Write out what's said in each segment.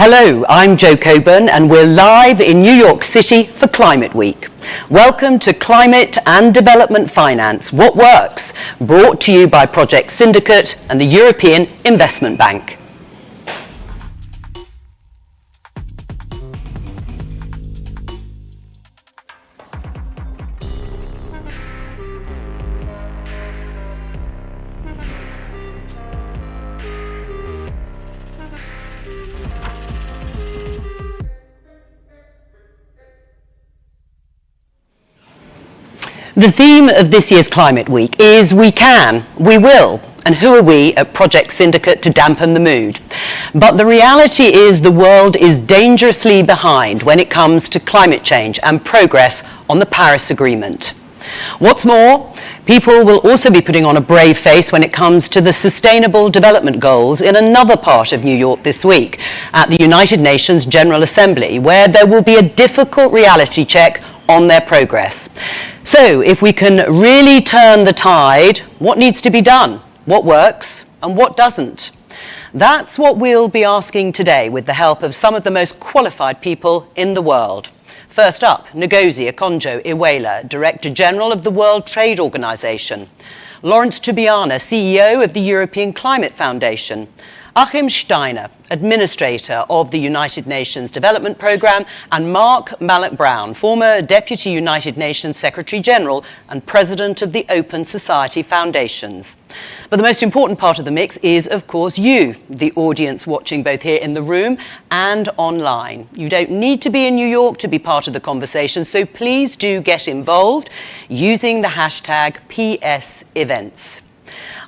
Hello, I'm Jo Coburn and we're live in New York City for Climate Week. Welcome to Climate and Development Finance, What Works, brought to you by Project Syndicate and the European Investment Bank. The theme of this year's Climate Week is we can, we will, and who are we at Project Syndicate to dampen the mood? But the reality is the world is dangerously behind when it comes to climate change and progress on the Paris Agreement. What's more, people will also be putting on a brave face when it comes to the Sustainable Development Goals in another part of New York this week at the United Nations General Assembly, where there will be a difficult reality check on their progress. So if we can really turn the tide, what needs to be done? What works and what doesn't? That's what we'll be asking today with the help of some of the most qualified people in the world. First up, Ngozi Okonjo-Iweala, Director General of the World Trade Organization. Lawrence Tubiana, CEO of the European Climate Foundation. Achim Steiner, Administrator of the United Nations Development Programme, and Mark Malloch-Brown, former Deputy United Nations Secretary General and President of the Open Society Foundations. But the most important part of the mix is, of course, you, the audience watching both here in the room and online. You don't need to be in New York to be part of the conversation, so please do get involved using the hashtag #PSEvents.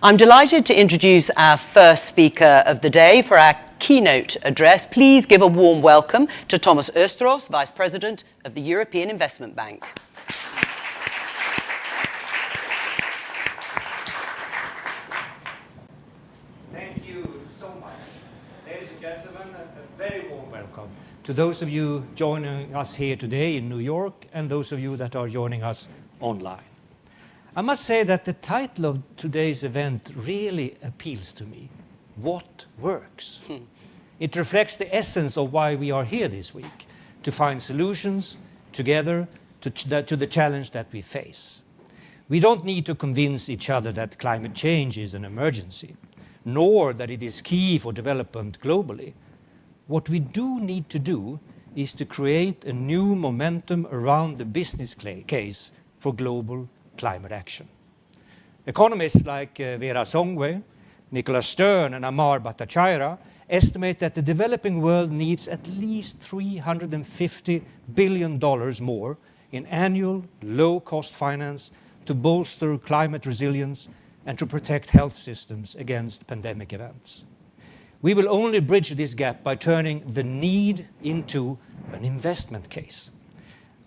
I'm delighted to introduce our first speaker of the day for our keynote address. Please give a warm welcome to Thomas Östros, Vice President of the European Investment Bank. Thank you so much. Ladies and gentlemen, a very warm welcome to those of you joining us here today in New York and those of you that are joining us online. I must say that the title of today's event really appeals to me. What works? It reflects the essence of why we are here this week, to find solutions together to the challenge that we face. We don't need to convince each other that climate change is an emergency, nor that it is key for development globally. What we do need to do is to create a new momentum around the business case for global climate action. Economists like Vera Songwe, Nicholas Stern and Amar Bhattacharya estimate that the developing world needs at least $350 billion more in annual low-cost finance to bolster climate resilience and to protect health systems against pandemic events. We will only bridge this gap by turning the need into an investment case.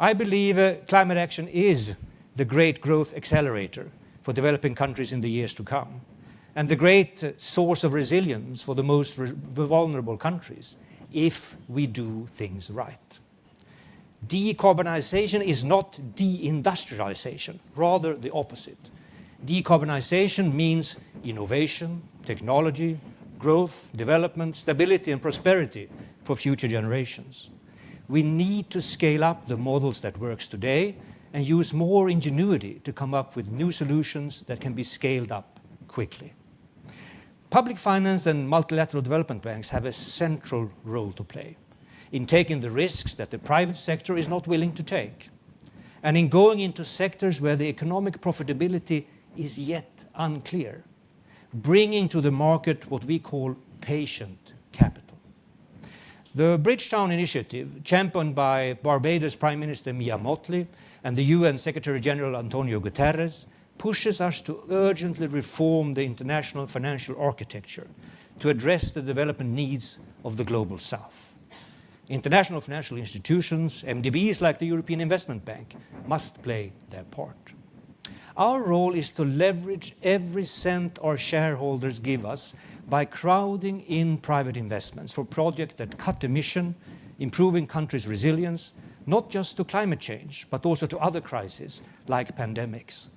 I believe climate action is the great growth accelerator for developing countries in the years to come, and the great source of resilience for the most vulnerable countries if we do things right. Decarbonization is not deindustrialization, rather the opposite. Decarbonization means innovation, technology, growth, development, stability and prosperity for future generations. We need to scale up the models that works today and use more ingenuity to come up with new solutions that can be scaled up quickly. Public finance and multilateral development banks have a central role to play in taking the risks that the private sector is not willing to take, and in going into sectors where the economic profitability is yet unclear, bringing to the market what we call patient capital. The Bridgetown Initiative, championed by Barbados Prime Minister Mia Mottley and the UN Secretary General António Guterres, pushes us to urgently reform the international financial architecture to address the development needs of the global south. International financial institutions, MDBs like the European Investment Bank, must play their part. Our role is to leverage every cent our shareholders give us by crowding in private investments for projects that cut emission, improving countries' resilience, not just to climate change, but also to other crises like pandemics.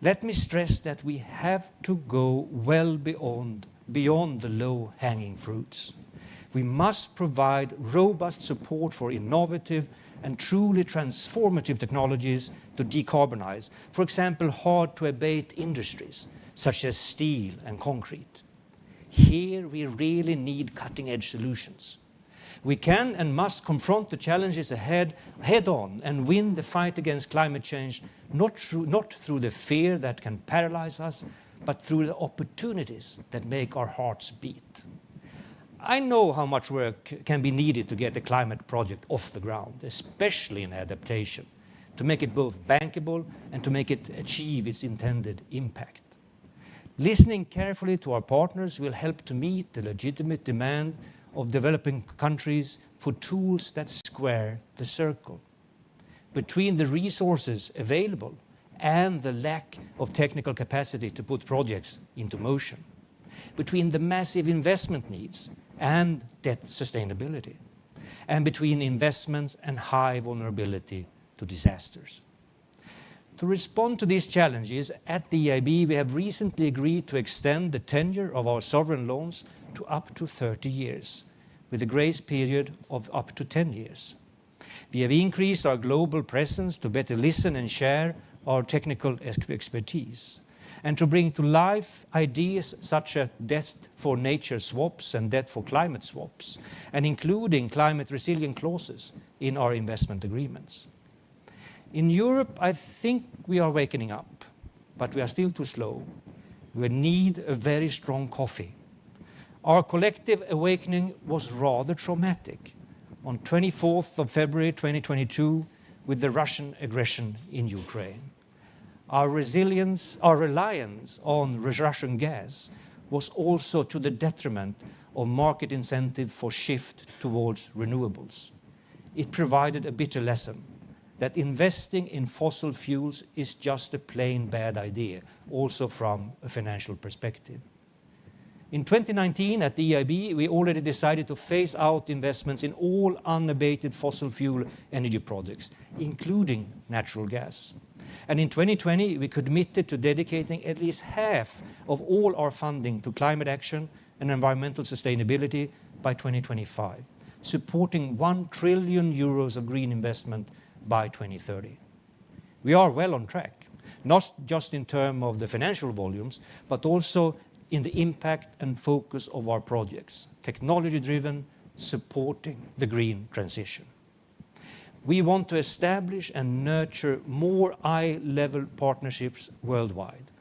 Let me stress that we have to go well beyond the low-hanging fruits. We must provide robust support for innovative and truly transformative technologies to decarbonize, for example, hard-to-abate industries such as steel and concrete. Here we really need cutting-edge solutions. We can and must confront the challenges ahead head-on and win the fight against climate change, not through the fear that can paralyze us, but through the opportunities that make our hearts beat. I know how much work can be needed to get the climate project off the ground, especially in adaptation, to make it both bankable and to make it achieve its intended impact. Listening carefully to our partners will help to meet the legitimate demand of developing countries for tools that square the circle between the resources available and the lack of technical capacity to put projects into motion, between the massive investment needs and debt sustainability, and between investments and high vulnerability to disasters. To respond to these challenges, at the EIB, we have recently agreed to extend the tenure of our sovereign loans to up to 30 years, with a grace period of up to 10 years. We have increased our global presence to better listen and share our technical expertise, and to bring to life ideas such as debt for nature swaps and debt for climate swaps, and including climate resilient clauses in our investment agreements. In Europe, I think we are waking up, but we are still too slow. We need a very strong coffee. Our collective awakening was rather traumatic on 24th of February 2022 with the Russian aggression in Ukraine. Our reliance on Russian gas was also to the detriment of market incentive for shift towards renewables. It provided a bitter lesson that investing in fossil fuels is just a plain bad idea, also from a financial perspective. In 2019, at the EIB, we already decided to phase out investments in all unabated fossil fuel energy projects, including natural gas. And in 2020, we committed to dedicating at least half of all our funding to climate action and environmental sustainability by 2025, supporting 1 trillion euros of green investment by 2030. We are well on track, not just in terms of the financial volumes, but also in the impact and focus of our projects, technology-driven, supporting the green transition. We want to establish and nurture more eye-level partnerships worldwide,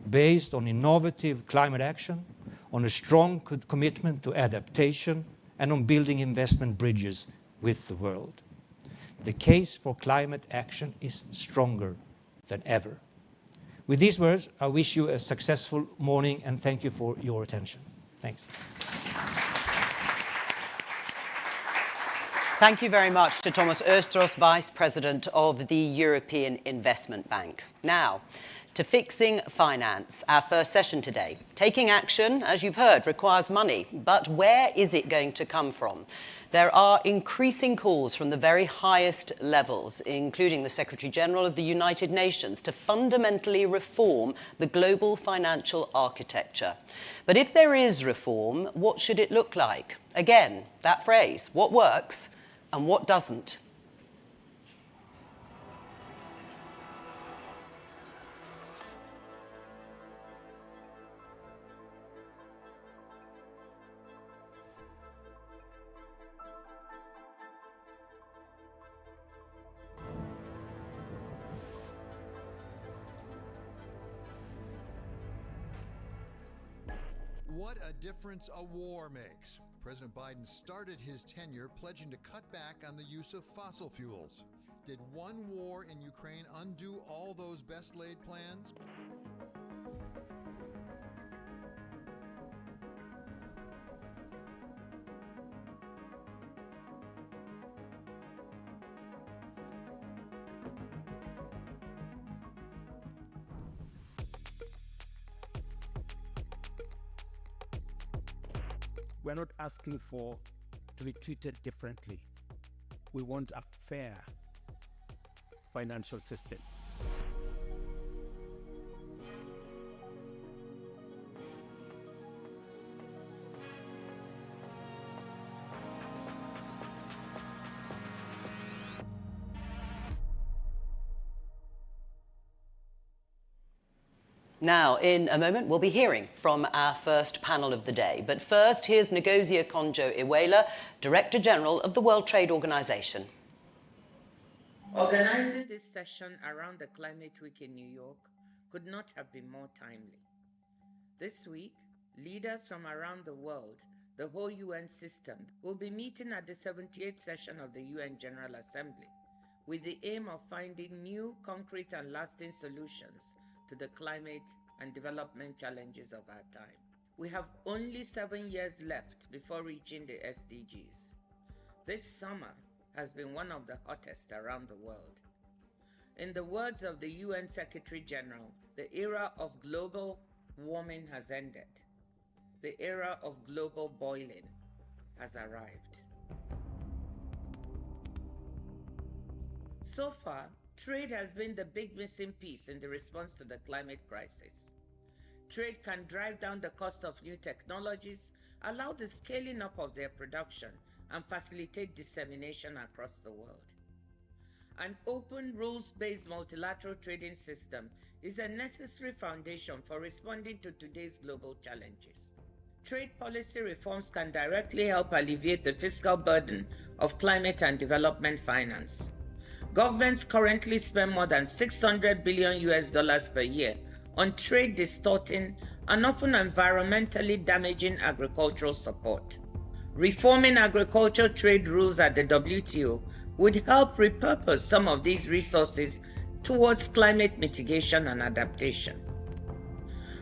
based on innovative climate action, on a strong commitment to adaptation, and on building investment bridges with the world. The case for climate action is stronger than ever. With these words, I wish you a successful morning and thank you for your attention. Thanks. Thank you very much to Thomas Östros, Vice President of the European Investment Bank. Now, to fixing finance, our first session today. Taking action, as you've heard, requires money, but where is it going to come from? There are increasing calls from the very highest levels, including the Secretary General of the United Nations, to fundamentally reform the global financial architecture. But if there is reform, what should it look like? Again, that phrase, what works and what doesn't? What a difference a war makes. President Biden started his tenure pledging to cut back on the use of fossil fuels. Did one war in Ukraine undo all those best-laid plans? We're not asking for to be treated differently. We want a fair financial system. Now, in a moment, we'll be hearing from our first panel of the day. But first, here's Ngozi Okonjo-Iweala, Director General of the World Trade Organization. Organizing this session around the Climate Week in New York could not have been more timely. This week, leaders from around the world, the whole UN system, will be meeting at the 78th session of the UN General Assembly with the aim of finding new, concrete and lasting solutions to the climate and development challenges of our time. We have only 7 years left before reaching the SDGs. This summer has been one of the hottest around the world. In the words of the UN Secretary General, the era of global warming has ended. The era of global boiling has arrived. So far, trade has been the big missing piece in the response to the climate crisis. Trade can drive down the cost of new technologies, allow the scaling up of their production, and facilitate dissemination across the world. An open, rules-based multilateral trading system is a necessary foundation for responding to today's global challenges. Trade policy reforms can directly help alleviate the fiscal burden of climate and development finance. Governments currently spend more than $600 billion per year on trade distorting and often environmentally damaging agricultural support. Reforming agricultural trade rules at the WTO would help repurpose some of these resources towards climate mitigation and adaptation.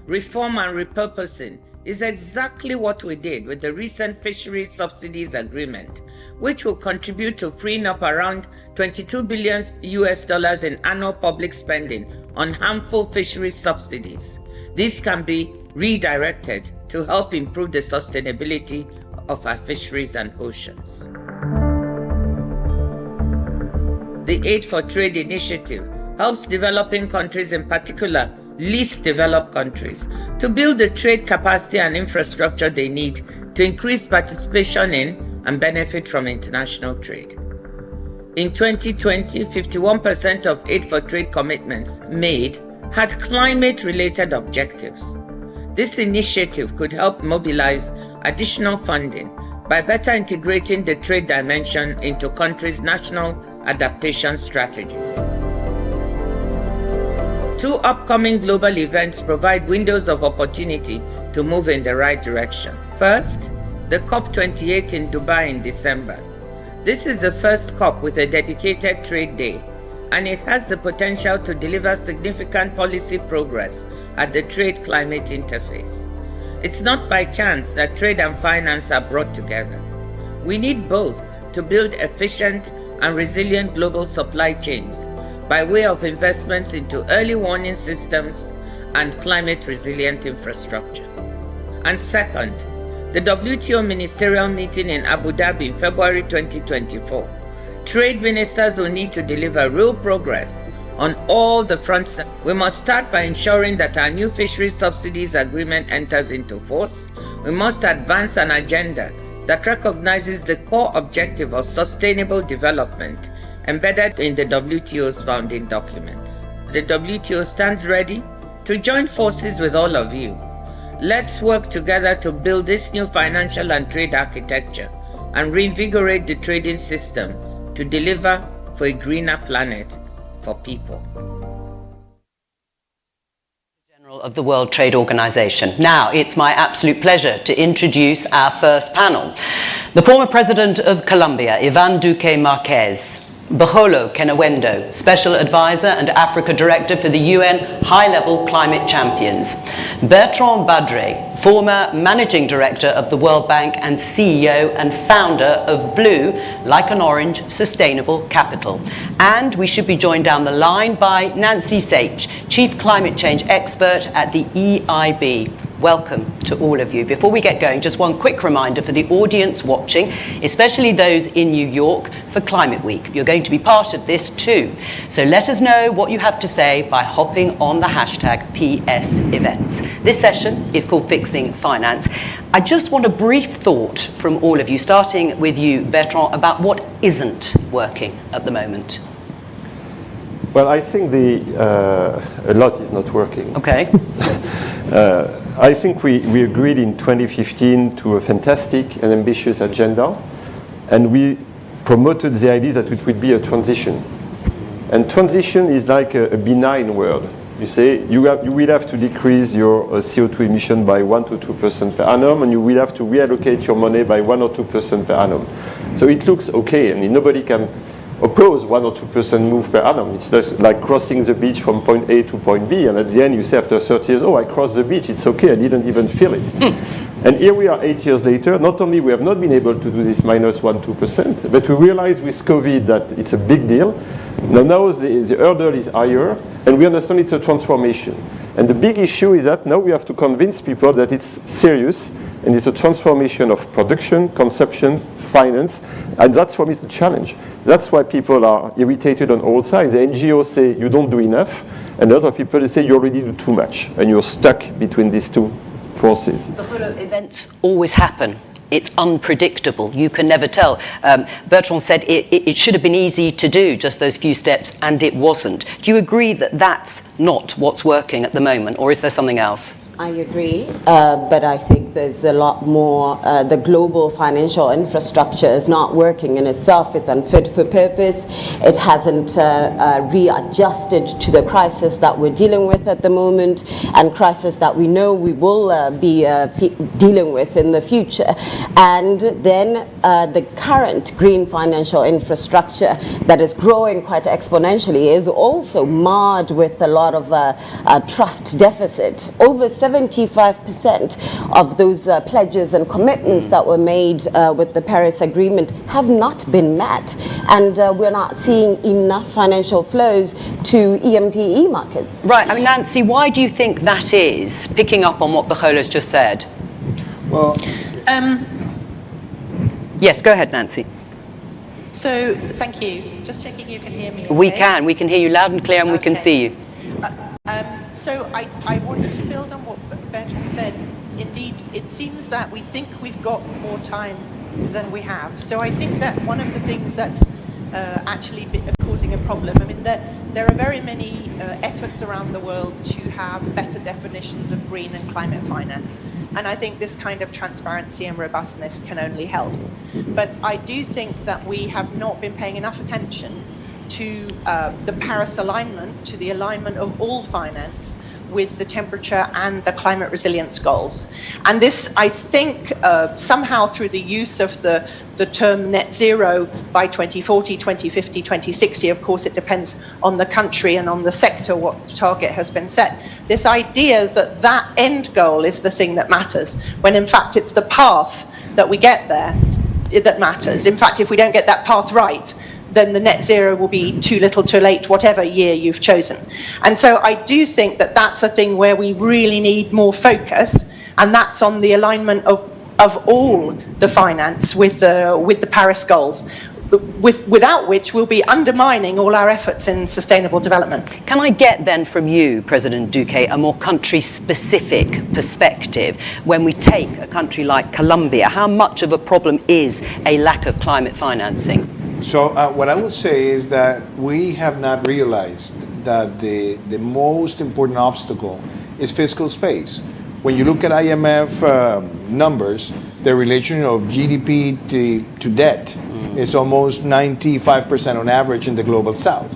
Reform and repurposing is exactly what we did with the recent fisheries subsidies agreement, which will contribute to freeing up around $22 billion in annual public spending on harmful fisheries subsidies. These can be redirected to help improve the sustainability of our fisheries and oceans. The Aid for Trade initiative helps developing countries, in particular least developed countries, to build the trade capacity and infrastructure they need to increase participation in and benefit from international trade. In 2020, 51% of Aid for Trade commitments made had climate-related objectives. This initiative could help mobilize additional funding by better integrating the trade dimension into countries' national adaptation strategies. 2 upcoming global events provide windows of opportunity to move in the right direction. First, the COP28 in Dubai in December. This is the first COP with a dedicated trade day, and it has the potential to deliver significant policy progress at the trade-climate interface. It's not by chance that trade and finance are brought together. We need both to build efficient and resilient global supply chains by way of investments into early warning systems and climate-resilient infrastructure. And second, the WTO ministerial meeting in Abu Dhabi in February 2024. Trade ministers will need to deliver real progress on all the fronts. We must start by ensuring that our new fisheries subsidies agreement enters into force. We must advance an agenda that recognizes the core objective of sustainable development embedded in the WTO's founding documents. The WTO stands ready to join forces with all of you. Let's work together to build this new financial and trade architecture and reinvigorate the trading system to deliver for a greener planet for people. General of the World Trade Organization. Now, it's my absolute pleasure to introduce our first panel. The former president of Colombia, Iván Duque Marquez, Bajolo Kenawendo, Special Advisor and Africa Director for the UN High-Level Climate Champions. Bertrand Badre, former Managing Director of the World Bank and CEO and founder of Blue, Like an Orange, Sustainable Capital. And we should be joined down the line by Nancy Sage, Chief Climate Change Expert at the EIB. Welcome to all of you. Before we get going, just one quick reminder for the audience watching, especially those in New York, for Climate Week. You're going to be part of this too. So let us know what you have to say by hopping on the hashtag #PSEvents. This session is called Fixing Finance. I just want a brief thought from all of you, starting with you, Bertrand, about what isn't working at the moment. Well, I think a lot is not working. Okay. I think we agreed in 2015 to a fantastic and ambitious agenda, and we promoted the idea that it would be a transition. And transition is like a benign word. You say you will have to decrease your CO2 emission by 1 to 2% per annum, and you will have to reallocate your money by 1 or 2% per annum. So it looks okay. I mean, nobody can oppose 1 or 2% move per annum. It's just like crossing the beach from point A to point B, and at the end you say after 30 years, oh, I crossed the beach, it's okay, I didn't even feel it. And here we are 8 years later, not only we have not been able to do this minus 1, 2%, but we realized with COVID that it's a big deal. Now the hurdle is higher, and we understand it's a transformation. And the big issue is that now we have to convince people that it's serious, and it's a transformation of production, consumption, finance, and that's for me the challenge. That's why people are irritated on all sides. The NGOs say you don't do enough, and a lot of people say you already do too much, and you're stuck between these two forces. Events always happen. It's unpredictable. You can never tell. Bertrand said it should have been easy to do, just those few steps, and it wasn't. Do you agree that that's not what's working at the moment, or is there something else? I agree, but I think there's a lot more. The global financial infrastructure is not working in itself. It's unfit for purpose. It hasn't readjusted to the crisis that we're dealing with at the moment, and crisis that we know we will be dealing with in the future. And then the current green financial infrastructure that is growing quite exponentially is also marred with a lot of trust deficit. Over 75% of those pledges and commitments that were made with the Paris Agreement have not been met, and we're not seeing enough financial flows to EMDE markets. Right. I mean, Nancy, why do you think that is, picking up on what Bajola's just said? Well, yes, go ahead, Nancy. so thank you. Just checking you can hear me. We okay? can hear you loud and clear, and we can see you. So I wanted to build on what Bertrand said. Indeed, it seems that we think we've got more time than we have. So I think that one of the things that's actually causing a problem, I mean, there are very many efforts around the world to have better definitions of green and climate finance. And I think this kind of transparency and robustness can only help. But I do think that we have not been paying enough attention to the Paris alignment, to the alignment of all finance with the temperature and the climate resilience goals. And this, I think, somehow through the use of the term net zero by 2040, 2050, 2060, of course it depends on the country and on the sector what target has been set. This idea that that end goal is the thing that matters, when in fact it's the path that we get there that matters. In fact, if we don't get that path right, then the net zero will be too little too late, whatever year you've chosen. And so I do think that that's a thing where we really need more focus, and that's on the alignment of all the finance with the Paris goals, without which we'll be undermining all our efforts in sustainable development. Can I get then from you, President Duque, a more country-specific perspective? When we take a country like Colombia, how much of a problem is a lack of climate financing? So what I would say is that we have not realized that the most important obstacle is fiscal space. When you look at IMF numbers, the relation of GDP to debt is almost 95% on average in the global south,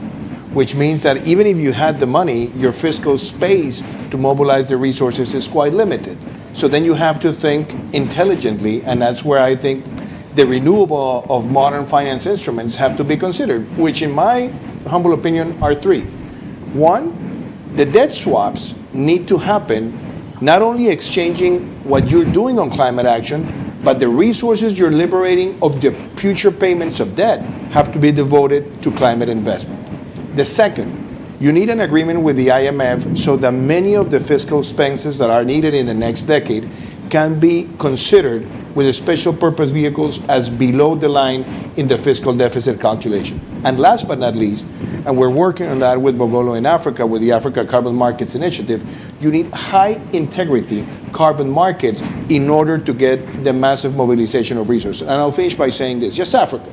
which means that even if you had the money, your fiscal space to mobilize the resources is quite limited. So then you have to think intelligently, and that's where I think the renewable of modern finance instruments have to be considered, which in my humble opinion are three. One, the debt swaps need to happen, not only exchanging what you're doing on climate action, but the resources you're liberating of the future payments of debt have to be devoted to climate investment. The second, you need an agreement with the IMF so that many of the fiscal expenses that are needed in the next decade can be considered with the special purpose vehicles as below the line in the fiscal deficit calculation. And last but not least, and we're working on that with Bogolo in Africa, with the Africa Carbon Markets Initiative, you need high integrity carbon markets in order to get the massive mobilization of resources. And I'll finish by saying this, just Africa.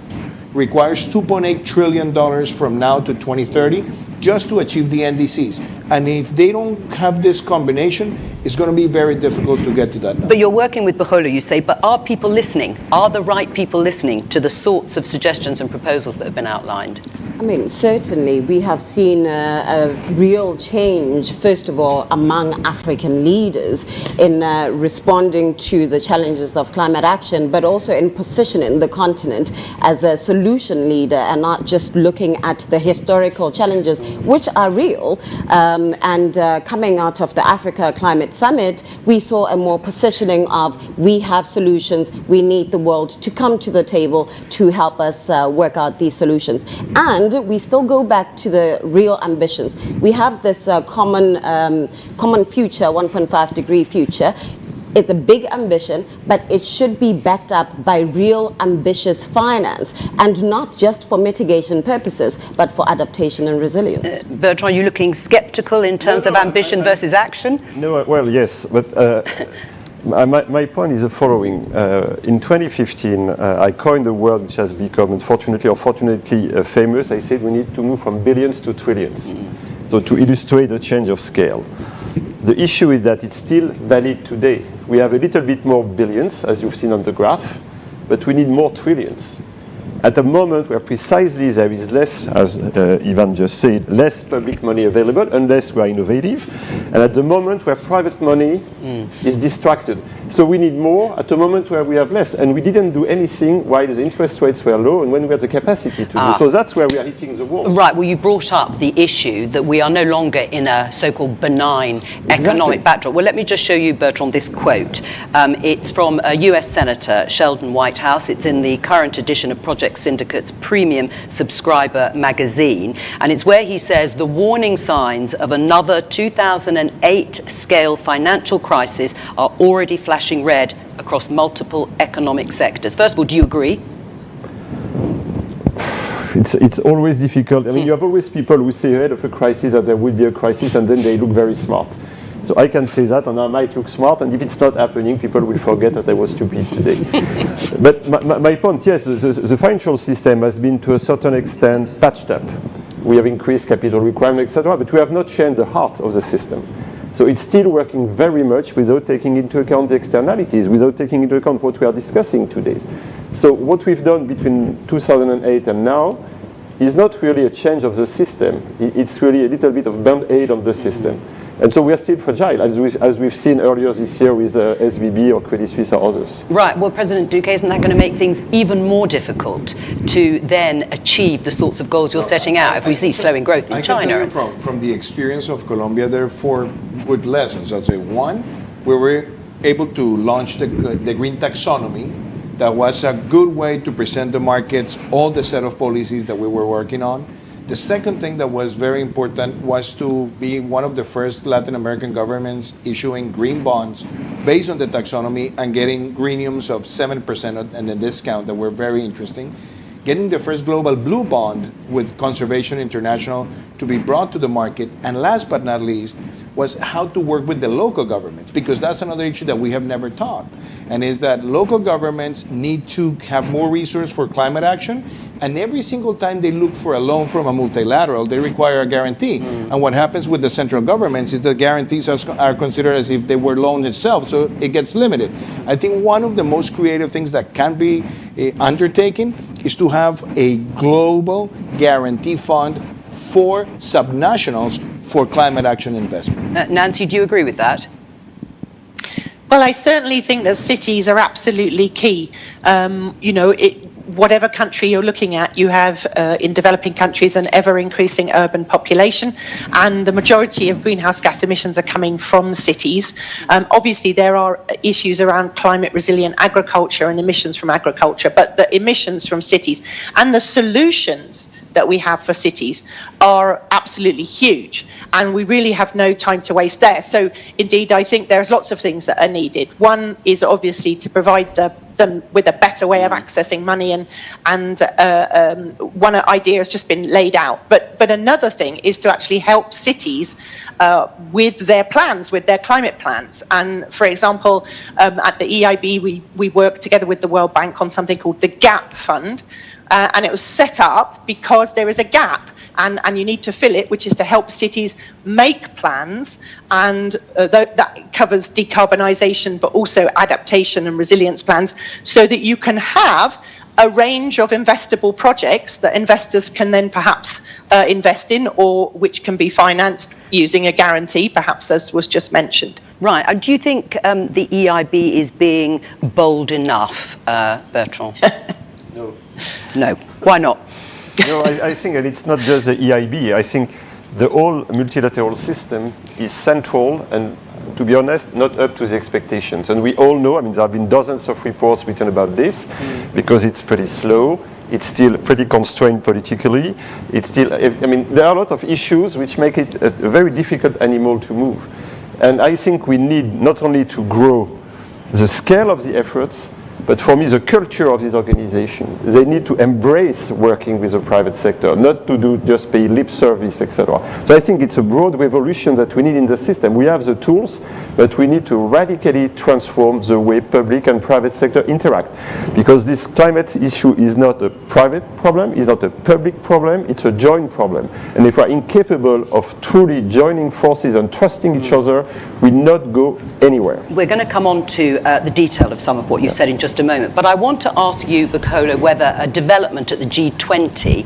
requires $2.8 trillion from now to 2030 just to achieve the NDCs. And if they don't have this combination, it's going to be very difficult to get to that number. But you're working with Bajolo, you say, but are people listening? Are the right people listening to the sorts of suggestions and proposals that have been outlined? I mean, certainly we have seen a real change, first of all, among African leaders in responding to the challenges of climate action, but also in positioning the continent as a solution leader and not just looking at the historical challenges, which are real. Coming out of the Africa Climate Summit, we saw a more positioning of we have solutions, we need the world to come to the table to help us work out these solutions. And we still go back to the real ambitions. We have this common future, 1.5 degree future. It's a big ambition, but it should be backed up by real ambitious finance, and not just for mitigation purposes, but for adaptation and resilience. Bertrand, are you looking sceptical in terms of ambition versus action? No, well, yes, but my point is the following. In 2015, I coined a word which has become, unfortunately or fortunately, famous. I said we need to move from billions to trillions. So to illustrate the change of scale. The issue is that it's still valid today. We have a little bit more billions, as you've seen on the graph, but we need more trillions. At a moment where precisely there is less, as Ivan just said, less public money available unless we are innovative, and at the moment where private money is distracted. So we need more at a moment where we have less, and we didn't do anything while the interest rates were low and when we had the capacity to do. So that's where we are hitting the wall. Right, well you brought up the issue that we are no longer in a so-called benign economic backdrop. Well, let me just show you, Bertrand, this quote. It's from a US Senator, Sheldon Whitehouse. It's in the current edition of Project Syndicate's premium subscriber magazine, and it's where he says the warning signs of another 2008 scale financial crisis are already flashing red across multiple economic sectors. First of all, do you agree? It's always difficult. I mean, you have always people who say ahead of a crisis that there will be a crisis, and then they look very smart. So I can say that, and I might look smart, and if it's not happening, people will forget that I was stupid today. But my point, yes, the financial system has been to a certain extent patched up. We have increased capital requirements, etc., but we have not changed the heart of the system. So it's still working very much without taking into account the externalities, without taking into account what we are discussing today. So what we've done between 2008 and now is not really a change of the system. It's really a little bit of band-aid on the system. And so we are still fragile, as we've seen earlier this year with SVB or Credit Suisse or others. Right, well, President Duque, isn't that going to make things even more difficult to then achieve the sorts of goals you're setting out if we see slowing growth in China? I can tell you from the experience of Colombia, there are 4 good lessons. I'd say one, we were able to launch the green taxonomy. That was a good way to present the markets all the set of policies that we were working on. The second thing that was very important was to be one of the first Latin American governments issuing green bonds based on the taxonomy and getting greeniums of 7% and a discount that were very interesting. Getting the first global blue bond with Conservation International to be brought to the market. And last but not least was how to work with the local governments, because that's another issue that we have never talked. And is that local governments need to have more resources for climate action. And every single time they look for a loan from a multilateral, they require a guarantee. And what happens with the central governments is the guarantees are considered as if they were loans itself, so it gets limited. I think one of the most creative things that can be undertaken is to have a global guarantee fund for subnationals for climate action investment. Nancy, do you agree with that? Well, I certainly think that cities are absolutely key. Whatever country you're looking at, you have in developing countries an ever-increasing urban population, and the majority of greenhouse gas emissions are coming from cities. Obviously, there are issues around climate-resilient agriculture and emissions from agriculture, but the emissions from cities and the solutions that we have for cities are absolutely huge, and we really have no time to waste there. So indeed, I think there's lots of things that are needed. One is obviously to provide the them with a better way of accessing money, and one idea has just been laid out. But another thing is to actually help cities with their plans, with their climate plans. And for example, at the EIB, we work together with the World Bank on something called the GAP Fund, and it was set up because there is a gap. And you need to fill it, which is to help cities make plans, and that covers decarbonisation, but also adaptation and resilience plans, so that you can have a range of investable projects that investors can then perhaps invest in, or which can be financed using a guarantee, perhaps, as was just mentioned. Right. Do you think the EIB is being bold enough, Bertrand? No. No. Why not? No, I think that it's not just the EIB. I think the whole multilateral system is central and, to be honest, not up to the expectations. And we all know, I mean, there have been dozens of reports written about this, because it's pretty slow. It's still pretty constrained politically. It's still, I mean, there are a lot of issues which make it a very difficult animal to move. And I think we need not only to grow the scale of the efforts, but for me, the culture of this organization, they need to embrace working with the private sector, not to do just pay lip service, etc. So I think it's a broad revolution that we need in the system. We have the tools, but we need to radically transform the way public and private sector interact. Because this climate issue is not a private problem, it's not a public problem, it's a joint problem. And if we're incapable of truly joining forces and trusting each other, we not go anywhere. We're going to come on to the detail of some of what you said in just a moment, but I want to ask you, Bukola, whether a development at the G20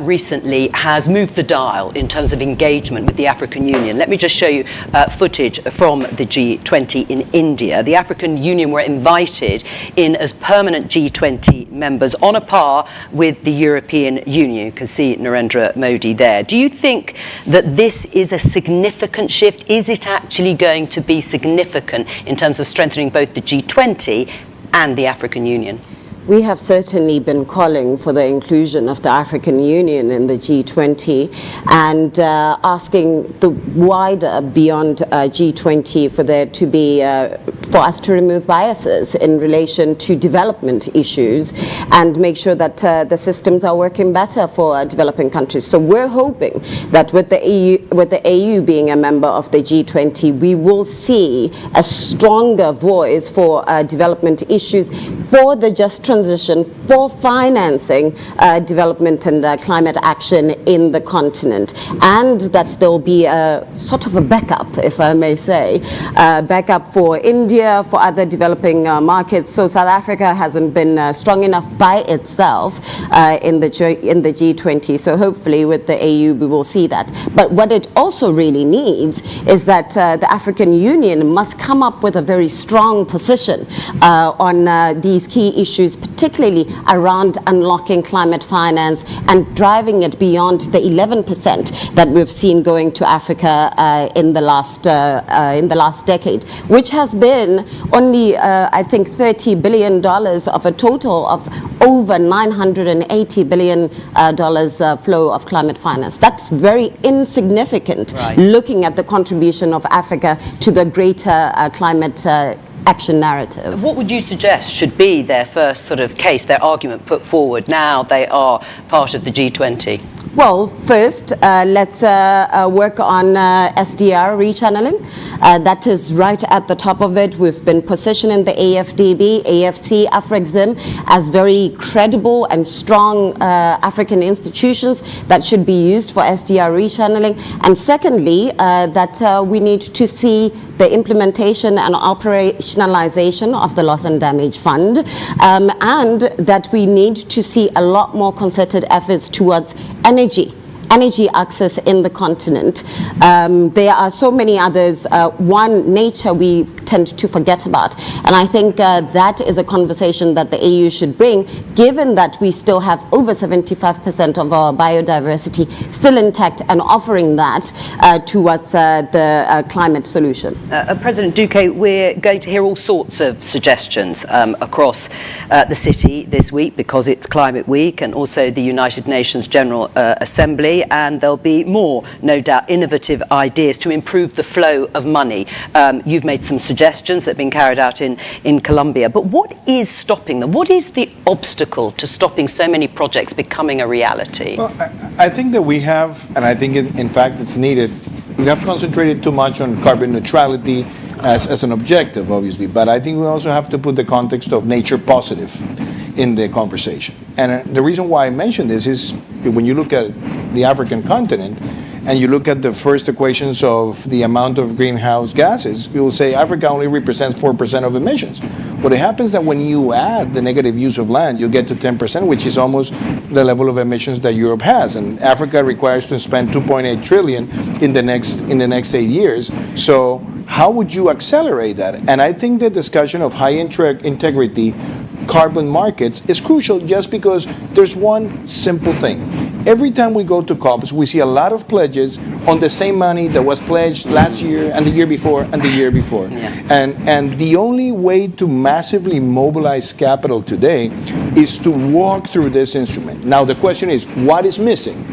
recently has moved the dial in terms of engagement with the African Union. Let me just show you footage from the G20 in India. The African Union were invited in as permanent G20 members on a par with the European Union. You can see Narendra Modi there. Do you think that this is a significant shift? Is it actually going to be significant in terms of strengthening both the G20 and the African Union? We have certainly been calling for the inclusion of the African Union in the G20 and asking the wider beyond G20 for there to be, for us to remove biases in relation to development issues and make sure that the systems are working better for developing countries. So we're hoping that with the AU being a member of the G20, we will see a stronger voice for development issues, for the just transition, for financing development and climate action in the continent, and that there will be a sort of a backup, if I may say, backup for India, for other developing markets. So South Africa hasn't been strong enough by itself in the G20. So hopefully with the AU we will see that. But what it also really needs is that the African Union must come up with a very strong position on these key issues, particularly around unlocking climate finance and driving it beyond the 11% that we've seen going to Africa in the last decade, which has been only, I think, $30 billion of a total of over $980 billion flow of climate finance. That's very insignificant, looking at the contribution of Africa to the greater climate action narrative. What would you suggest should be their first sort of case, their argument put forward now they are part of the G20? Well, first, let's work on SDR rechanneling. That is right at the top of it. We've been positioning the AFDB, AFC, AfrExim as very credible and strong African institutions that should be used for SDR rechanneling. And secondly, that we need to see the implementation and operationalization of the Loss and Damage Fund, and that we need to see a lot more concerted efforts towards energy access in the continent. There are so many others. One, nature, we tend to forget about. And I think that is a conversation that the AU should bring, given that we still have over 75% of our biodiversity still intact and offering that towards the climate solution. President Duque, we're going to hear all sorts of suggestions across the city this week because it's Climate Week and also the United Nations General Assembly. today, and there'll be more, no doubt, innovative ideas to improve the flow of money. You've made some suggestions that have been carried out in Colombia, but what is stopping them? What is the obstacle to stopping so many projects becoming a reality? Well, I think that we have, and I think in fact it's needed, we have concentrated too much on carbon neutrality as an objective, obviously, but I think we also have to put the context of nature positive in the conversation. And the reason why I mention this is when you look at the African continent and you look at the first equations of the amount of greenhouse gases, you will say Africa only represents 4% of emissions. What happens that when you add the negative use of land, you get to 10%, which is almost the level of emissions that Europe has. And Africa requires to spend 2.8 trillion in the next 8 years. So how would you accelerate that? And I think the discussion of high integrity carbon markets is crucial just because there's one simple thing. Every time we go to COPs, we see a lot of pledges on the same money that was pledged last year and the year before and the year before. Yeah. And the only way to massively mobilize capital today is to walk through this instrument. Now the question is, what is missing?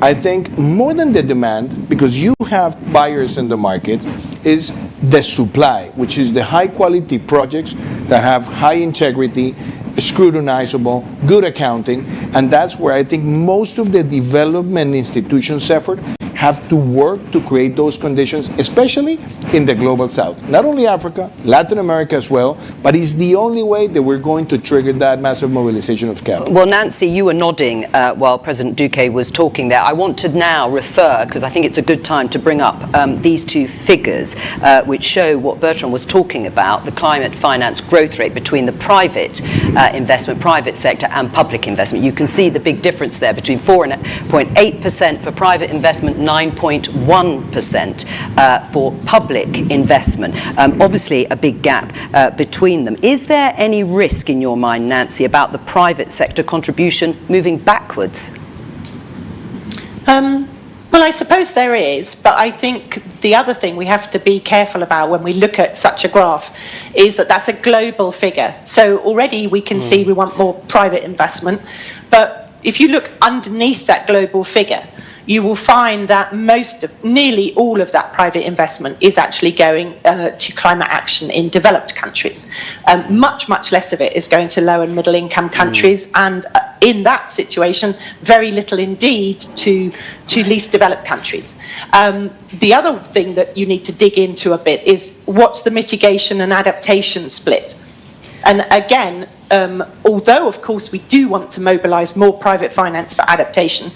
I think more than the demand, because you have buyers in the markets, is the supply, which is the high quality projects that have high integrity, scrutinizable, good accounting, and that's where I think most of the development institutions' effort have to work to create those conditions, especially in the global south. Not only Africa, Latin America as well, but it's the only way that we're going to trigger that massive mobilization of capital. Well, Nancy, you were nodding while President Duque was talking there. I want to now refer, because I think it's a good time to bring up these two figures which show what Bertrand was talking about, the climate finance growth rate between the private investment, private sector and public investment. You can see the big difference there between 4.8% for private investment, 9.1% for public investment. Obviously a big gap between them. Is there any risk in your mind, Nancy, about the private sector contribution moving backwards? Well, I suppose there is, but I think the other thing we have to be careful about when we look at such a graph is that that's a global figure. So already we can see we want more private investment, but if you look underneath that global figure, you will find that nearly all of that private investment is actually going to climate action in developed countries. Much less of it is going to low and middle income countries, and in that situation, very little indeed to least developed countries. The other thing that you need to dig into a bit is what's the mitigation and adaptation split? And again, although of course we do want to mobilize more private finance for adaptation,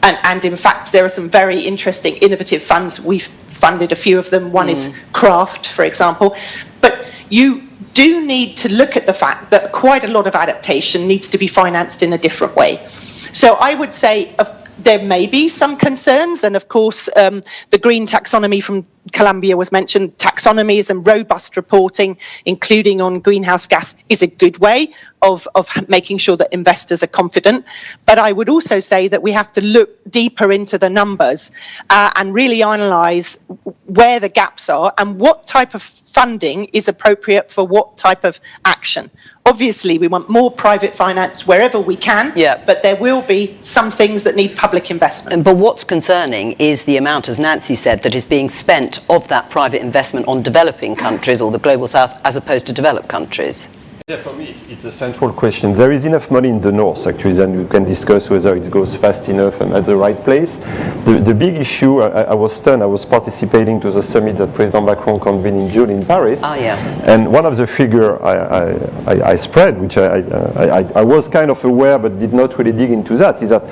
and in fact there are some very interesting innovative funds. We've funded a few of them. One is Craft, for example. But you do need to look at the fact that quite a lot of adaptation needs to be financed in a different way. So I would say there may be some concerns, and of course the green taxonomy from Colombia was mentioned. Taxonomies and robust reporting, including on greenhouse gas, is a good way of making sure that investors are confident. But I would also say that we have to look deeper into the numbers and really analyse where the gaps are and what type of funding is appropriate for what type of action. Obviously, we want more private finance wherever we can, but there will be some things that need public investment. But what's concerning is the amount, as Nancy said, that is being spent of that private investment on developing countries or the global south as opposed to developed countries. Yeah, for me, it's a central question. There is enough money in the north, actually, then we can discuss whether it goes fast enough and at the right place. The big issue, I was stunned, I was participating to the summit that President Macron convened in June in Paris. And one of the figures I spread, which I was kind of aware but did not really dig into that, is that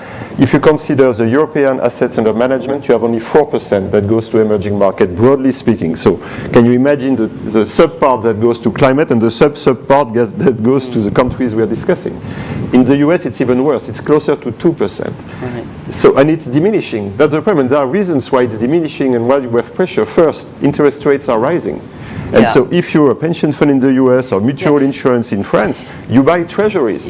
if you consider the European assets under management, you have only 4% that goes to emerging market, broadly speaking. So can you imagine the sub-part that goes to climate and the sub-part that goes to the countries we are discussing? In the US, it's even worse. It's closer to 2%. Right. So, and it's diminishing. That's the problem. There are reasons why it's diminishing and why you have pressure. First, interest rates are rising. And so if you're a pension fund in the US or mutual insurance in France, you buy treasuries.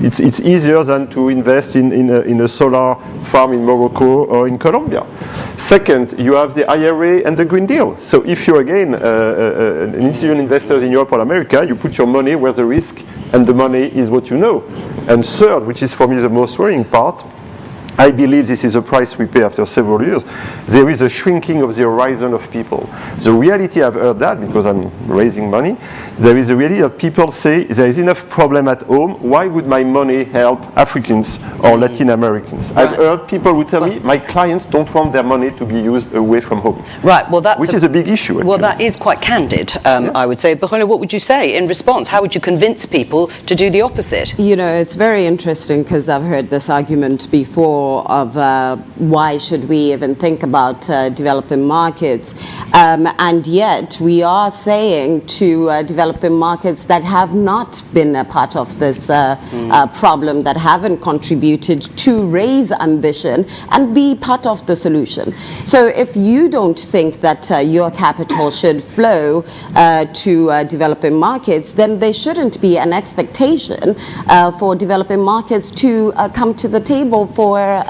It's easier than to invest in a solar farm in Morocco or in Colombia. Second, you have the IRA and the Green Deal. So if you're again an institutional investor in Europe or America, you put your money where the risk and the money is what you know. And third, which is for me the most worrying part, I believe this is a price we pay after several years. There is a shrinking of the horizon of people. The reality, I've heard that because I'm raising money, there is a reality that people say there is enough problem at home, why would my money help Africans or Latin Americans? Right. I've heard people who tell me my clients don't want their money to be used away from home. Right, well which is a big issue. Well, actually. that is quite candid, I would say. Bruno, what would you say in response? How would you convince people to do the opposite? You know, it's very interesting because I've heard this argument before of why should we even think about developing markets, and yet we are saying to developing markets that have not been a part of this problem, that haven't contributed to raise ambition and be part of the solution. So if you don't think that your capital should flow to developing markets, then there shouldn't be an expectation for developing markets to come to the table for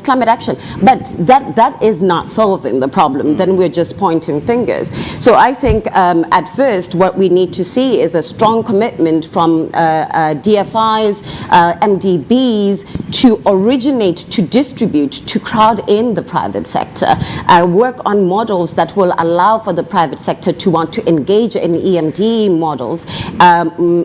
climate action. But that is not solving the problem. Then we're just pointing fingers. So I think at first what we need to see is a strong commitment from DFIs, MDBs to originate, to distribute, to crowd in the private sector, work on models that will allow for the private sector to want to engage in EMD models,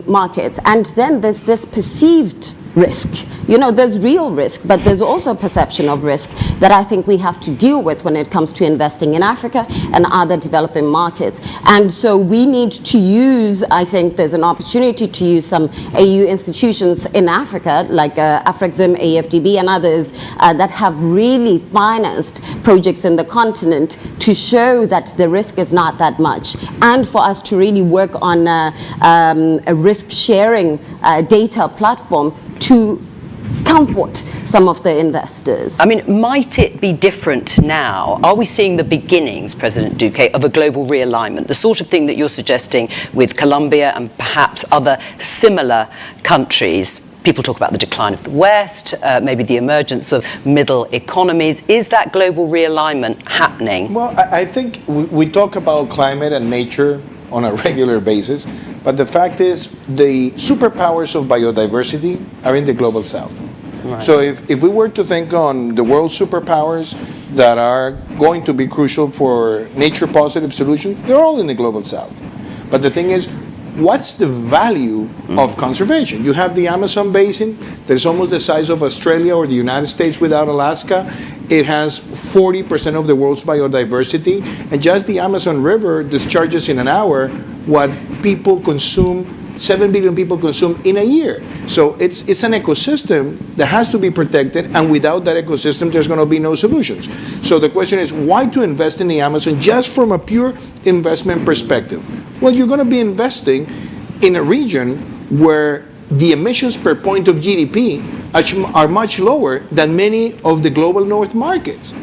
markets. And then there's this perceived risk. You know, there's real risk, but there's also perception of risk that I think we have to deal with when it comes to investing in Africa and other developing markets. And so we need to use, I think there's an opportunity to use some AU institutions in Africa, like Afrexim, AFDB, and others that have really financed projects in the continent to show that the risk is not that much. And for us to really work on a risk-sharing data platform to comfort some of the investors. I mean, might it be different now? Are we seeing the beginnings, President Duque, of a global realignment, the sort of thing that you're suggesting with Colombia and perhaps other similar countries? People talk about the decline of the West, maybe the emergence of middle economies. Is that global realignment happening? Well, I think we talk about climate and nature on a regular basis, but the fact is the superpowers of biodiversity are in the global south. Right. So if we were to think on the world's superpowers that are going to be crucial for nature positive solutions, they're all in the global south. But the thing is, what's the value of conservation? You have the Amazon basin that's almost the size of Australia or the United States without Alaska. It has 40% of the world's biodiversity, and just the Amazon River discharges in an hour what people consume, 7 billion people consume in a year. So it's an ecosystem that has to be protected, and without that ecosystem, there's going to be no solutions. So the question is, why to invest in the Amazon just from a pure investment perspective? Well, you're going to be investing in a region where the emissions per point of GDP are much lower than many of the global north markets.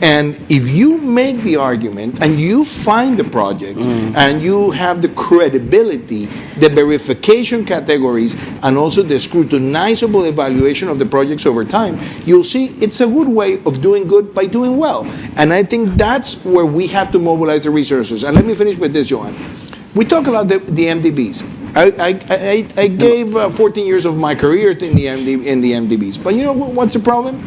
And if you make the argument and you find the projects and you have the credibility, the verification categories, and also the scrutinizable evaluation of the projects over time, you'll see it's a good way of doing good by doing well. And I think that's where we have to mobilize the resources. And let me finish with this, Johan. We talk about the MDBs. I gave 14 years of my career in the MDBs. But you know what's the problem?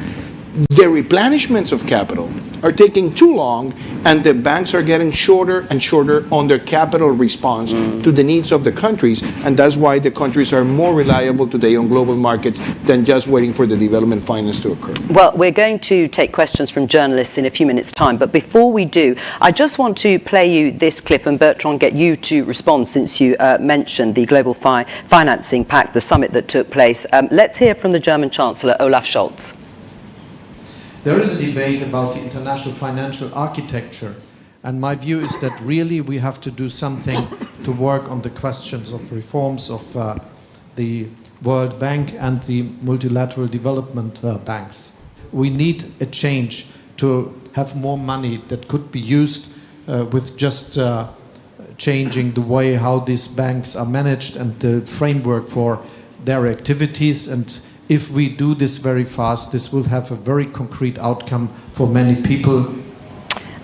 The replenishments of capital are taking too long, and the banks are getting shorter and shorter on their capital response to the needs of the countries, and that's why the countries are more reliable today on global markets than just waiting for the development finance to occur. Well, we're going to take questions from journalists in a few minutes' time, but before we do, I just want to play you this clip, and Bertrand, get you to respond since you mentioned the Global Financing Pact, the summit that took place. Let's hear from the German Chancellor, Olaf Scholz. There is a debate about the international financial architecture, and my view is that really we have to do something to work on the questions of reforms of the World Bank and the multilateral development banks. We need a change to have more money that could be used with just changing the way how these banks are managed and the framework for their activities. And if we do this very fast, this will have a very concrete outcome for many people.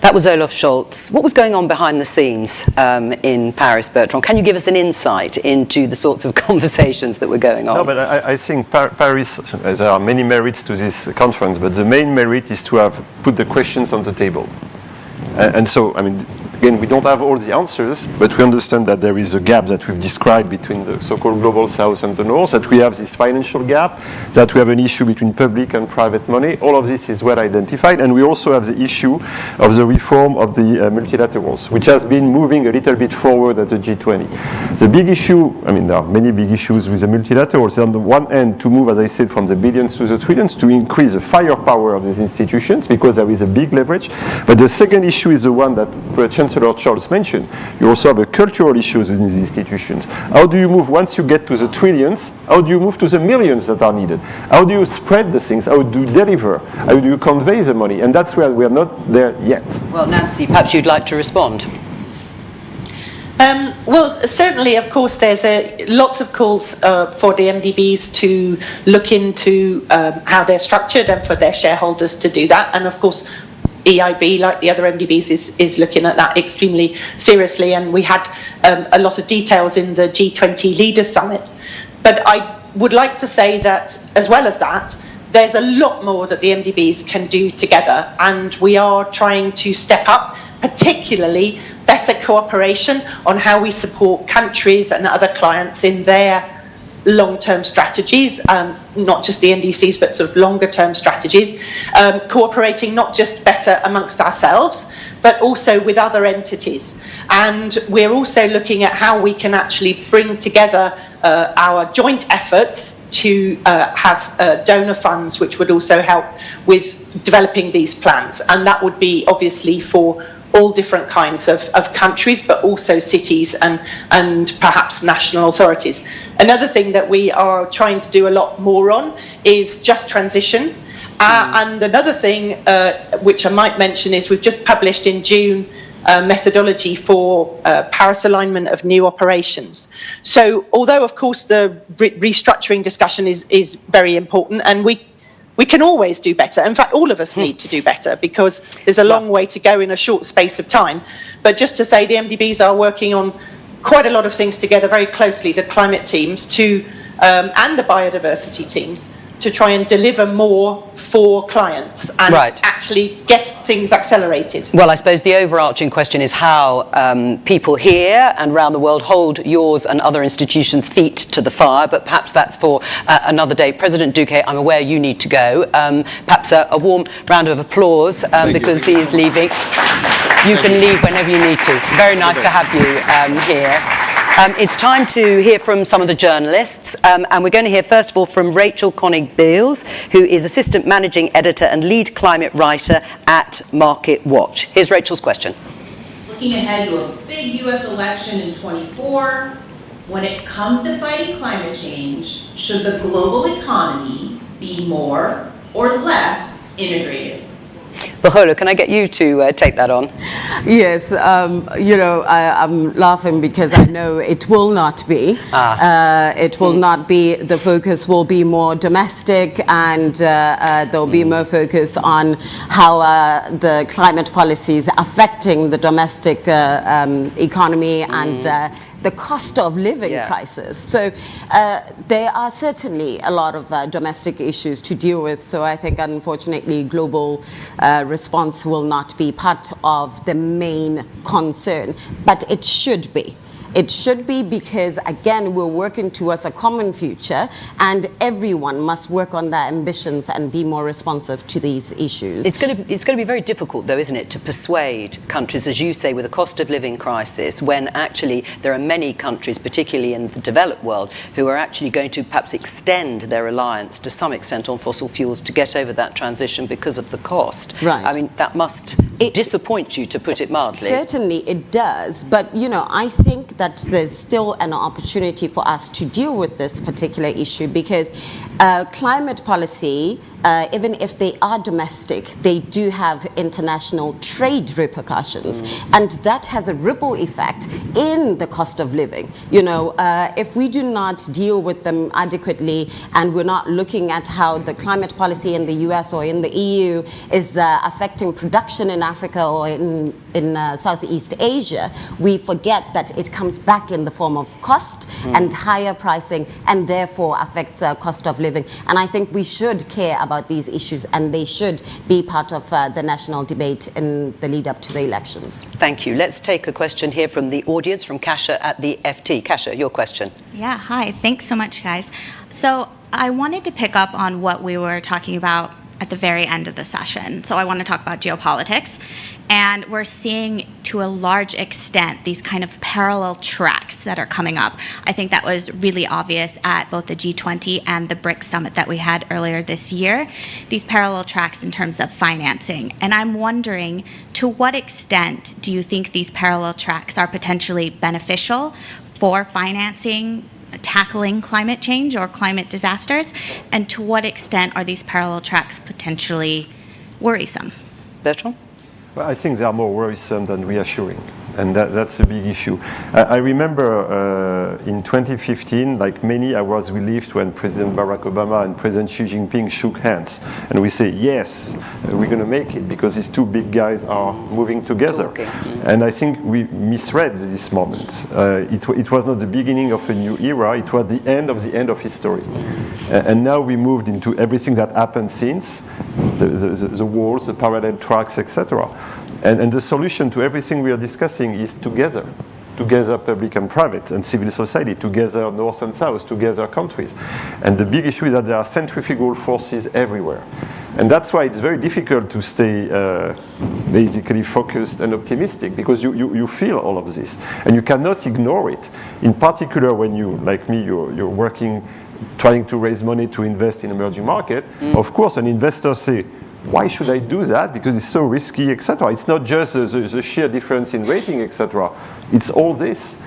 That was Olaf Scholz. What was going on behind the scenes in Paris, Bertrand? Can you give us an insight into the sorts of conversations that were going on? No, but I think Paris, there are many merits to this conference, but the main merit is to have put the questions on the table. And so, I mean, again, we don't have all the answers, but we understand that there is a gap that we've described between the so-called global south and the north, that we have this financial gap, that we have an issue between public and private money. All of this is well identified, and we also have the issue of the reform of the multilaterals, which has been moving a little bit forward at the G20. The big issue, I mean, there are many big issues with the multilaterals. On the one hand, to move, as I said, from the billions to the trillions, to increase the firepower of these institutions, because there is a big leverage. But the second issue is the one that Chancellor Scholz mentioned. You also have a cultural issues within these institutions. How do you move, once you get to the trillions, how do you move to the millions that are needed? How do you spread the things? How do you deliver? How do you convey the money? And that's where we are not there yet. Well, Nancy, perhaps you'd like to respond. Well, certainly, of course, there's lots of calls for the MDBs to look into how they're structured and for their shareholders to do that. And of course, EIB, like the other MDBs, is looking at that extremely seriously. And we had a lot of details in the G20 Leaders Summit. But I would like to say that, as well as that, there's a lot more that the MDBs can do together. And we are trying to step up, particularly better cooperation on how we support countries and other clients in their long-term strategies, not just the NDCs, but sort of longer-term strategies, cooperating not just better amongst ourselves, but also with other entities. And we're also looking at how we can actually bring together our joint efforts to have donor funds, which would also help with developing these plans. And that would be obviously for all different kinds of countries, but also cities and perhaps national authorities. Another thing that we are trying to do a lot more on is just transition. And another thing which I might mention is we've just published in June methodology for Paris alignment of new operations. So although of course the restructuring discussion is very important, and we can always do better. In fact, all of us need to do better because there's a long way to go in a short space of time. But just to say, the MDBs are working on quite a lot of things together very closely, the climate teams and the biodiversity teams, to try and deliver more for clients and actually get things accelerated. Well, I suppose the overarching question is how people here and around the world hold yours and other institutions' feet to the fire, but perhaps that's for another day. President Duque, I'm aware you need to go. Perhaps a warm round of applause because he is leaving. You can leave whenever you need to. Very nice to have you here. It's time to hear from some of the journalists, and we're going to hear first of all from Rachel Koenig-Beals, who is Assistant Managing Editor and Lead Climate Writer at Market Watch. Here's Rachel's question. Looking ahead to a big US election in 24, when it comes to fighting climate change, should the global economy be more or less integrated? Baholo, can I get you to take that on? Yes, I'm laughing because I know it will not be. It will not be. The focus will be more domestic, and there'll be more focus on how the climate policy is affecting the domestic economy and the cost of living crisis. So there are certainly a lot of domestic issues to deal with. So I think, unfortunately, global response will not be part of the main concern, but it should be. It should be because, again, we're working towards a common future, and everyone must work on their ambitions and be more responsive to these issues. It's going to be very difficult, though, isn't it, to persuade countries, as you say, with a cost of living crisis, when actually there are many countries, particularly in the developed world, who are actually going to perhaps extend their reliance to some extent on fossil fuels to get over that transition because of the cost. Right. I mean, that must disappoint you, to put it mildly. Certainly it does, but I think that there's still an opportunity for us to deal with this particular issue because climate policy even if they are domestic, they do have international trade repercussions. And that has a ripple effect in the cost of living. You know, if we do not deal with them adequately and we're not looking at how the climate policy in the US or in the EU is affecting production in Africa or in Southeast Asia, we forget that it comes back in the form of cost and higher pricing, and therefore affects cost of living. And I think we should care about these issues, and they should be part of the national debate in the lead up to the elections. Thank you. Let's take a question here from the audience, from Kasha at the FT. Kasha, your question. Yeah, hi. Thanks so much, guys. So I wanted to pick up on what we were talking about at the very end of the session. So I want to talk about geopolitics. And we're seeing, to a large extent, these kind of parallel tracks that are coming up. I think that was really obvious at both the G20 and the BRICS summit that we had earlier this year, these parallel tracks in terms of financing. And I'm wondering, to what extent do you think these parallel tracks are potentially beneficial for financing, tackling climate change or climate disasters? And to what extent are these parallel tracks potentially worrisome? Bertrand? Well, I think they are more worrisome than reassuring, and that's a big issue. I remember in 2015, like many, I was relieved when President Barack Obama and President Xi Jinping shook hands, and we say, yes, we're going to make it, because these two big guys are moving together. And I think we misread this moment. It was not the beginning of a new era, it was the end of history. And now we moved into everything that happened since, the wars, the parallel tracks, etc. And the solution to everything we are discussing is together public and private and civil society, together North and South, together countries. And the big issue is that there are centrifugal forces everywhere. And that's why it's very difficult to stay basically focused and optimistic, because you feel all of this and you cannot ignore it. In particular, when you, like me, you're working, trying to raise money to invest in emerging market, of course, an investor say, why should I do that? Because it's so risky, etc. It's not just the sheer difference in rating, etc. It's all this.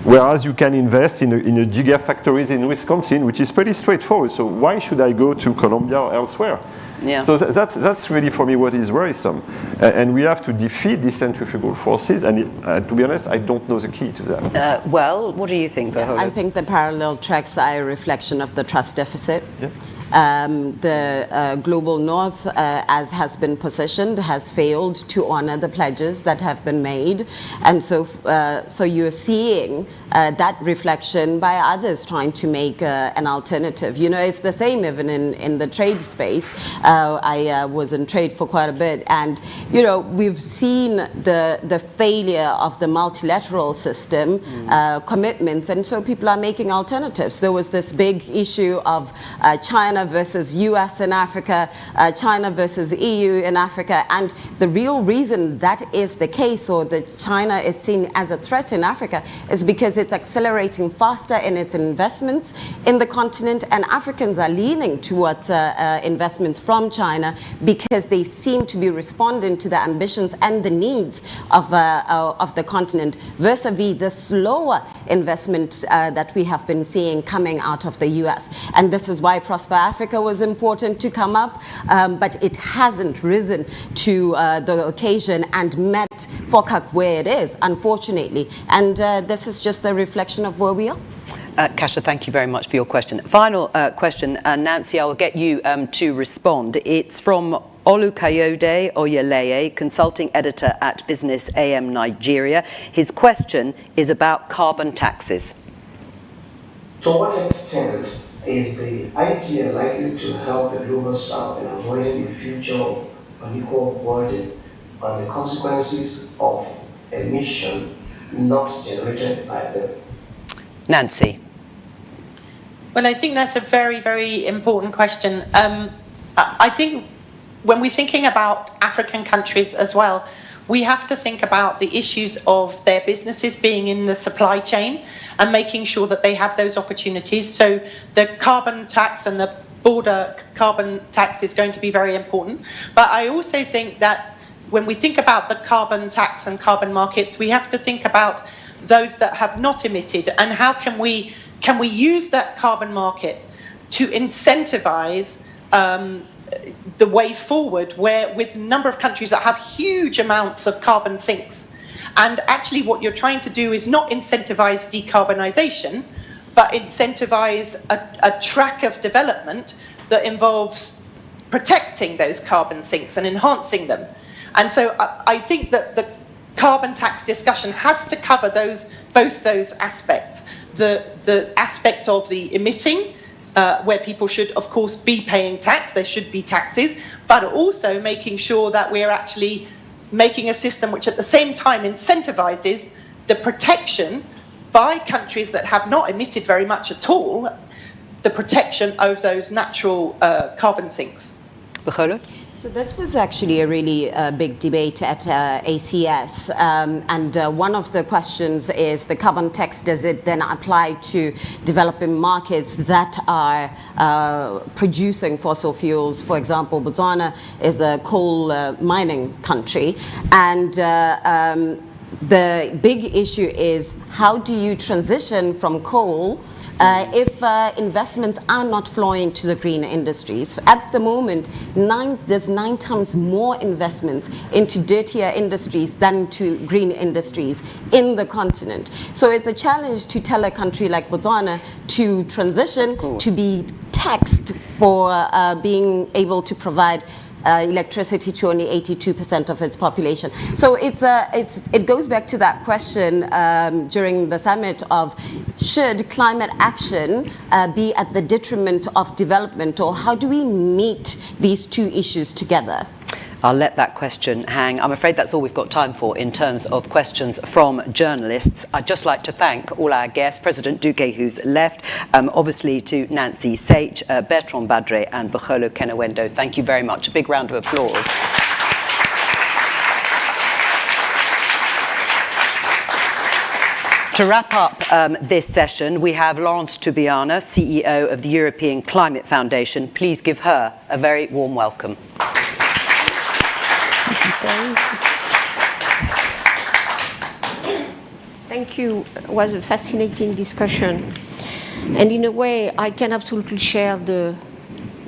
Whereas you can invest in a gigafactories in Wisconsin, which is pretty straightforward. So why should I go to Colombia or elsewhere? Yeah. So that's really for me what is worrisome. And we have to defeat these centrifugal forces. And to be honest, I don't know the key to that. Well, what do you think, Verhoeven? I think the parallel tracks are a reflection of the trust deficit. Yeah. The global north, as has been positioned, has failed to honor the pledges that have been made. And so you're seeing that reflection by others trying to make an alternative. You know, it's the same even in the trade space. I was in trade for quite a bit, and you know, we've seen the failure of the multilateral system commitments, and so people are making alternatives. There was this big issue of China versus US in Africa, China versus EU in Africa, and the real reason that is the case, or that China is seen as a threat in Africa, is because it's accelerating faster in its investments in the continent, and Africans are leaning towards investments from China because they seem to be responding to the ambitions and the needs of the continent, vis-a-vis the slower investment that we have been seeing coming out of the US. And this is why Prosper Africa was important to come up, but it hasn't risen to the occasion and met FOCAC where it is, unfortunately. And this is just a reflection of where we are. Kasha, thank you very much for your question. Final question, Nancy, I will get you to respond. It's from Olukayode Oyeleye, consulting editor at Business AM Nigeria. His question is about carbon taxes. To what extent is the idea likely to help the global south in avoiding a future of unequal burden on the consequences of emission not generated by them? Nancy. Well, I think that's a very, very important question. I think when we're thinking about African countries as well, we have to think about the issues of their businesses being in the supply chain and making sure that they have those opportunities. So the carbon tax and the border carbon tax is going to be very important. But I also think that when we think about the carbon tax and carbon markets, we have to think about those that have not emitted, and how can we use that carbon market to incentivize the way forward, where with a number of countries that have huge amounts of carbon sinks. And actually what you're trying to do is not incentivize decarbonisation, but incentivize a track of development that involves protecting those carbon sinks and enhancing them. And so I think that the carbon tax discussion has to cover both those aspects. The aspect of the emitting, where people should, of course, be paying tax, there should be taxes, but also making sure that we're actually making a system which at the same time incentivizes the protection by countries that have not emitted very much at all, the protection of those natural carbon sinks. So this was actually a really big debate at ACS, and one of the questions is the carbon tax, does it then apply to developing markets that are producing fossil fuels? For example, Botswana is a coal mining country, and the big issue is how do you transition from coal if investments are not flowing to the green industries. At the moment, there's 9 times more investments into dirtier industries than to green industries in the continent. So it's a challenge to tell a country like Botswana to transition, to be taxed for being able to provide electricity to only 82% of its population. So it goes back to that question during the summit of should climate action be at the detriment of development, or how do we meet these two issues together? I'll let that question hang. I'm afraid that's all we've got time for in terms of questions from journalists. I'd just like to thank all our guests, President Duque, who's left, obviously to Nancy Sage, Bertrand Badre and Bukholo Kenewendo. Thank you very much. A big round of applause. To wrap up this session, we have Laurence Toubiana, CEO of the European Climate Foundation. Please give her a very warm welcome. Thank you. It was a fascinating discussion. And in a way, I can absolutely share the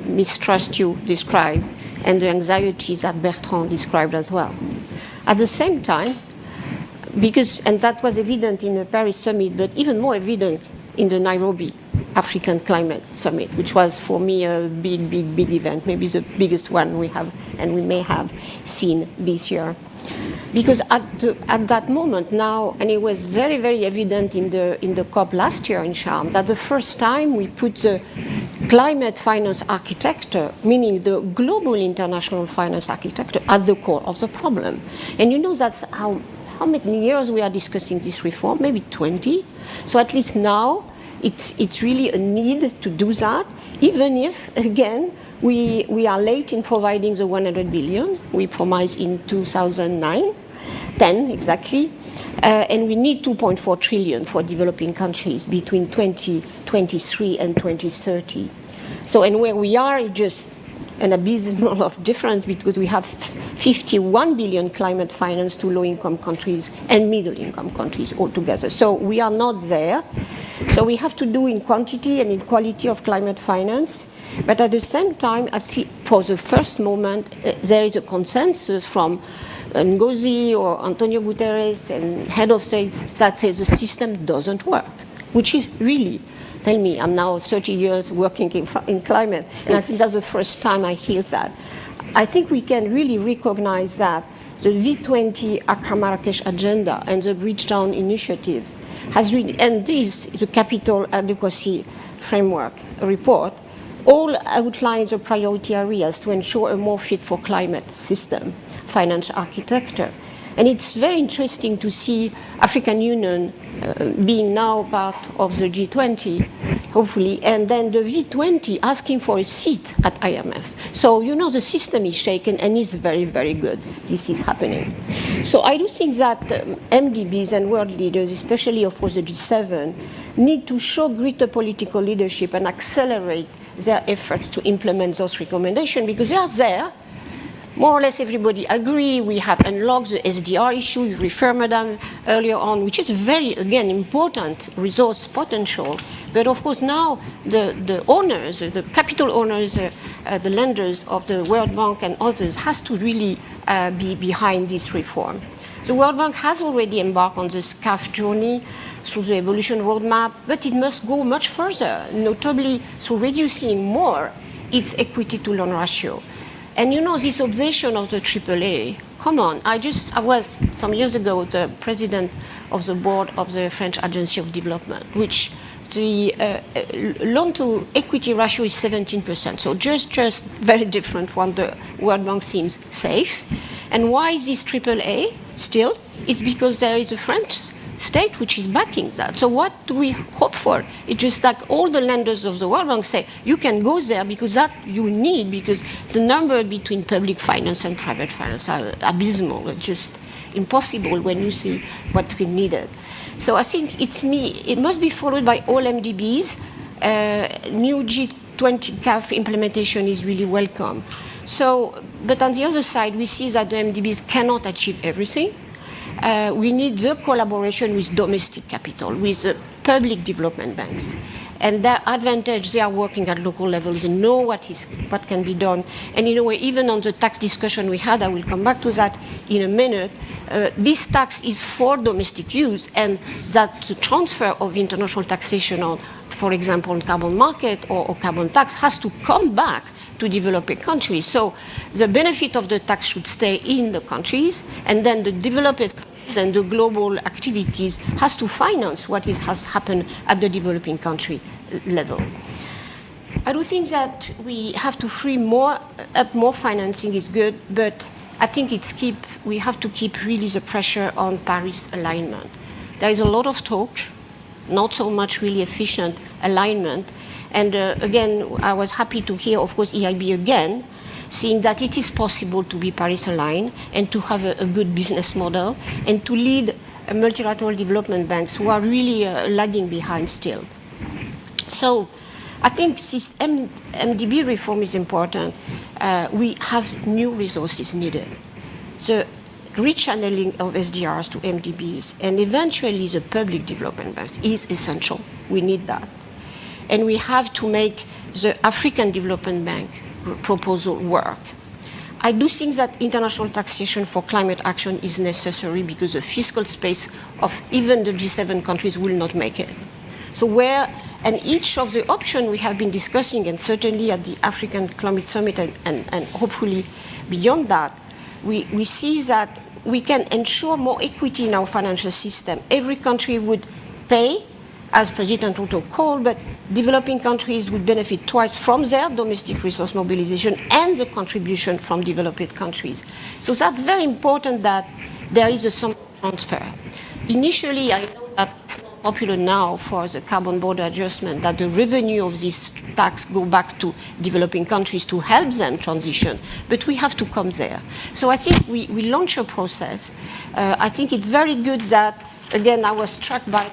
mistrust you described and the anxieties that Bertrand described as well. At the same time, and that was evident in the Paris summit, but even more evident in the Nairobi African Climate Summit, which was for me a big event, maybe the biggest one we have and we may have seen this year. Because at that moment now, and it was very evident in the COP last year in Sharm, that the first time we put the climate finance architecture, meaning the global international finance architecture, at the core of the problem. And you know that's how many years we are discussing this reform, maybe 20. So at least now it's really a need to do that, even if, again, we are late in providing the 100 billion we promised in 2009, 10 exactly, and we need 2.4 trillion for developing countries between 2023 and 2030. So, and where we are is just an abysmal of difference, because we have 51 billion climate finance to low-income countries and middle-income countries altogether. So we are not there. So we have to do in quantity and in quality of climate finance. But at the same time, for the first moment, there is a consensus from Ngozi or António Guterres and head of states that says the system doesn't work, which is really, tell me, I'm now 30 years working in climate, and I think that's the first time I hear that. I think we can really recognize that the V20 Accra Marrakesh agenda and the Bridgetown initiative has really, and this is the capital adequacy framework report, all outlines the priority areas to ensure a more fit for climate system, finance architecture. And it's very interesting to see African Union being now part of the G20, hopefully, and then the V20 asking for a seat at IMF. So, you know, the system is shaken and is very good. This is happening. So I do think that MDBs and world leaders, especially of course the G7, need to show greater political leadership and accelerate their efforts to implement those recommendations, because they are there. more or less everybody agree. We have unlocked the SDR issue, you refer, Madam, earlier on, which is very, again, important resource potential. But of course now the owners, the capital owners, the lenders of the World Bank and others has to really be behind this reform. The World Bank has already embarked on this CAF journey through the evolution roadmap, but it must go much further, notably through reducing more its equity to loan ratio. And you know, this obsession of the AAA, come on, I was some years ago the president of the board of the French Agency of Development, which the loan to equity ratio is 17%, so just very different from the World Bank seems safe. And why is this AAA still? It's because there is a French state which is backing that. So what do we hope for? It's just like all the lenders of the World Bank say, you can go there because that you need, because the number between public finance and private finance are abysmal. It's just impossible when you see what we needed. So I think it must be followed by all MDBs. New G20 CAF implementation is really welcome. So, but on the other side, we see that the MDBs cannot achieve everything. We need the collaboration with domestic capital, with public development banks. And their advantage, they are working at local levels, they know what can be done. And in a way, even on the tax discussion we had, I will come back to that in a minute, this tax is for domestic use, and that the transfer of international taxation on, for example, on carbon market or carbon tax has to come back to developing countries. So the benefit of the tax should stay in the countries, and then the developed countries and the global activities has to finance what has happened at the developing country level. I do think that we have to free more financing is good, but I think we have to keep really the pressure on Paris alignment. There is a lot of talk, not so much really efficient alignment. And again, I was happy to hear, of course, EIB again, seeing that it is possible to be Paris aligned and to have a good business model and to lead multilateral development banks who are really lagging behind still. So I think this MDB reform is important. We have new resources needed. The rechanneling of SDRs to MDBs and eventually the public development banks is essential. We need that. And we have to make the African Development Bank proposal work. I do think that international taxation for climate action is necessary because the fiscal space of even the G7 countries will not make it. So and each of the options we have been discussing, and certainly at the African Climate Summit and hopefully beyond that, we see that we can ensure more equity in our financial system. Every country would pay, as President Ruto called, but developing countries would benefit twice from their domestic resource mobilization and the contribution from developed countries. So that's very important that there is some transfer. Initially, I know that it's not popular now for the carbon border adjustment, that the revenue of this tax go back to developing countries to help them transition, but we have to come there. So I think we launch a process. I think it's very good that, again, I was struck by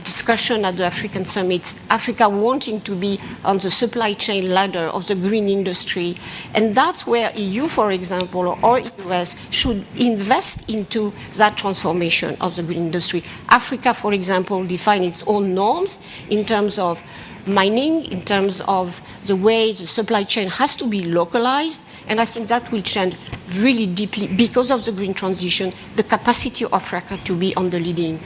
discussion at the African Summit, Africa wanting to be on the supply chain ladder of the green industry. And that's where EU, for example, or US should invest into that transformation of the green industry. Africa, for example, define its own norms in terms of mining, in terms of the way the supply chain has to be localized. And I think that will change really deeply because of the green transition, the capacity of Africa to be on the leading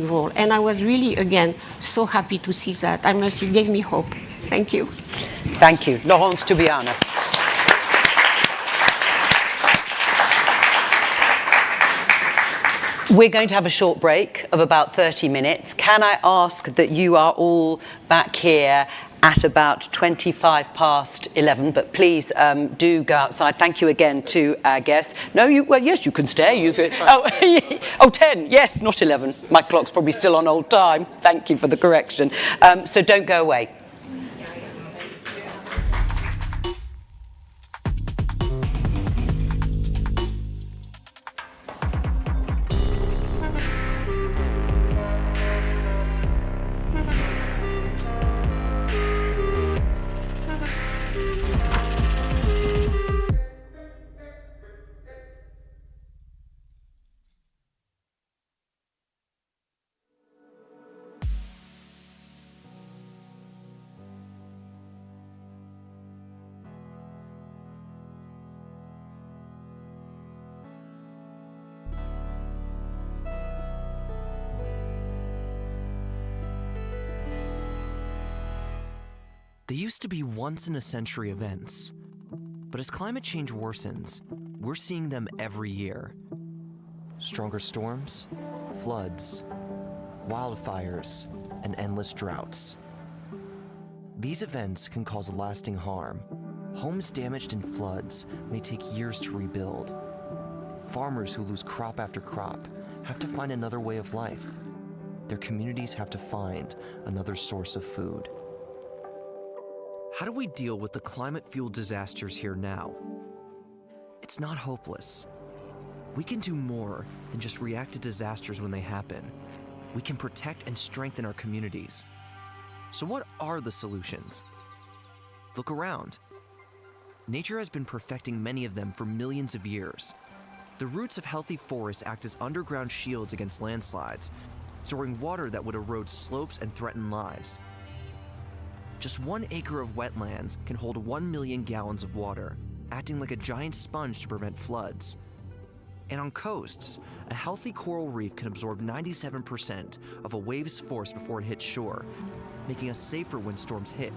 role. And I was really, again, so happy to see that. I must say, it gave me hope. Thank you. Thank you. Laurence Toubiana. We're going to have a short break of about 30 minutes. Can I ask that you are all back here at about 11:25, but please do go outside. Thank you again to our guests. No, yes, you can stay. You could. Oh, 10. Yes, not 11. My clock's probably still on old time. Thank you for the correction. So don't go away. They used to be once-in-a-century events, but as climate change worsens, we're seeing them every year. Stronger storms, floods, wildfires, and endless droughts. These events can cause lasting harm. Homes damaged in floods may take years to rebuild. Farmers who lose crop after crop have to find another way of life. Their communities have to find another source of food. How do we deal with the climate-fueled disasters here now? It's not hopeless. We can do more than just react to disasters when they happen. We can protect and strengthen our communities. So what are the solutions? Look around. Nature has been perfecting many of them for millions of years. The roots of healthy forests act as underground shields against landslides, storing water that would erode slopes and threaten lives. Just 1 acre of wetlands can hold 1 million gallons of water, acting like a giant sponge to prevent floods. And on coasts, a healthy coral reef can absorb 97% of a wave's force before it hits shore, making us safer when storms hit.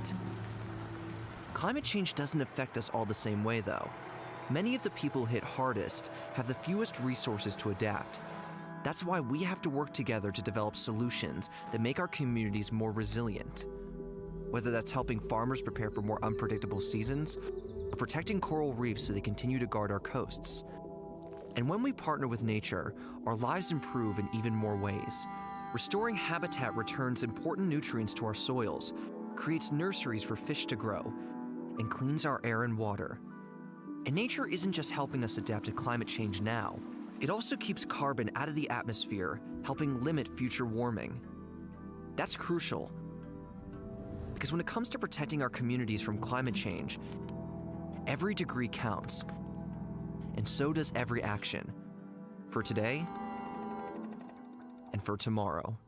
Climate change doesn't affect us all the same way, though. Many of the people hit hardest have the fewest resources to adapt. That's why we have to work together to develop solutions that make our communities more resilient. Whether that's helping farmers prepare for more unpredictable seasons, or protecting coral reefs so they continue to guard our coasts. And when we partner with nature, our lives improve in even more ways. Restoring habitat returns important nutrients to our soils, creates nurseries for fish to grow, and cleans our air and water. And nature isn't just helping us adapt to climate change now, it also keeps carbon out of the atmosphere, helping limit future warming. That's crucial, because when it comes to protecting our communities from climate change, every degree counts, and so does every action, for today and for tomorrow.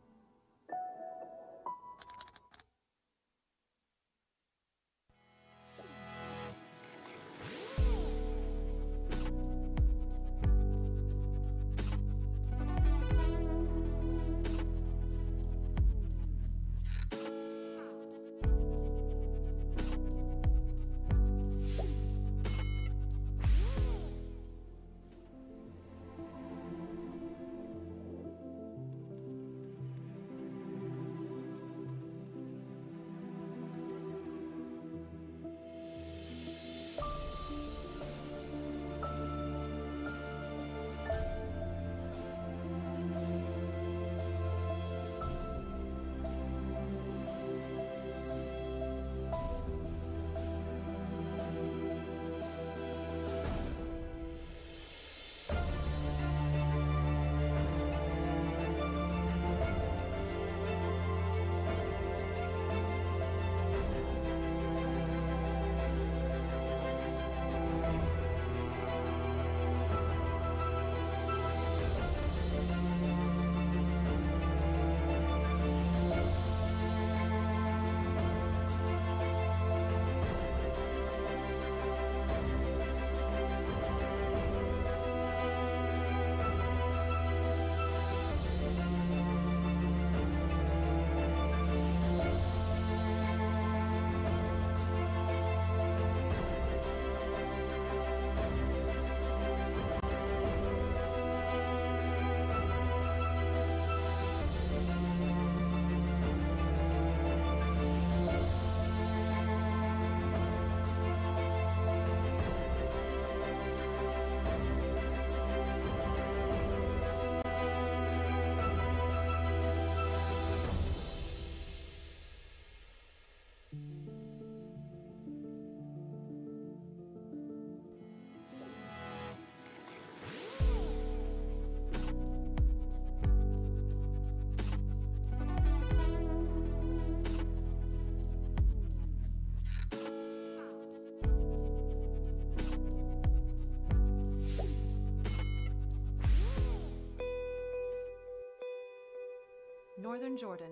Northern Jordan,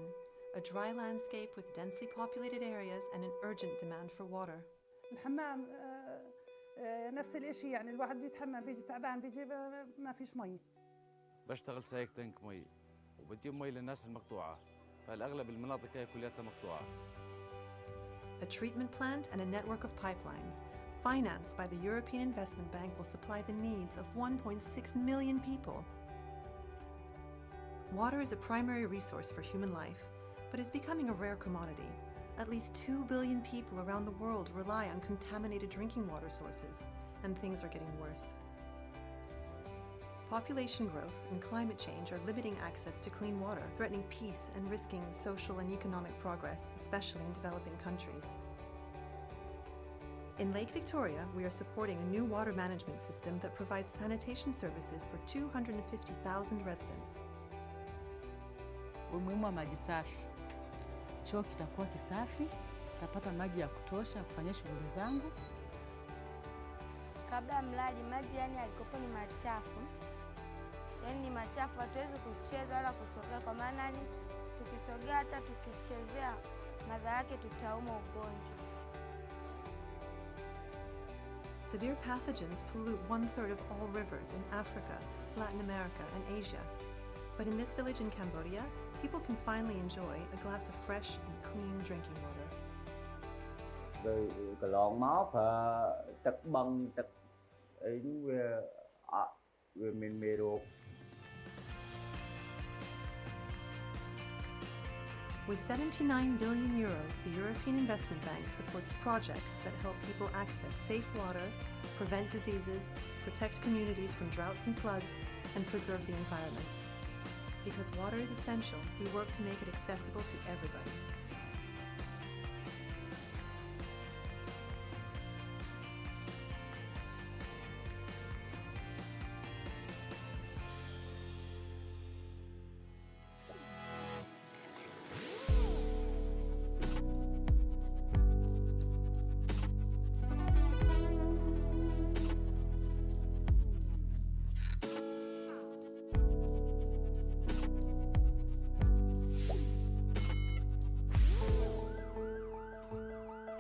a dry landscape with densely populated areas and an urgent demand for water. الحمام نفس الشيء يعني الواحد بيتحمم بيجي تعبان بيجي ما فيش مي. بشتغل سايق تانك مي وبديهم مي للناس المقطوعة، فالأغلب المناطق هي كلياتها مقطوعة. A treatment plant and a network of pipelines, financed by the European Investment Bank, will supply the needs of 1.6 million people. Water is a primary resource for human life, but is becoming a rare commodity. At least 2 billion people around the world rely on contaminated drinking water sources, and things are getting worse. Population growth and climate change are limiting access to clean water, threatening peace and risking social and economic progress, especially in developing countries. In Lake Victoria, we are supporting a new water management system that provides sanitation services for 250,000 residents. Umuhimu wa maji safi. Choo kitakuwa kisafi, tapata maji ya kutosha kufanya shughuli zangu. Kabla mradi maji yalikopo ni machafu. Ni machafu, hatuwezi kucheza wala kusogea kwa maana tukisogea hata tukichezea madhara yake tutauma ugonjwa. Severe pathogens pollute 1/3 of all rivers in Africa, Latin America, and Asia. But in this village in Cambodia, people can finally enjoy a glass of fresh and clean drinking water. Cái lon máu tật băng tật ấy về mình mê ruột. With 79 billion euros, the European Investment Bank supports projects that help people access safe water, prevent diseases, protect communities from droughts and floods, and preserve the environment. Because water is essential, we work to make it accessible to everybody.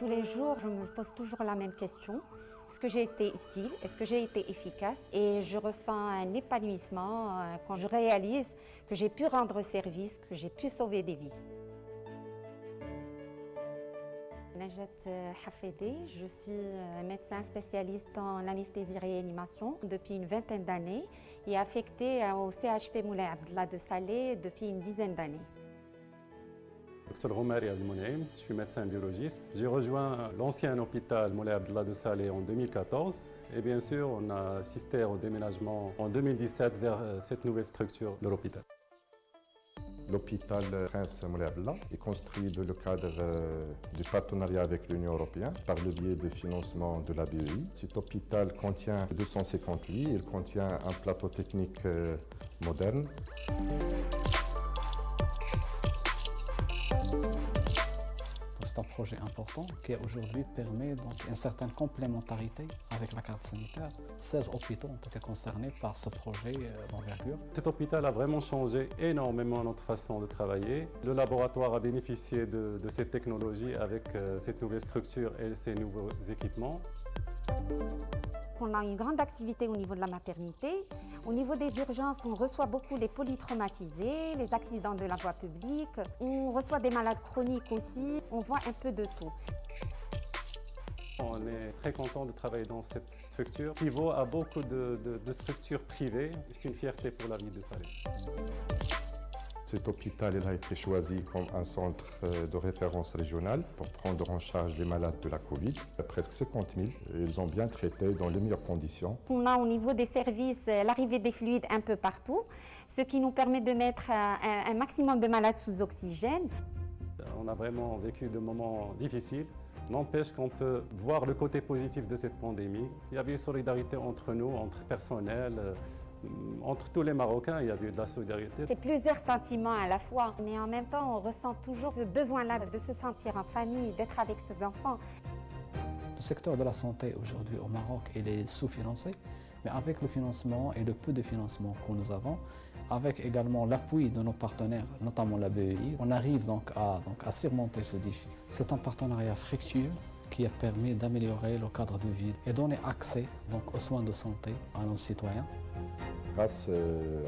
Tous les jours, je me pose toujours la même question. Est-ce que j'ai été utile? Est-ce que j'ai été efficace? Et je ressens un épanouissement quand je réalise que j'ai pu rendre service, que j'ai pu sauver des vies. Najat Hafedi, je suis médecin spécialiste en anesthésie-réanimation depuis une vingtaine d'années et affectée au CHP Moulay Abdallah de Salé depuis une dizaine d'années. Dr Romari Abdelmonaim, je suis médecin biologiste. J'ai rejoint l'ancien hôpital Moulay Abdallah de Salé en 2014 et bien sûr on a assisté au déménagement en 2017 vers cette nouvelle structure de l'hôpital. L'hôpital Prince Moulay Abdallah est construit dans le cadre du partenariat avec l'Union européenne par le biais de financement de la BEI. Cet hôpital contient 250 lits, il contient un plateau technique moderne. C'est un projet important qui aujourd'hui permet donc une certaine complémentarité avec la carte sanitaire. 16 hôpitaux ont été concernés par ce projet d'envergure. Cet hôpital a vraiment changé énormément notre façon de travailler. Le laboratoire a bénéficié de cette technologie avec cette nouvelle structure et ces nouveaux équipements. On a une grande activité au niveau de la maternité. Au niveau des urgences, on reçoit beaucoup les polytraumatisés, les accidents de la voie publique. On reçoit des malades chroniques aussi. On voit un peu de tout. On est très content de travailler dans cette structure qui vaut à beaucoup de structures privées. C'est une fierté pour la ville de Salé. Cet hôpital a été choisi comme un centre de référence régional pour prendre en charge les malades de la Covid. Presque 50 000. Ils ont bien traité dans les meilleures conditions. On a au niveau des services l'arrivée des fluides un peu partout, ce qui nous permet de mettre un maximum de malades sous oxygène. On a vraiment vécu de moments difficiles. N'empêche qu'on peut voir le côté positif de cette pandémie. Il y avait une solidarité entre nous, entre personnel. Entre tous les Marocains, il y a eu de la solidarité. C'est plusieurs sentiments à la fois, mais en même temps, on ressent toujours ce besoin-là de se sentir en famille, d'être avec ses enfants. Le secteur de la santé aujourd'hui au Maroc, il est sous-financé, mais avec le financement et le peu de financement que nous avons, avec également l'appui de nos partenaires, notamment la BEI, on arrive donc à surmonter ce défi. C'est un partenariat fructueux qui a permis d'améliorer le cadre de vie et donner accès donc, aux soins de santé à nos citoyens. Grâce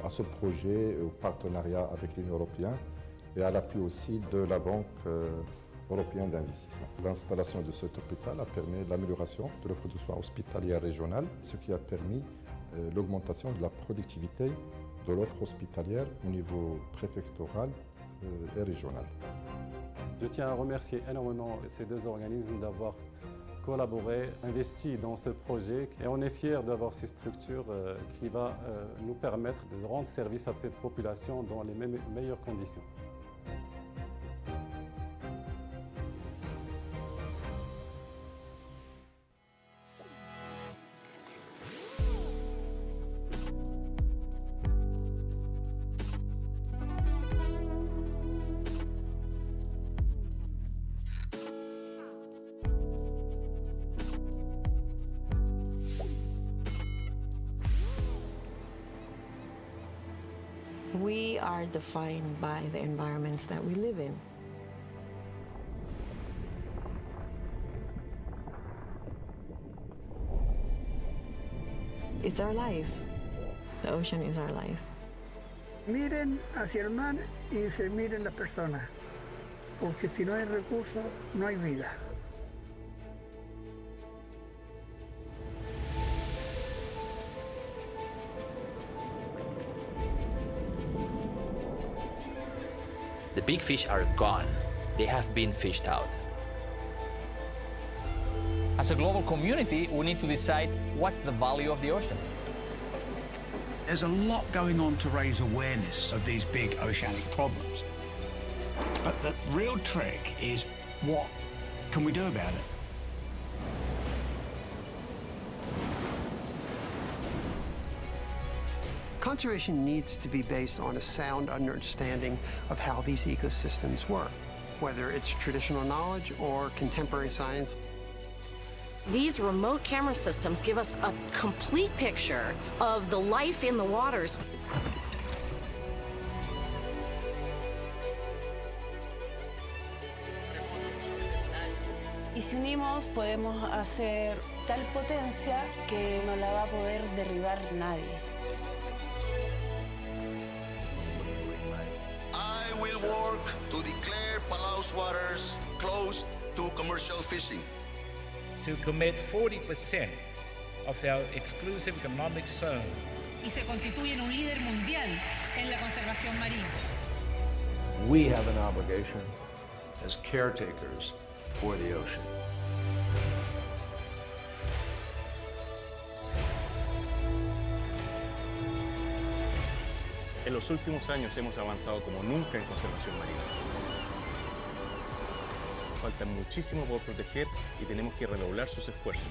à ce projet, au partenariat avec l'Union européenne et à l'appui aussi de la Banque européen d'investissement. L'installation de cet hôpital a permis l'amélioration de l'offre de soins hospitalière régionale, ce qui a permis l'augmentation de la productivité de l'offre hospitalière au niveau préfectoral et régional. Je tiens à remercier énormément ces deux organismes d'avoir collaboré, investi dans ce projet et on est fiers d'avoir ces structures qui vont nous permettre de rendre service à cette population dans les meilleures conditions. We are defined by the environments that we live in. It's our life. The ocean is our life. Miren hacia el mar y se miren las personas, porque si no hay recursos, no hay vida. The big fish are gone. They have been fished out. As a global community, we need to decide what's the value of the ocean. There's a lot going on to raise awareness of these big oceanic problems. But the real trick is, what can we do about it? Conservation needs to be based on a sound understanding of how these ecosystems work, whether it's traditional knowledge or contemporary science. These remote camera systems give us a complete picture of the life in the waters. Y si unimos, podemos hacer tal potencia que no la va a poder derribar nadie. I will work to declare Palau's waters closed to commercial fishing. To commit 40% of our exclusive economic zone. Y se constituyen un líder mundial en la conservación marina. We have an obligation as caretakers for the ocean. En los últimos años hemos avanzado como nunca en conservación marina. Falta muchísimo por proteger y tenemos que redoblar sus esfuerzos.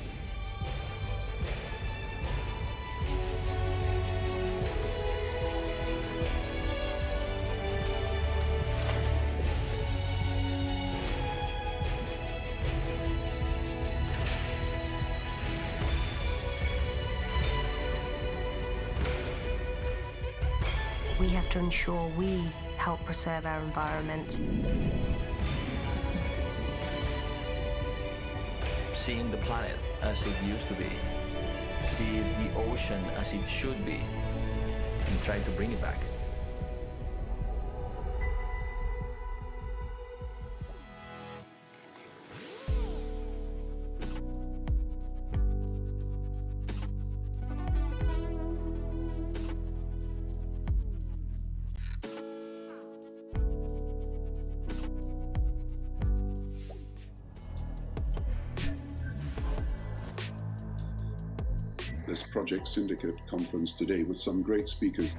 We have to ensure we help preserve our environment. Seeing the planet as it used to be, see the ocean as it should be, and try to bring it back. This Project Syndicate conference today with some great speakers.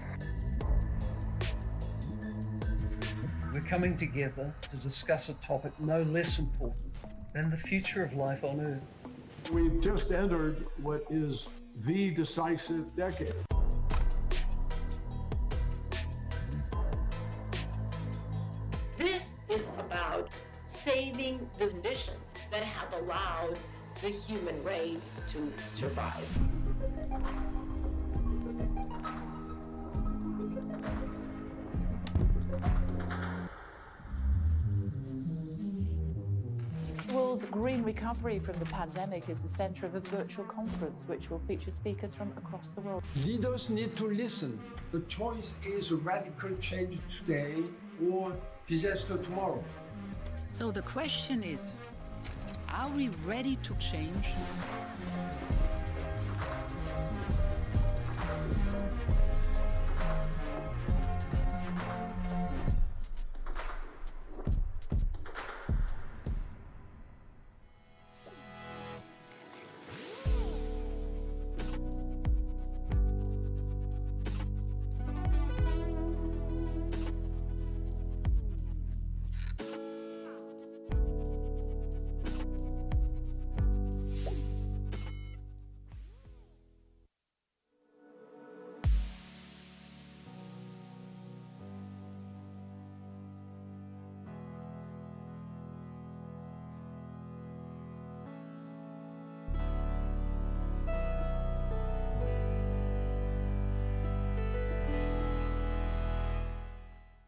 We're coming together to discuss a topic no less important than the future of life on Earth. We've just entered what is the decisive decade. This is about saving the conditions that have allowed the human race to survive. The world's green recovery from the pandemic is the centre of a virtual conference which will feature speakers from across the world. Leaders need to listen. The choice is radical change today or disaster tomorrow. So the question is, are we ready to change?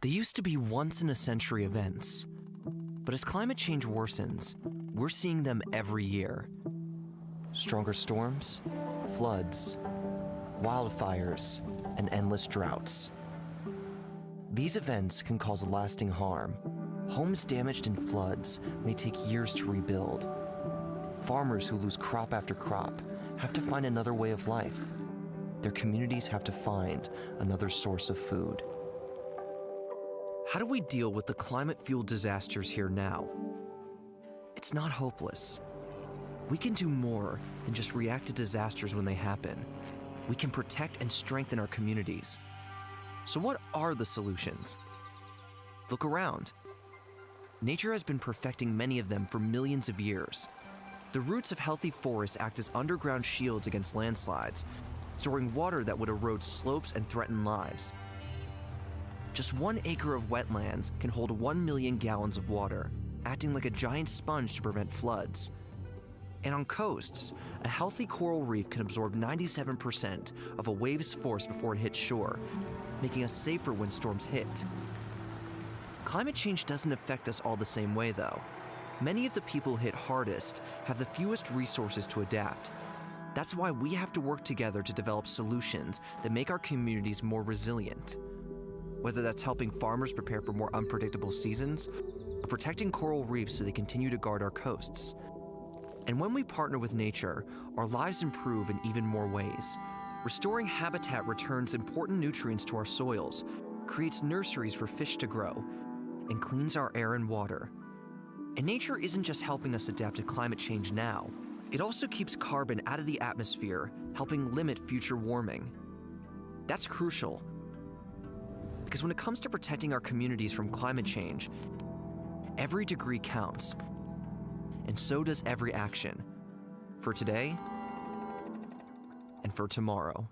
They used to be once-in-a-century events, but as climate change worsens, we're seeing them every year. Stronger storms, floods, wildfires, and endless droughts. These events can cause lasting harm. Homes damaged in floods may take years to rebuild. Farmers who lose crop after crop have to find another way of life. Their communities have to find another source of food. How do we deal with the climate-fueled disasters here now? It's not hopeless. We can do more than just react to disasters when they happen. We can protect and strengthen our communities. So what are the solutions? Look around. Nature has been perfecting many of them for millions of years. The roots of healthy forests act as underground shields against landslides, storing water that would erode slopes and threaten lives. Just 1 acre of wetlands can hold 1 million gallons of water, acting like a giant sponge to prevent floods. And on coasts, a healthy coral reef can absorb 97% of a wave's force before it hits shore, making us safer when storms hit. Climate change doesn't affect us all the same way, though. Many of the people hit hardest have the fewest resources to adapt. That's why we have to work together to develop solutions that make our communities more resilient. Whether that's helping farmers prepare for more unpredictable seasons, or protecting coral reefs so they continue to guard our coasts. And when we partner with nature, our lives improve in even more ways. Restoring habitat returns important nutrients to our soils, creates nurseries for fish to grow, and cleans our air and water. And nature isn't just helping us adapt to climate change now, it also keeps carbon out of the atmosphere, helping limit future warming. That's crucial, because when it comes to protecting our communities from climate change, every degree counts, and so does every action, for today and for tomorrow.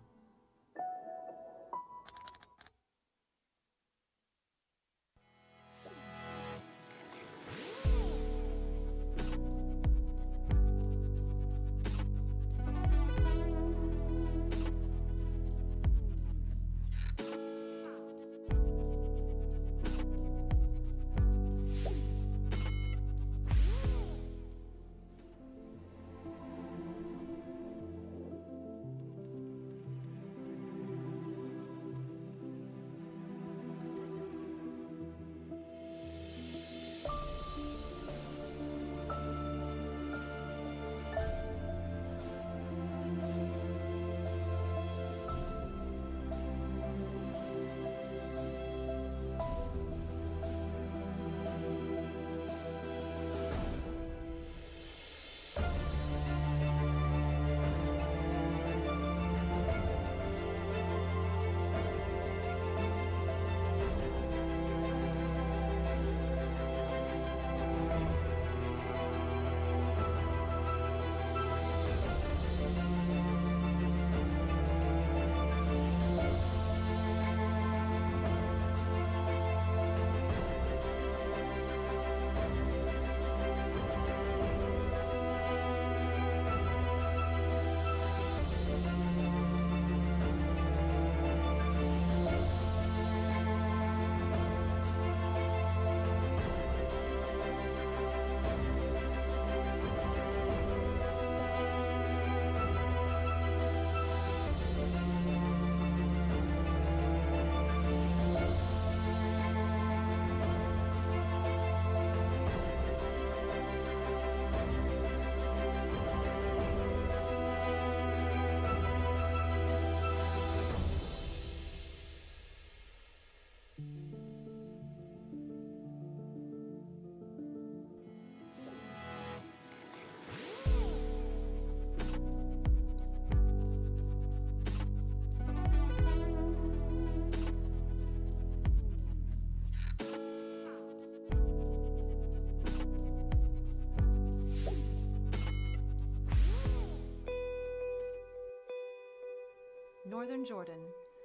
Northern Jordan,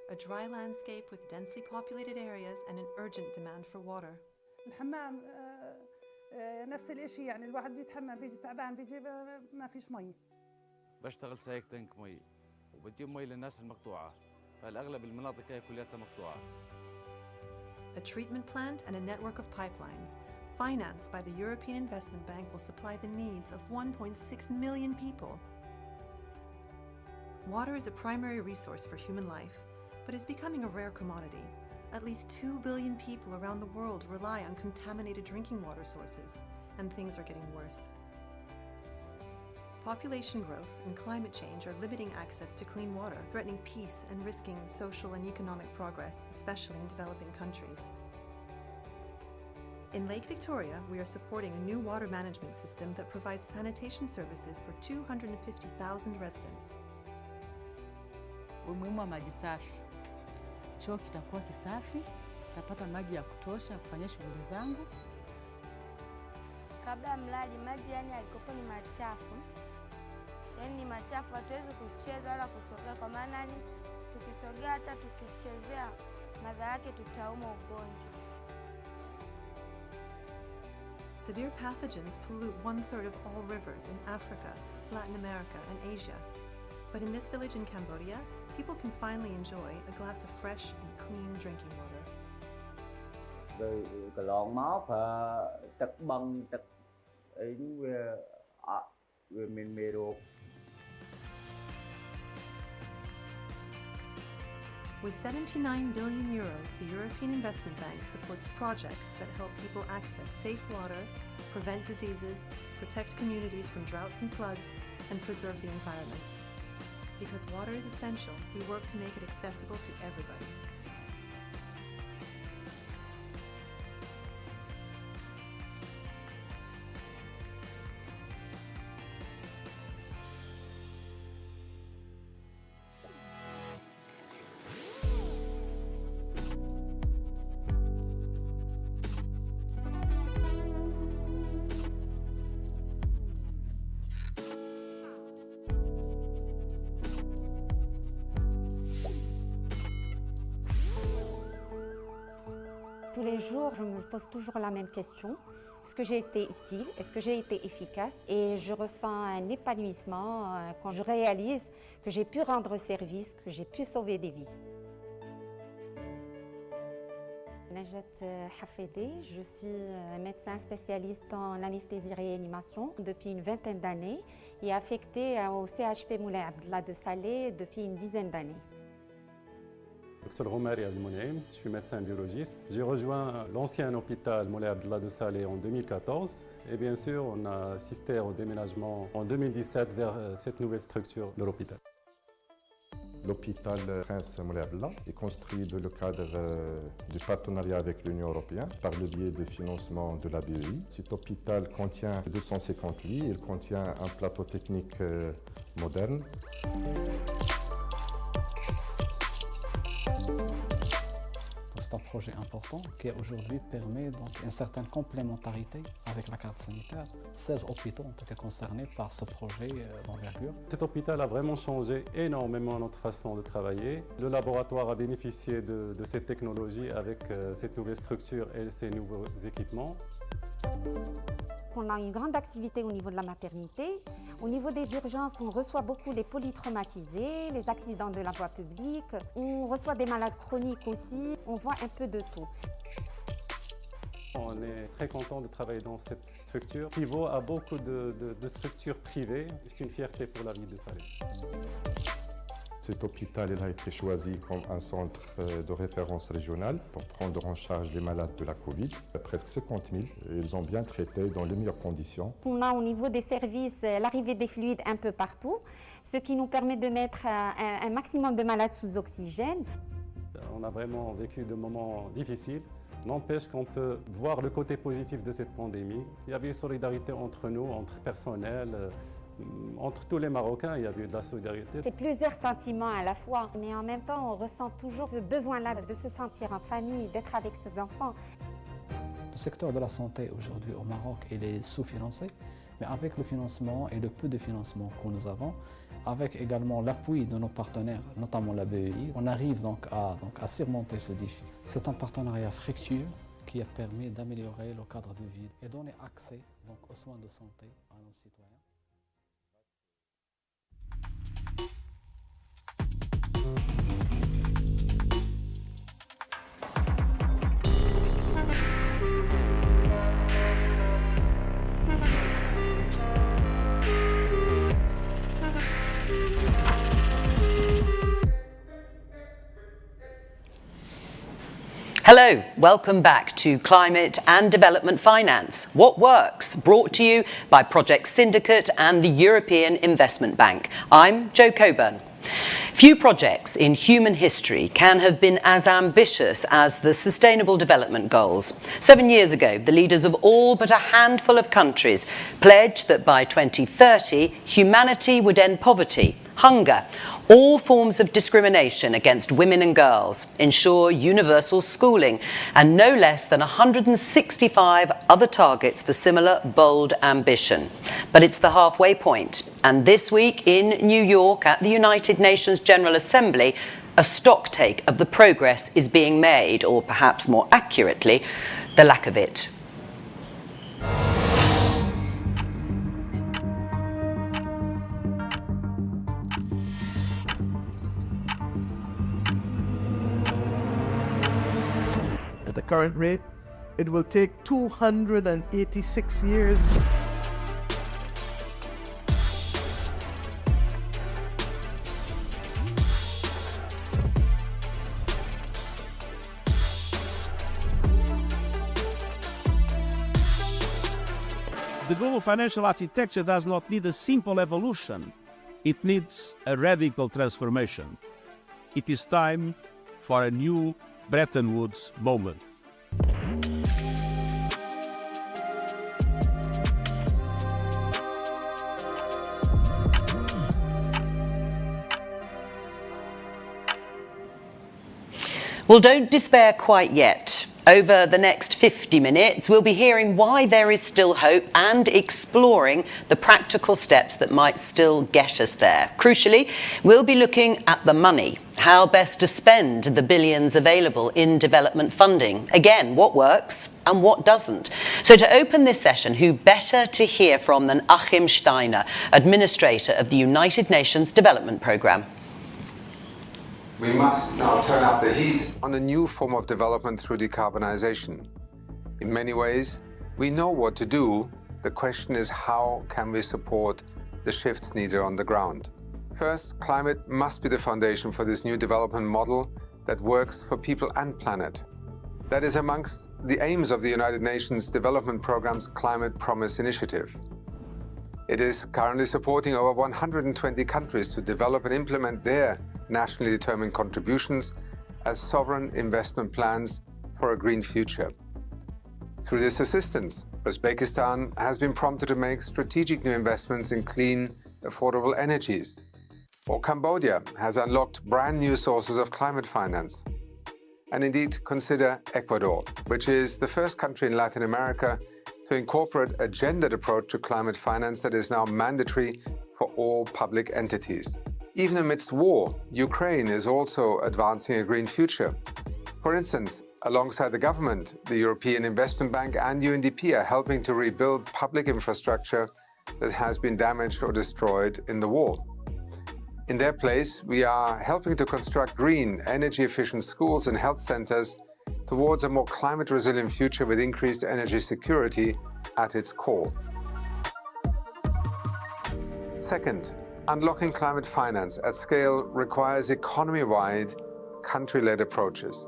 a dry landscape with densely populated areas and an urgent demand for water. الحمام نفس الشيء يعني الواحد بيتحمم بيجي تعبان بيجي ما فيش مي. بشتغل سايق تنك مي وبدي مي للناس المقطوعة فالأغلب المناطق هي كلها مقطوعة. A treatment plant and a network of pipelines financed by the European Investment Bank will supply the needs of 1.6 million people. Water is a primary resource for human life, but is becoming a rare commodity. At least 2 billion people around the world rely on contaminated drinking water sources, and things are getting worse. Population growth and climate change are limiting access to clean water, threatening peace and risking social and economic progress, especially in developing countries. In Lake Victoria, we are supporting a new water management system that provides sanitation services for 250,000 residents. Umuhimu wa maji safi. Choo kitakuwa kisafi, tutapata maji ya kutosha kufanya shughuli zangu. Kabla mradi maji yani alikopo ni machafu. Yani ni machafu, hatuwezi kucheza wala kusogea kwa maana ni tukisogea hata tukichezea madhara yake tutauma ugonjwa. Severe pathogens pollute 1/3 of all rivers in Africa, Latin America, and Asia. But in this village in Cambodia, people can finally enjoy a glass of fresh and clean drinking water. Cái lon máu phải tật băng tật ấy về mình mê ruột. With 79 billion euros, the European Investment Bank supports projects that help people access safe water, prevent diseases, protect communities from droughts and floods, and preserve the environment. Because water is essential, we work to make it accessible to everybody. Tous les jours, je me pose toujours la même question. Est-ce que j'ai été utile? Est-ce que j'ai été efficace? Et je ressens un épanouissement quand je réalise que j'ai pu rendre service, que j'ai pu sauver des vies. Najat Hafedi, je suis médecin spécialiste en anesthésie-réanimation depuis une vingtaine d'années et affectée au CHP Moulay Abdallah de Salé depuis une dizaine d'années. Dr Romari Abdelmounaim, je suis médecin biologiste. J'ai rejoint l'ancien hôpital Moulay Abdallah de Salé en 2014 et bien sûr on a assisté au déménagement en 2017 vers cette nouvelle structure de l'hôpital. L'hôpital Prince Moulay Abdallah est construit dans le cadre du partenariat avec l'Union européenne par le biais de financement de la BEI. Cet hôpital contient 250 lits, il contient un plateau technique moderne. C'est un projet important qui aujourd'hui permet donc une certaine complémentarité avec la carte sanitaire. 16 hôpitaux ont été concernés par ce projet d'envergure. Cet hôpital a vraiment changé énormément notre façon de travailler. Le laboratoire a bénéficié de cette technologie avec cette nouvelle structure et ces nouveaux équipements. On a une grande activité au niveau de la maternité. Au niveau des urgences, on reçoit beaucoup les polytraumatisés, les accidents de la voie publique. On reçoit des malades chroniques aussi. On voit un peu de tout. On est très content de travailler dans cette structure qui vaut à beaucoup de structures privées. C'est une fierté pour la ville de Salé. Cet hôpital a été choisi comme un centre de référence régional pour prendre en charge les malades de la Covid. Presque 50 000. Ils ont bien traité dans les meilleures conditions. On a au niveau des services l'arrivée des fluides un peu partout, ce qui nous permet de mettre un maximum de malades sous oxygène. On a vraiment vécu de moments difficiles. N'empêche qu'on peut voir le côté positif de cette pandémie. Il y avait une solidarité entre nous, entre personnel. Entre tous les Marocains, il y avait de la solidarité. C'est plusieurs sentiments à la fois, mais en même temps, on ressent toujours ce besoin-là de se sentir en famille, d'être avec ses enfants. Le secteur de la santé aujourd'hui au Maroc, il est sous-financé Mais avec le financement et le peu de financement que nous avons, avec également l'appui de nos partenaires, notamment la BEI, on arrive donc à surmonter ce défi. C'est un partenariat fructueux qui a permis d'améliorer le cadre de vie et donner accès donc, aux soins de santé à nos citoyens. Hello, welcome back to Climate and Development Finance. What works? Brought to you by Project Syndicate and the European Investment Bank. I'm Jo Coburn. Few projects in human history can have been as ambitious as the Sustainable Development Goals. 7 years ago, the leaders of all but a handful of countries pledged that by 2030, humanity would end poverty, hunger, all forms of discrimination against women and girls, ensure universal schooling, and no less than 165 other targets for similar bold ambition. But it's the halfway point, and this week in New York at the United Nations General Assembly, a stocktake of the progress is being made, or perhaps more accurately, the lack of it. At the current rate, it will take 286 years. The global financial architecture does not need a simple evolution. It needs a radical transformation. It is time for a new Bretton Woods moment. Well, don't despair quite yet. Over the next 50 minutes, we'll be hearing why there is still hope and exploring the practical steps that might still get us there. Crucially, we'll be looking at the money, how best to spend the billions available in development funding. Again, what works and what doesn't. So to open this session, who better to hear from than Achim Steiner, Administrator of the United Nations Development Programme. We must now turn up the heat on a new form of development through decarbonization. In many ways, we know what to do. The question is, how can we support the shifts needed on the ground? First, climate must be the foundation for this new development model that works for people and planet. That is amongst the aims of the United Nations Development Programme's Climate Promise Initiative. It is currently supporting over 120 countries to develop and implement their nationally determined contributions as sovereign investment plans for a green future. Through this assistance, Uzbekistan has been prompted to make strategic new investments in clean, affordable energies. Or Cambodia has unlocked brand new sources of climate finance. And indeed, consider Ecuador, which is the first country in Latin America to incorporate a gendered approach to climate finance that is now mandatory for all public entities. Even amidst war, Ukraine is also advancing a green future. For instance, alongside the government, the European Investment Bank and UNDP are helping to rebuild public infrastructure that has been damaged or destroyed in the war. In their place, we are helping to construct green, energy-efficient schools and health centers towards a more climate-resilient future with increased energy security at its core. Second, unlocking climate finance at scale requires economy-wide, country-led approaches.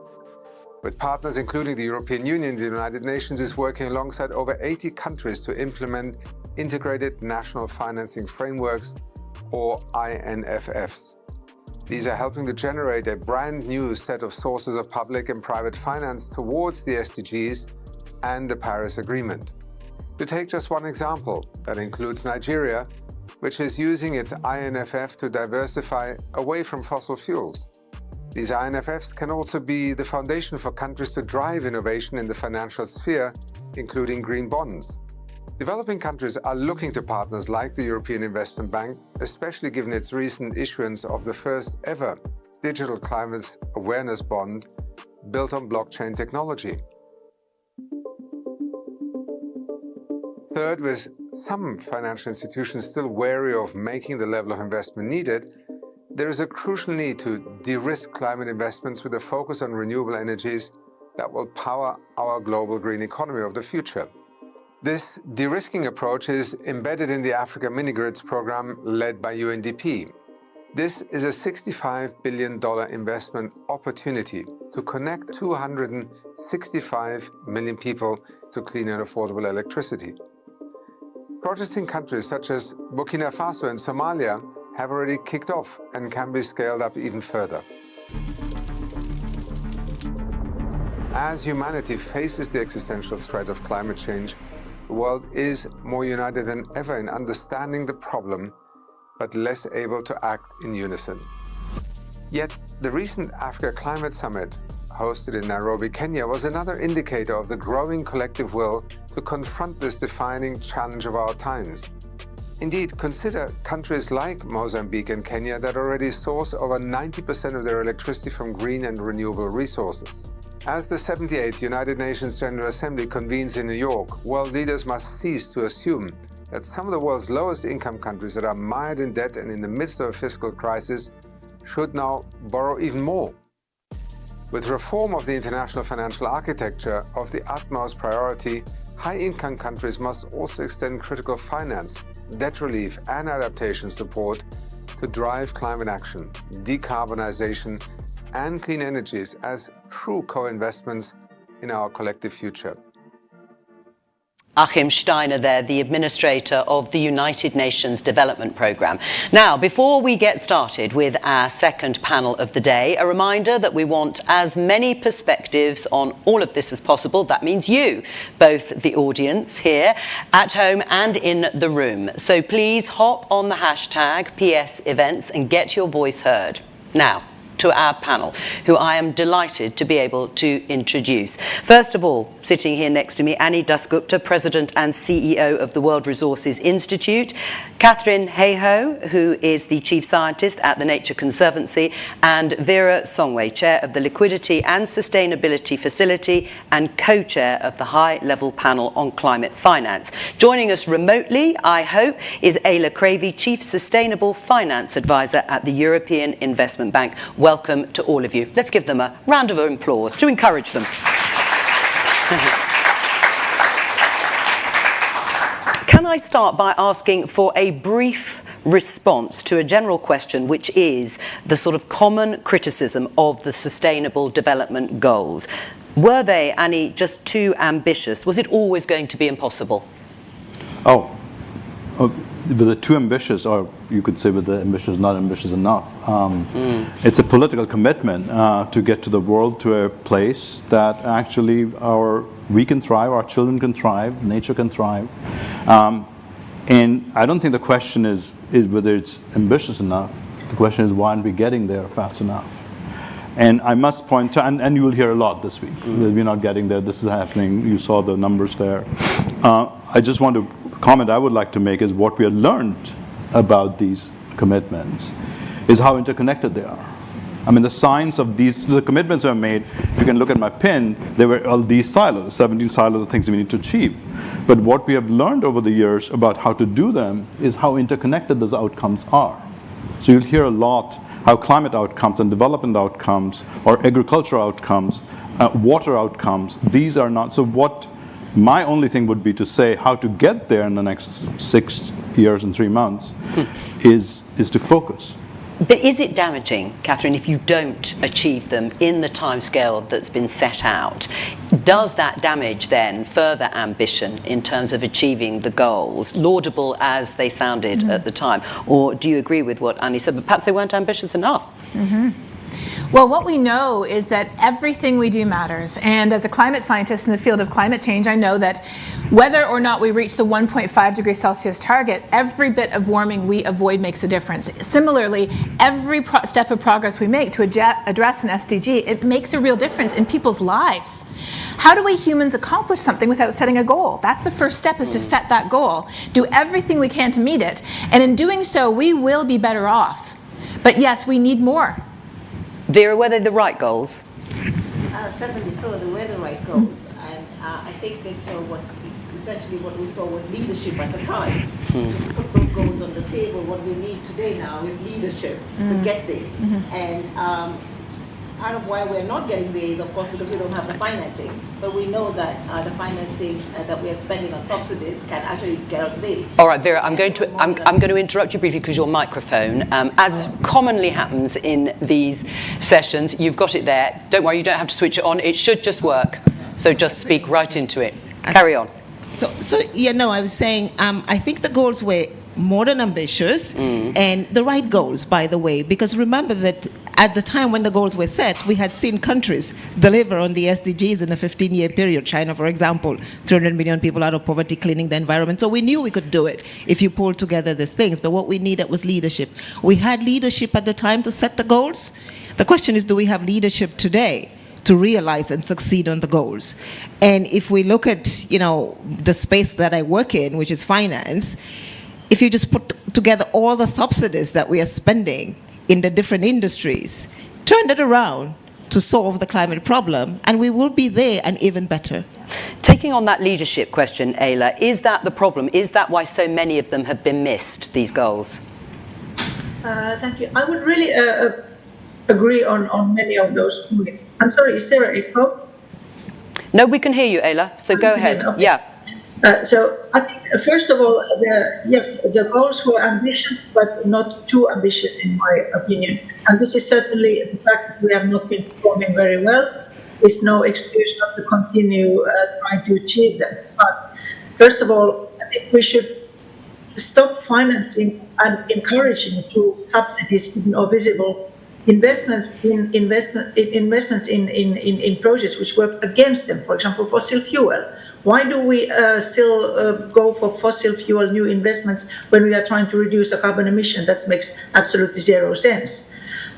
With partners including the European Union, the United Nations is working alongside over 80 countries to implement integrated national financing frameworks, or INFFs. These are helping to generate a brand new set of sources of public and private finance towards the SDGs and the Paris Agreement. To take just one example, that includes Nigeria, which is using its INFF to diversify away from fossil fuels. These INFFs can also be the foundation for countries to drive innovation in the financial sphere, including green bonds. Developing countries are looking to partners like the European Investment Bank, especially given its recent issuance of the first ever digital climate awareness bond built on blockchain technology. Third, with some financial institutions still wary of making the level of investment needed, there is a crucial need to de-risk climate investments with a focus on renewable energies that will power our global green economy of the future. This de-risking approach is embedded in the Africa Mini-Grids program led by UNDP. This is a $65 billion investment opportunity to connect 265 million people to clean and affordable electricity. Projects in countries such as Burkina Faso and Somalia have already kicked off and can be scaled up even further. As humanity faces the existential threat of climate change, the world is more united than ever in understanding the problem, but less able to act in unison. Yet, the recent Africa Climate Summit, hosted in Nairobi, Kenya, was another indicator of the growing collective will to confront this defining challenge of our times. Indeed, consider countries like Mozambique and Kenya that already source over 90% of their electricity from green and renewable resources. As the 78th United Nations General Assembly convenes in New York, world leaders must cease to assume that some of the world's lowest income countries that are mired in debt and in the midst of a fiscal crisis should now borrow even more. With reform of the international financial architecture of the utmost priority, high-income countries must also extend critical finance, debt relief and adaptation support to drive climate action, decarbonization and clean energies as true co-investments in our collective future. Achim Steiner there, the administrator of the United Nations Development Programme. Now, before we get started with our second panel of the day, a reminder that we want as many perspectives on all of this as possible. That means you, both the audience here, at home and in the room. So please hop on the hashtag PS Events and get your voice heard. Now, to our panel, who I am delighted to be able to introduce. First of all, sitting here next to me, Annie Dasgupta, President and CEO of the World Resources Institute, Catherine Hayhoe, who is the Chief Scientist at the Nature Conservancy, and Vera Songwe, Chair of the Liquidity and Sustainability Facility and Co-Chair of the High-Level Panel on Climate Finance. Joining us remotely, I hope, is Ayla Cravey, Chief Sustainable Finance Advisor at the European Investment Bank. Welcome to all of you. Let's give them a round of applause to encourage them. Can I start by asking for a brief response to a general question, which is the sort of common criticism of the Sustainable Development Goals? Were they, Annie, just too ambitious? Was it always going to be impossible? With the too ambitious, or you could say with the ambitious not ambitious enough. It's a political commitment to get to the world to a place that actually we can thrive, our children can thrive, nature can thrive. And I don't think the question is whether it's ambitious enough. The question is, why aren't we getting there fast enough? And I must point to, and you will hear a lot this week, that we're not getting there, this is happening, you saw the numbers there. I just want to comment I would like to make is what we have learned about these commitments is how interconnected they are. I mean, the science of the commitments are made, if you can look at my pin, there were all these silos, 17 silos of things we need to achieve. But what we have learned over the years about how to do them is how interconnected those outcomes are. So you'll hear a lot how climate outcomes and development outcomes or agricultural outcomes, water outcomes, these are not. So what my only thing would be to say how to get there in the next 6 years and 3 months is to focus. But is it damaging, Catherine, if you don't achieve them in the timescale that's been set out? Does that damage then further ambition in terms of achieving the goals, laudable as they sounded at the time? Or do you agree with what Annie said, but perhaps they weren't ambitious enough? Well, what we know is that everything we do matters. And as a climate scientist in the field of climate change, I know that whether or not we reach the 1.5 degrees Celsius target, every bit of warming we avoid makes a difference. Similarly, every step of progress we make to address an SDG, it makes a real difference in people's lives. How do we humans accomplish something without setting a goal? That's the first step, is to set that goal. Do everything we can to meet it. And in doing so, we will be better off. But yes, we need more. Vera, were they the right goals? Certainly so, they were the right goals. And I think that essentially what we saw was leadership at the time. To put those goals on the table, what we need today now is leadership to get there. And part of why we're not getting there is, of course, because we don't have the financing. But we know that the financing that we are spending on subsidies can actually get us there. All right, Vera, I'm going to interrupt you briefly because your microphone, as commonly happens in these sessions, you've got it there. Don't worry, you don't have to switch it on. It should just work. So just speak right into it. Carry on. I was saying, I think the goals were more than ambitious and the right goals, by the way, because remember that at the time when the goals were set, we had seen countries deliver on the SDGs in a 15-year period. China, for example, 300 million people out of poverty, cleaning the environment. So we knew we could do it if you pulled together these things. But what we needed was leadership. We had leadership at the time to set the goals. The question is, do we have leadership today to realize and succeed on the goals? And if we look at, the space that I work in, which is finance, if you just put together all the subsidies that we are spending in the different industries, turn that around to solve the climate problem, and we will be there and even better. Taking on that leadership question, Ayla, is that the problem? Is that why so many of them have been missed, these goals? Thank you. I would really agree on many of those points. I'm sorry, is there an echo? No, we can hear you, Ayla, so go ahead. Okay. Yeah. So I think, first of all, yes, the goals were ambitious, but not too ambitious in my opinion. And this is certainly the fact that we have not been performing very well. It's no excuse not to continue trying to achieve them. But first of all, I think we should stop financing and encouraging through subsidies or visible investments in projects which work against them. For example, fossil fuel. Why do we still go for fossil fuel new investments when we are trying to reduce the carbon emission? That makes absolutely zero sense.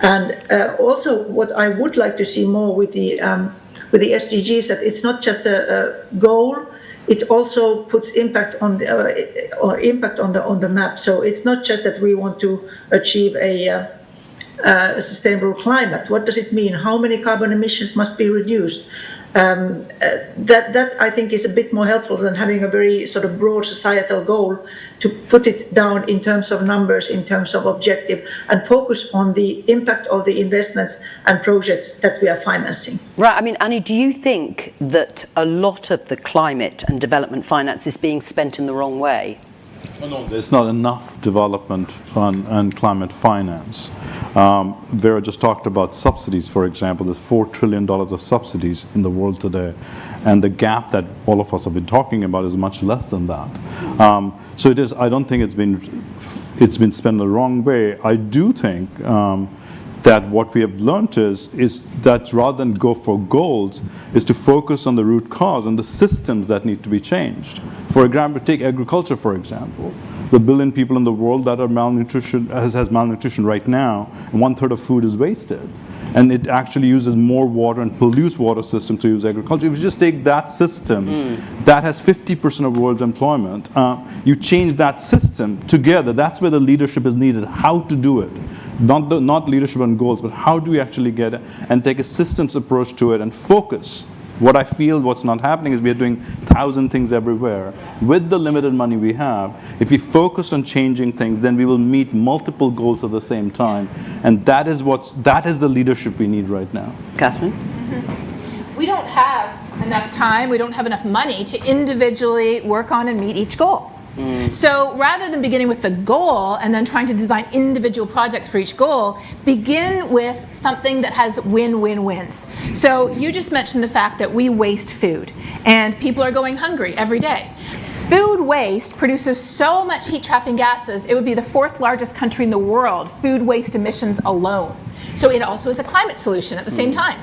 And also, what I would like to see more with the SDGs, that it's not just a goal; it also puts impact on the map. So it's not just that we want to achieve a sustainable climate. What does it mean? How many carbon emissions must be reduced? That I think is a bit more helpful than having a very sort of broad societal goal, to put it down in terms of numbers, in terms of objective, and focus on the impact of the investments and projects that we are financing. Right, I mean, Annie, do you think that a lot of the climate and development finance is being spent in the wrong way? No, there's not enough development on climate finance. Vera just talked about subsidies, for example. There's $4 trillion of subsidies in the world today, and the gap that all of us have been talking about is much less than that. So it is. I don't think it's been spent the wrong way. I do think that what we have learned is that rather than go for goals, is to focus on the root cause and the systems that need to be changed. For example, take agriculture, for example. There's 1 billion people in the world that are has malnutrition right now, and 1/3 of food is wasted. And it actually uses more water and pollutes water systems to use agriculture. If you just take that system, that has 50% of the world's employment, you change that system together, that's where the leadership is needed, how to do it. Not leadership on goals, but how do we actually get it and take a systems approach to it and focus. What I feel what's not happening is we are doing 1,000 things everywhere. With the limited money we have, if we focus on changing things, then we will meet multiple goals at the same time. And that is the leadership we need right now. Catherine? We don't have enough time, we don't have enough money to individually work on and meet each goal. So rather than beginning with the goal and then trying to design individual projects for each goal, begin with something that has win-win-wins. So you just mentioned the fact that we waste food and people are going hungry every day. Food waste produces so much heat-trapping gases, it would be the 4th largest country in the world, food waste emissions alone. So it also is a climate solution at the same time.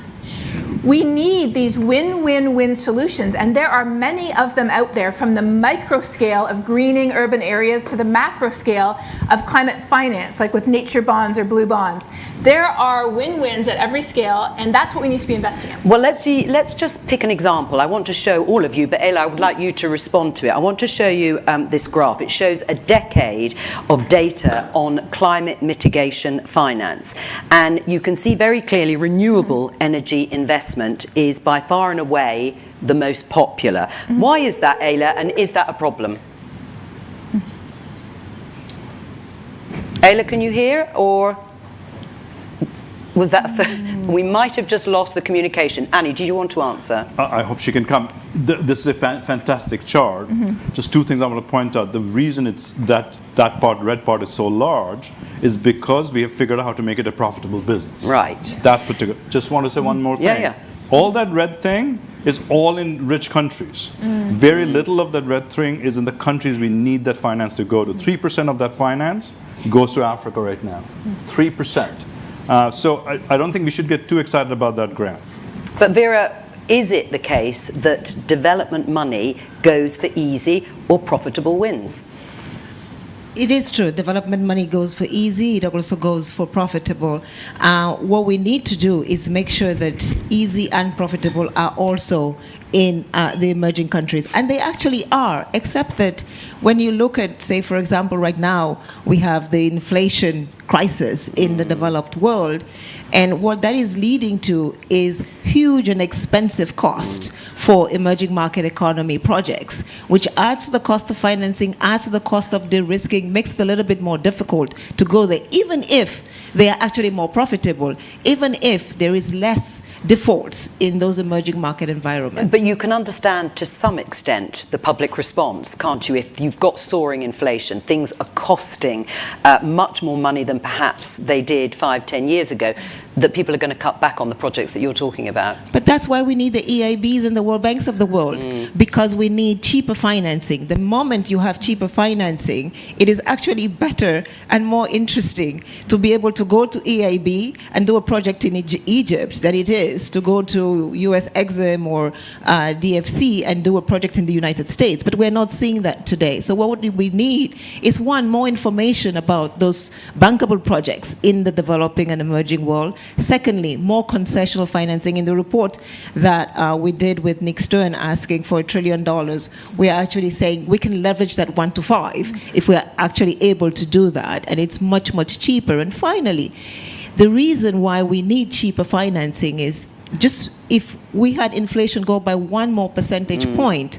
We need these win-win-win solutions, and there are many of them out there, from the micro scale of greening urban areas to the macro scale of climate finance, like with nature bonds or blue bonds. There are win-wins at every scale, and that's what we need to be investing in. Well, let's just pick an example. I want to show all of you, but Ayla, I would like you to respond to it. I want to show you this graph. It shows a decade of data on climate mitigation finance. And you can see very clearly renewable energy investment is by far and away the most popular. Why is that, Ayla, and is that a problem? Ayla, can you hear, or was that we might have just lost the communication? Annie, do you want to answer? I hope she can come. This is a fantastic chart. Just two things I want to point out. The reason it's that part, red part, is so large is because we have figured out how to make it a profitable business. Right. That particular. Just want to say one more thing. Yeah. All that red thing is all in rich countries. Very little of that red thing is in the countries we need that finance to go to. 3% of that finance goes to Africa right now. 3%. So I don't think we should get too excited about that graph. But Vera, is it the case that development money goes for easy or profitable wins? It is true. Development money goes for easy. It also goes for profitable. What we need to do is make sure that easy and profitable are also in the emerging countries. And they actually are, except that when you look at, say, for example, right now, we have the inflation crisis in the developed world. And what that is leading to is huge and expensive cost for emerging market economy projects, which adds to the cost of financing, adds to the cost of de-risking, makes it a little bit more difficult to go there, even if they are actually more profitable, even if there is less defaults in those emerging market environments. But you can understand to some extent the public response, can't you? If you've got soaring inflation, things are costing much more money than perhaps they did 5-10 years ago, that people are going to cut back on the projects that you're talking about. But that's why we need the EIBs and the World Banks of the world, because we need cheaper financing. The moment you have cheaper financing, it is actually better and more interesting to be able to go to EIB and do a project in Egypt than it is to go to US Exim or DFC and do a project in the United States. But we're not seeing that today. So what we need is, one, more information about those bankable projects in the developing and emerging world. Secondly, more concessional financing. In the report that we did with Nick Stern asking for $1 trillion, we are actually saying we can leverage that 1 to 5 if we are actually able to do that, and it's much, much cheaper. And finally, the reason why we need cheaper financing is just if we had inflation go by 1 more percentage point,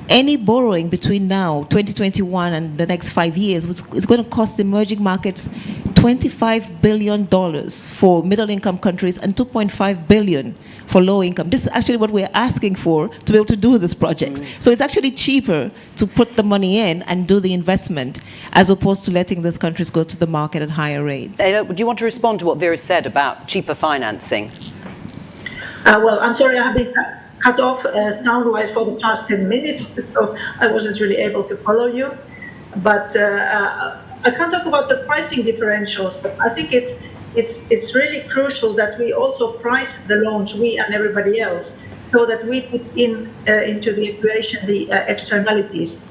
any borrowing between now, 2021, and the next 5 years is going to cost emerging markets $25 billion for middle-income countries and $2.5 billion for low-income. This is actually what we're asking for to be able to do this project. So it's actually cheaper to put the money in and do the investment as opposed to letting these countries go to the market at higher rates. Do you want to respond to what Vera said about cheaper financing? Well, I'm sorry, I have been cut off sound-wise for the past 10 minutes, so I wasn't really able to follow you. But I can't talk about the pricing differentials, but I think it's really crucial that we also price the loans, we and everybody else, so that we put into the equation the externalities.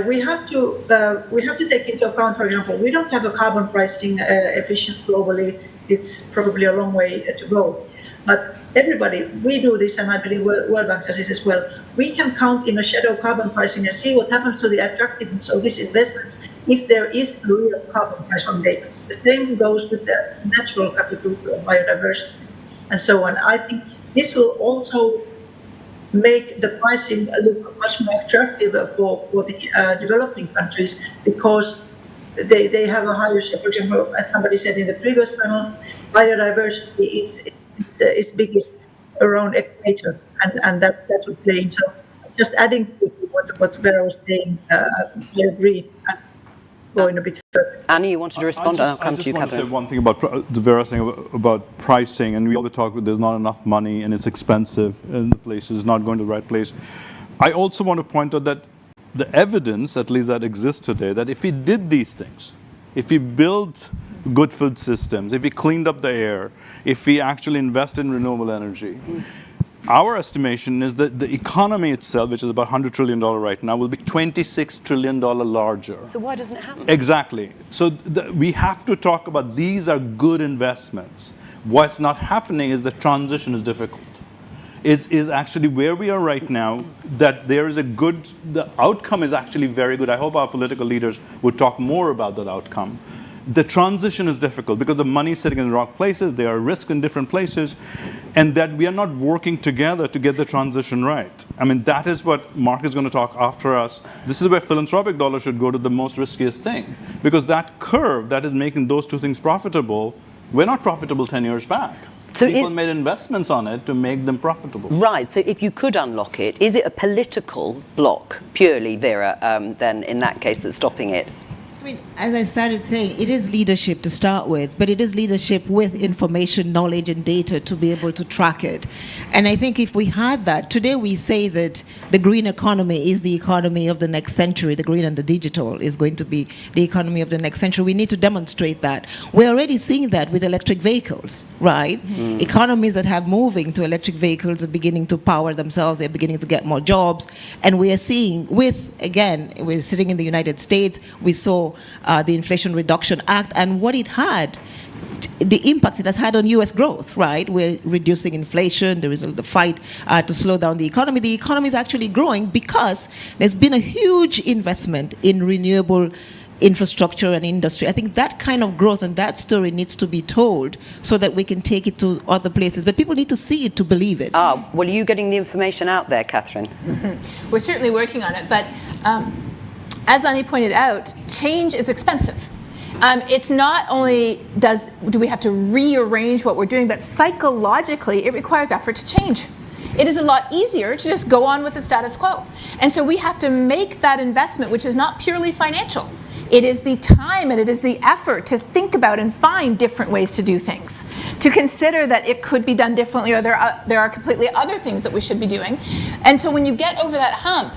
We have to take into account, for example, we don't have a carbon pricing efficient globally. It's probably a long way to go. But everybody, we do this, and I believe World Bank does this as well. We can count in a shadow carbon pricing and see what happens to the attractiveness of these investments if there is a real carbon price one day. The same goes with the natural capital, biodiversity, and so on. I think this will also make the pricing look much more attractive for the developing countries, because they have a higher share. For example, as somebody said in the previous panel, biodiversity is biggest around equator, and that would play in. So just adding to what Vera was saying, I agree, and going a bit further. Annie, you wanted to respond? I'll come to you, I just want to say Catherine. one thing about the Vera thing about pricing, and we always talk about there's not enough money and it's expensive and the place is not going to the right place. I also want to point out that the evidence, at least that exists today, that if we did these things, if we built good food systems, if we cleaned up the air, if we actually invest in renewable energy, our estimation is that the economy itself, which is about $100 trillion right now, will be $26 trillion larger. So why doesn't it happen? Exactly. So we have to talk about these are good investments. What's not happening is the transition is difficult. Is actually where we are right now, that there is the outcome is actually very good. I hope our political leaders would talk more about that outcome. The transition is difficult because the money is sitting in the wrong places, there are risks in different places, and that we are not working together to get the transition right. I mean, that is what Mark is going to talk after us. This is where philanthropic dollars should go to the most riskiest thing, because that curve that is making those two things profitable, we're not profitable 10 years back. So people made investments on it to make them profitable. Right, so if you could unlock it, is it a political block purely, Vera, then in that case that's stopping it? I mean, as I started saying, it is leadership to start with, but it is leadership with information, knowledge, and data to be able to track it. And I think if we had that, today we say that the green economy is the economy of the next century, the green and the digital is going to be the economy of the next century. We need to demonstrate that. We're already seeing that with electric vehicles, right? Economies that have moving to electric vehicles are beginning to power themselves, they're beginning to get more jobs. And we are seeing we're sitting in the United States, we saw the Inflation Reduction Act and what it had, the impact it has had on U.S. growth, right? We're reducing inflation, there is the fight to slow down the economy. The economy is actually growing because there's been a huge investment in renewable infrastructure and industry. I think that kind of growth and that story needs to be told so that we can take it to other places. But people need to see it to believe it. Well, are you getting the information out there, Catherine? We're certainly working on it, but as Ani pointed out, change is expensive. It's not only do we have to rearrange what we're doing, but psychologically it requires effort to change. It is a lot easier to just go on with the status quo. And so we have to make that investment, which is not purely financial. It is the time and it is the effort to think about and find different ways to do things, to consider that it could be done differently, or there are completely other things that we should be doing. And so when you get over that hump,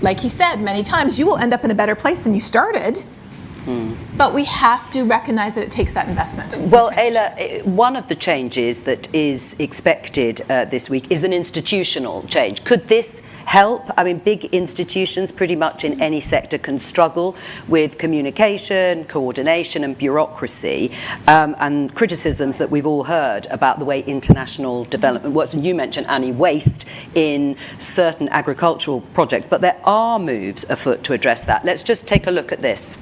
like he said many times, you will end up in a better place than you started. But we have to recognize that it takes that investment. Well, Ayla, one of the changes that is expected this week is an institutional change. Could this help? I mean, big institutions pretty much in any sector can struggle with communication, coordination and bureaucracy, and criticisms that we've all heard about the way international development works. And you mentioned, Annie, waste in certain agricultural projects, but there are moves afoot to address that. Let's just take a look at this.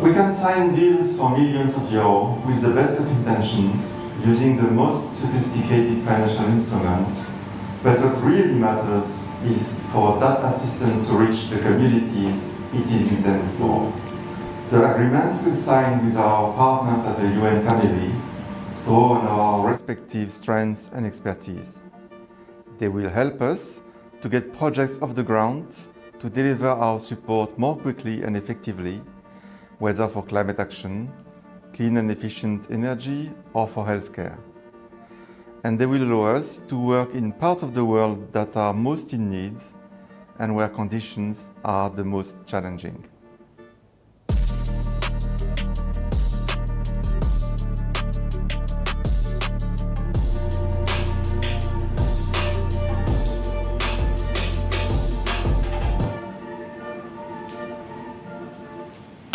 We can sign deals for millions of euros with the best of intentions, using the most sophisticated financial instruments, but what really matters is for that assistance to reach the communities it is intended for. The agreements we've signed with our partners at the UN family draw on our respective strengths and expertise. They will help us to get projects off the ground, to deliver our support more quickly and effectively, whether for climate action, clean and efficient energy, or for healthcare. And they will allow us to work in parts of the world that are most in need and where conditions are the most challenging.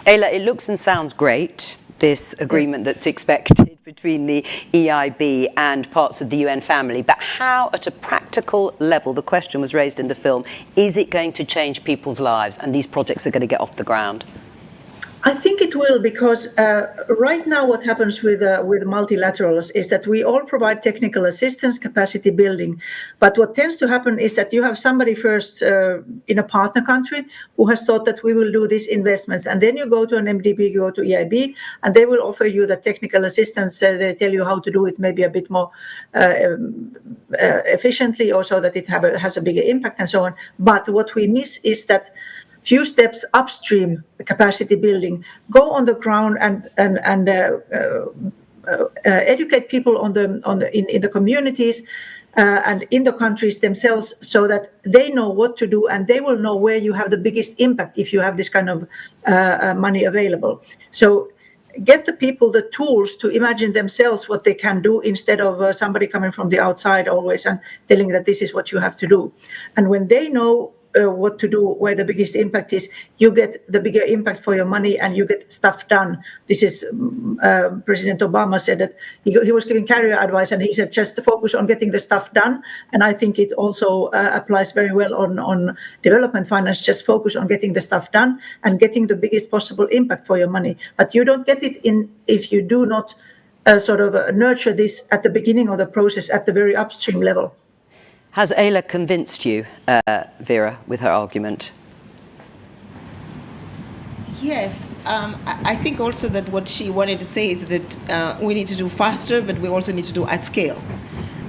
Ayla, it looks and sounds great, this agreement that's expected between the EIB and parts of the UN family, but how, at a practical level, the question was raised in the film, is it going to change people's lives and these projects are going to get off the ground? I think it will, because right now what happens with multilaterals is that we all provide technical assistance, capacity building. But what tends to happen is that you have somebody first in a partner country who has thought that we will do these investments. And then you go to an MDB, you go to EIB, and they will offer you the technical assistance. They tell you how to do it maybe a bit more efficiently, or so that it has a bigger impact and so on. But what we miss is that few steps upstream capacity building, go on the ground and educate people in the communities and in the countries themselves, so that they know what to do and they will know where you have the biggest impact if you have this kind of money available. So get the people the tools to imagine themselves what they can do, instead of somebody coming from the outside always and telling that this is what you have to do. And when they know what to do, where the biggest impact is, you get the bigger impact for your money and you get stuff done. This is President Obama said that he was giving career advice, and he said just focus on getting the stuff done. And I think it also applies very well on development finance. Just focus on getting the stuff done and getting the biggest possible impact for your money. But you don't get it if you do not nurture this at the beginning of the process at the very upstream level. Has Ayla convinced you, Vera, with her argument? Yes, I think also that what she wanted to say is that we need to do faster, but we also need to do at scale.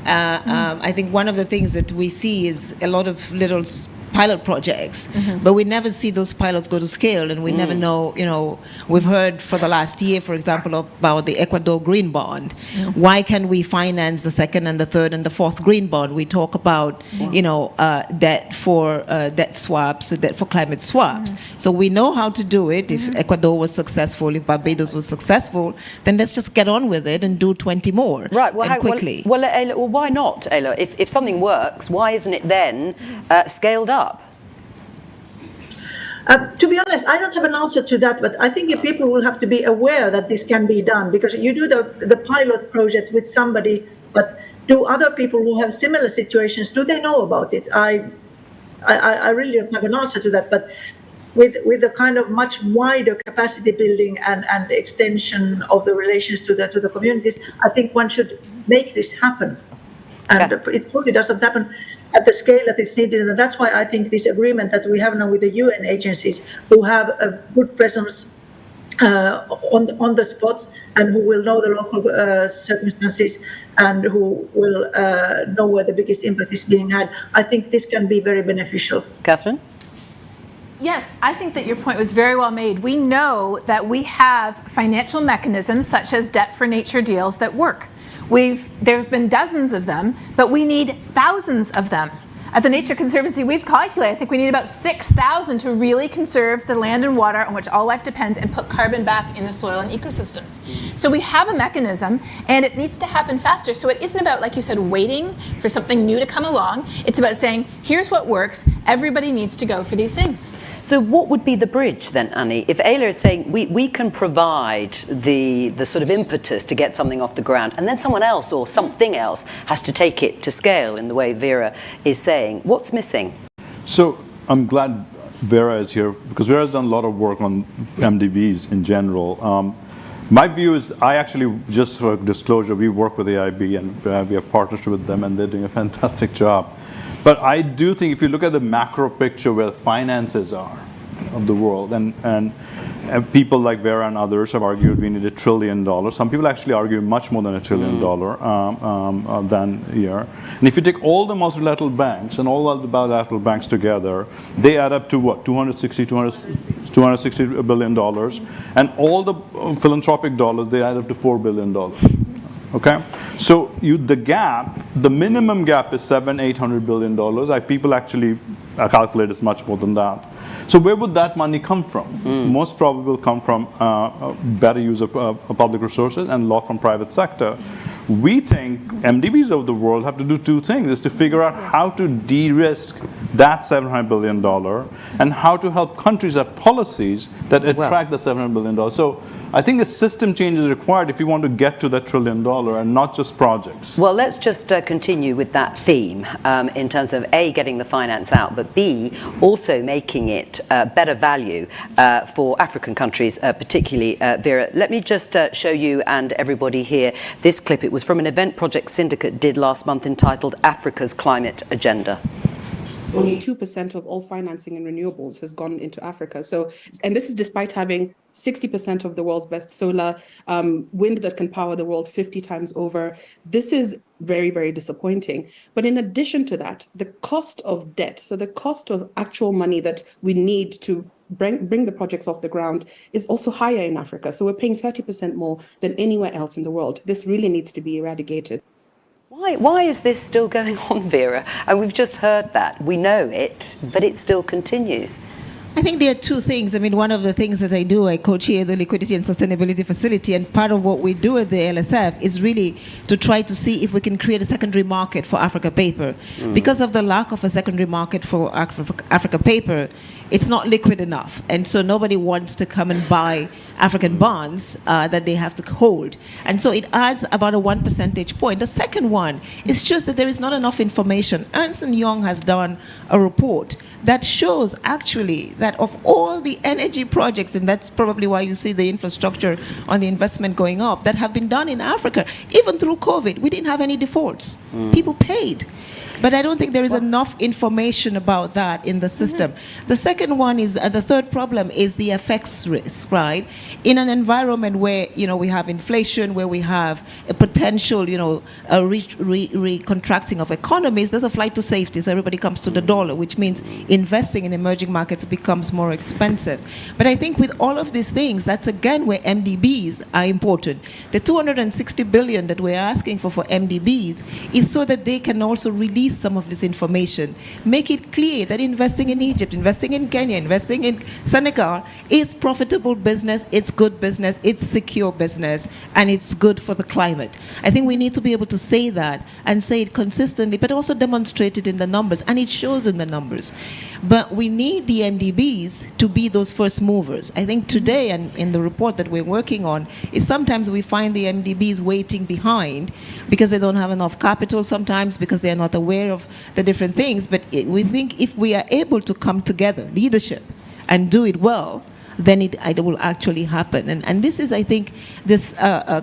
I think one of the things that we see is a lot of little pilot projects, but we never see those pilots go to scale, and we never know, we've heard for the last year, for example, about the Ecuador green bond. Why can we finance the second and the third and the fourth green bond? We talk about, debt for debt swaps, debt for climate swaps. So we know how to do it. If Ecuador was successful, if Barbados was successful, then let's just get on with it and do 20 more. Right, well, quickly. Well, why not, Ayla? If something works, why isn't it then scaled up? To be honest, I don't have an answer to that, but I think people will have to be aware that this can be done, because you do the pilot project with somebody, but do other people who have similar situations, do they know about it? I really don't have an answer to that, but with a kind of much wider capacity building and extension of the relations to the communities, I think one should make this happen. And it probably doesn't happen at the scale that it's needed. And that's why I think this agreement that we have now with the UN agencies, who have a good presence on the spots and who will know the local circumstances and who will know where the biggest impact is being had, I think this can be very beneficial. Catherine? Yes, I think that your point was very well made. We know that we have financial mechanisms such as debt for nature deals that work. There have been dozens of them, but we need thousands of them. At the Nature Conservancy, we've calculated, I think we need about 6,000 to really conserve the land and water on which all life depends and put carbon back in the soil and ecosystems. So we have a mechanism, and it needs to happen faster. So it isn't about, like you said, waiting for something new to come along. It's about saying, here's what works. Everybody needs to go for these things. So what would be the bridge then, Annie? If Ayla is saying we can provide the sort of impetus to get something off the ground, and then someone else or something else has to take it to scale in the way Vera is saying, what's missing? So I'm glad Vera is here, because Vera has done a lot of work on MDBs in general. My view is, I actually, just for disclosure, we work with AIB and we have partnership with them, and they're doing a fantastic job. But I do think if you look at the macro picture where the finances are of the world, and people like Vera and others have argued we need $1 trillion. Some people actually argue much more than $1 trillion than here. And if you take all the multilateral banks and all the bilateral banks together, they add up to what? $260 billion. And all the philanthropic dollars, they add up to $4 billion. Okay, so the minimum gap is $700–800 billion. People actually calculate it's much more than that. So where would that money come from? Most probably will come from better use of public resources and a lot from private sector. We think MDBs of the world have to do two things, is to figure out how to de-risk that $700 billion and how to help countries have policies that attract the $700 billion. So I think a system change is required if you want to get to that $1 trillion and not just projects. Well, let's just continue with that theme in terms of A, getting the finance out, but B, also making it better value for African countries, particularly Vera. Let me just show you and everybody here this clip. It was from an event Project Syndicate did last month entitled Africa's Climate Agenda. Only 2% of all financing in renewables has gone into Africa. So, and this is despite having 60% of the world's best solar, wind that can power the world 50 times over. This is very, very disappointing. But in addition to that, the cost of debt, so the cost of actual money that we need to bring the projects off the ground is also higher in Africa. So we're paying 30% more than anywhere else in the world. This really needs to be eradicated. Why is this still going on, Vera? And we've just heard that. We know it, but it still continues. I think there are two things. I mean, one of the things that I do, I co-chair the Liquidity and Sustainability Facility, and part of what we do at the LSF is really to try to see if we can create a secondary market for Africa paper. Because of the lack of a secondary market for Africa paper, it's not liquid enough. And so nobody wants to come and buy African bonds that they have to hold. And so it adds about a 1 percentage point. The second one is just that there is not enough information. Ernst & Young has done a report that shows actually that of all the energy projects, and that's probably why you see the infrastructure on the investment going up, that have been done in Africa, even through COVID, we didn't have any defaults. People paid. But I don't think there is enough information about that in the system. The second one is, the third problem is the FX risk, right? In an environment where, we have inflation, where we have a potential, a recontracting of economies, there's a flight to safety, so everybody comes to the dollar, which means investing in emerging markets becomes more expensive. But I think with all of these things, that's again where MDBs are important. The 260 billion that we're asking for MDBs is so that they can also release some of this information, make it clear that investing in Egypt, investing in Kenya, investing in Senegal, it's profitable business, it's good business, it's secure business, and it's good for the climate. I think we need to be able to say that and say it consistently, but also demonstrate it in the numbers, and it shows in the numbers. But we need the MDBs to be those first movers. I think today, and in the report that we're working on, is sometimes we find the MDBs waiting behind because they don't have enough capital, sometimes because they're not aware of the different things. But we think if we are able to come together, leadership, and do it well, then it will actually happen. And this is, I think, this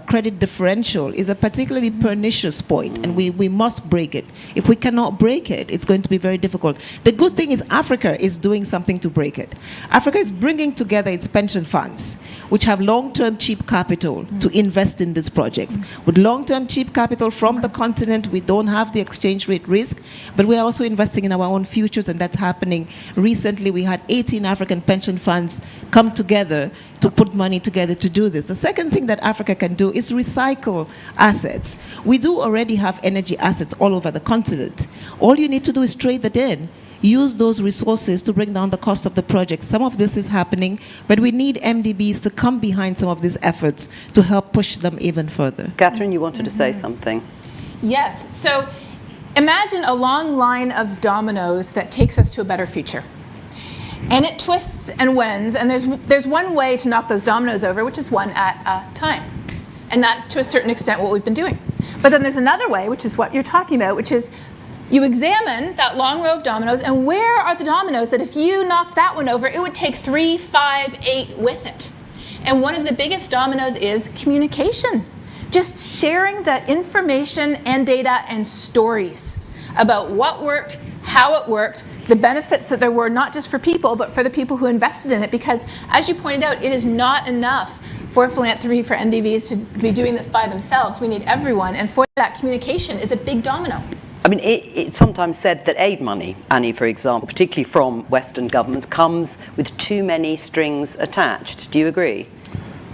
credit differential is a particularly pernicious point, and we must break it. If we cannot break it, it's going to be very difficult. The good thing is Africa is doing something to break it. Africa is bringing together its pension funds, which have long-term cheap capital to invest in these projects. With long-term cheap capital from the continent, we don't have the exchange rate risk, but we are also investing in our own futures, and that's happening. Recently, we had 18 African pension funds come together to put money together to do this. The second thing that Africa can do is recycle assets. We do already have energy assets all over the continent. All you need to do is trade that in. Use those resources to bring down the cost of the project. Some of this is happening, but we need MDBs to come behind some of these efforts to help push them even further. Catherine, you wanted to say something. Yes, so imagine a long line of dominoes that takes us to a better future. And it twists and wends, and there's one way to knock those dominoes over, which is one at a time. And that's to a certain extent what we've been doing. But then there's another way, which is what you're talking about, which is you examine that long row of dominoes, and where are the dominoes that if you knock that one over, it would take 3, 5, 8 with it. And one of the biggest dominoes is communication. Just sharing that information and data and stories about what worked, how it worked, the benefits that there were not just for people, but for the people who invested in it. Because as you pointed out, it is not enough for philanthropy, for MDVs to be doing this by themselves. We need everyone. And for that, communication is a big domino. I mean, it's sometimes said that aid money, Annie, for example, particularly from Western governments, comes with too many strings attached. Do you agree?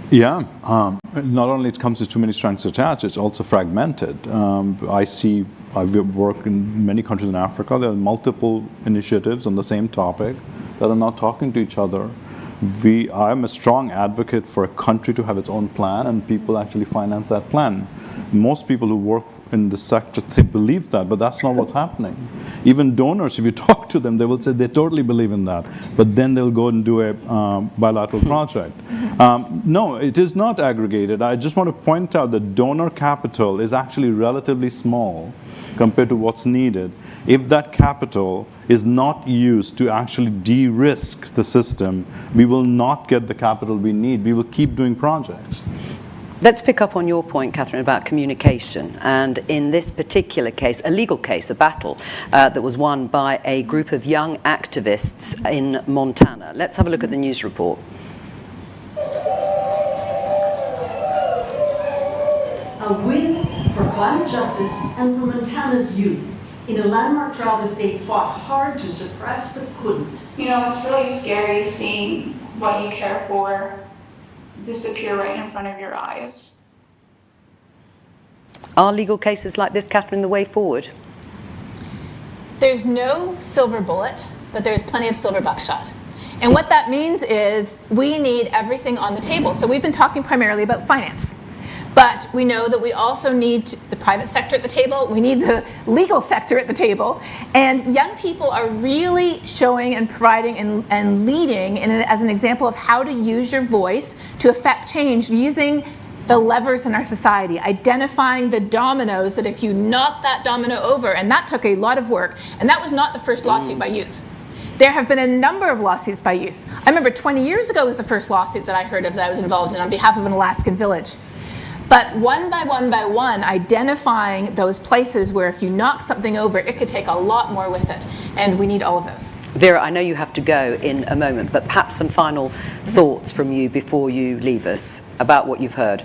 Yeah. Not only it comes with too many strings attached, it's also fragmented. I see I've worked in many countries in Africa. There are multiple initiatives on the same topic that are not talking to each other. I'm a strong advocate for a country to have its own plan and people actually finance that plan. Most people who work in the sector, they believe that, but that's not what's happening. Even donors, if you talk to them, they will say they totally believe in that, but then they'll go and do a bilateral project. No, it is not aggregated. I just want to point out that donor capital is actually relatively small compared to what's needed. If that capital is not used to actually de-risk the system, we will not get the capital we need. We will keep doing projects. Let's pick up on your point, Catherine, about communication. And in this particular case, a legal case, a battle that was won by a group of young activists in Montana. Let's have a look at the news report. A win for climate justice and for Montana's youth. In a landmark trial, the state fought hard to suppress but couldn't. You know, it's really scary seeing what you care for disappear right in front of your eyes. Are legal cases like this, Catherine, the way forward? There's no silver bullet, but there's plenty of silver buckshot. And what that means is we need everything on the table. So we've been talking primarily about finance. But we know that we also need the private sector at the table. We need the legal sector at the table. And young people are really showing and providing and leading as an example of how to use your voice to affect change using the levers in our society, identifying the dominoes that if you knock that domino over, and that took a lot of work, and that was not the first lawsuit by youth. There have been a number of lawsuits by youth. I remember 20 years ago was the first lawsuit that I heard of that I was involved in on behalf of an Alaskan village. But one by one, identifying those places where if you knock something over, it could take a lot more with it. And we need all of those. Vera, I know you have to go in a moment, but perhaps some final thoughts from you before you leave us about what you've heard.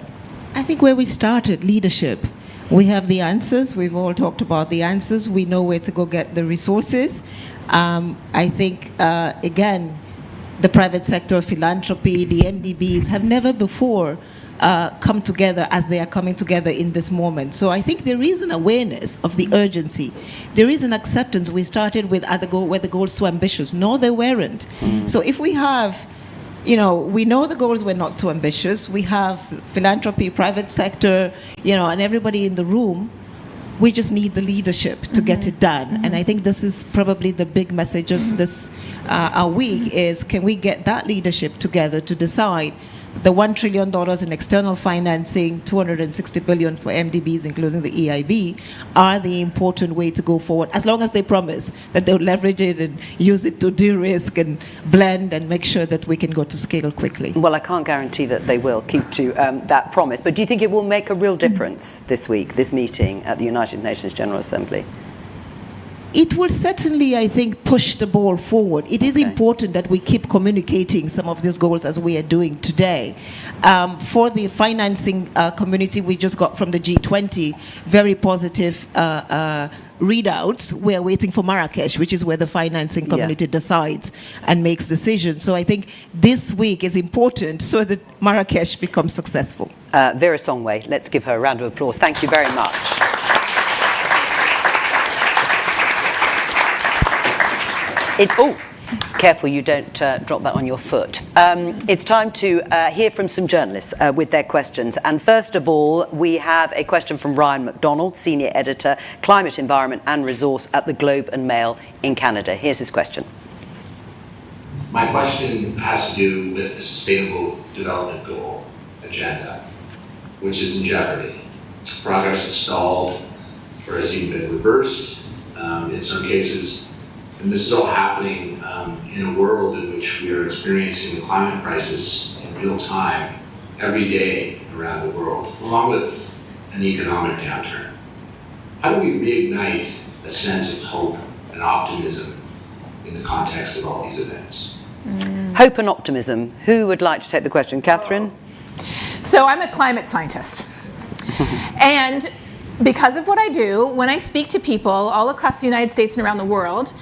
I think where we started, leadership. We have the answers. We've all talked about the answers. We know where to go get the resources. I think, again, the private sector, philanthropy, the NDBs have never before come together as they are coming together in this moment. So I think there is an awareness of the urgency. There is an acceptance. We started with were the goals too ambitious? No, they weren't. So if we have, we know the goals were not too ambitious. We have philanthropy, private sector, and everybody in the room. We just need the leadership to get it done. And I think this is probably the big message of this our week is, can we get that leadership together to decide the $1 trillion in external financing, $260 billion for MDBs, including the EIB, are the important way to go forward, as long as they promise that they'll leverage it and use it to de-risk and blend and make sure that we can go to scale quickly. Well, I can't guarantee that they will keep to that promise, but do you think it will make a real difference this week, this meeting at the United Nations General Assembly? It will certainly, I think, push the ball forward. It is important that we keep communicating some of these goals as we are doing today. For the financing community, we just got from the G20 very positive readouts. We are waiting for Marrakesh, which is where the financing community decides and makes decisions. So I think this week is important so that Marrakesh becomes successful. Vera Songway, let's give her a round of applause. Thank you very much. Careful you don't drop that on your foot. It's time to hear from some journalists with their questions. And first of all, we have a question from Ryan MacDonald, Senior Editor, Climate, Environment and Resource at the Globe and Mail in Canada. Here's his question. My question has to do with the Sustainable Development Goal agenda, which is in jeopardy. Progress is stalled or has even been reversed in some cases. And this is all happening in a world in which we are experiencing the climate crisis in real time every day around the world, along with an economic downturn. How do we reignite a sense of hope and optimism in the context of all these events? Hope and optimism. Who would like to take the question? Catherine? So I'm a climate scientist. And because of what I do, when I speak to people all across the United States and around the world,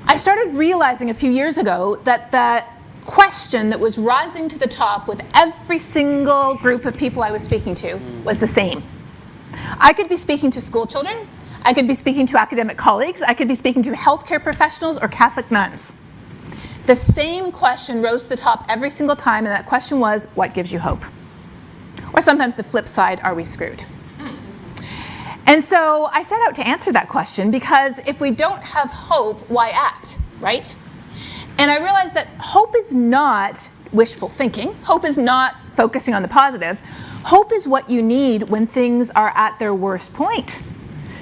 I started realizing a few years ago that that question that was rising to the top with every single group of people I was speaking to was the same. I could be speaking to school children. I could be speaking to academic colleagues. I could be speaking to healthcare professionals or Catholic nuns. The same question rose to the top every single time, and that question was, what gives you hope? Or sometimes the flip side, are we screwed? And so I set out to answer that question because if we don't have hope, why act, right? And I realized that hope is not wishful thinking. Hope is not focusing on the positive. Hope is what you need when things are at their worst point.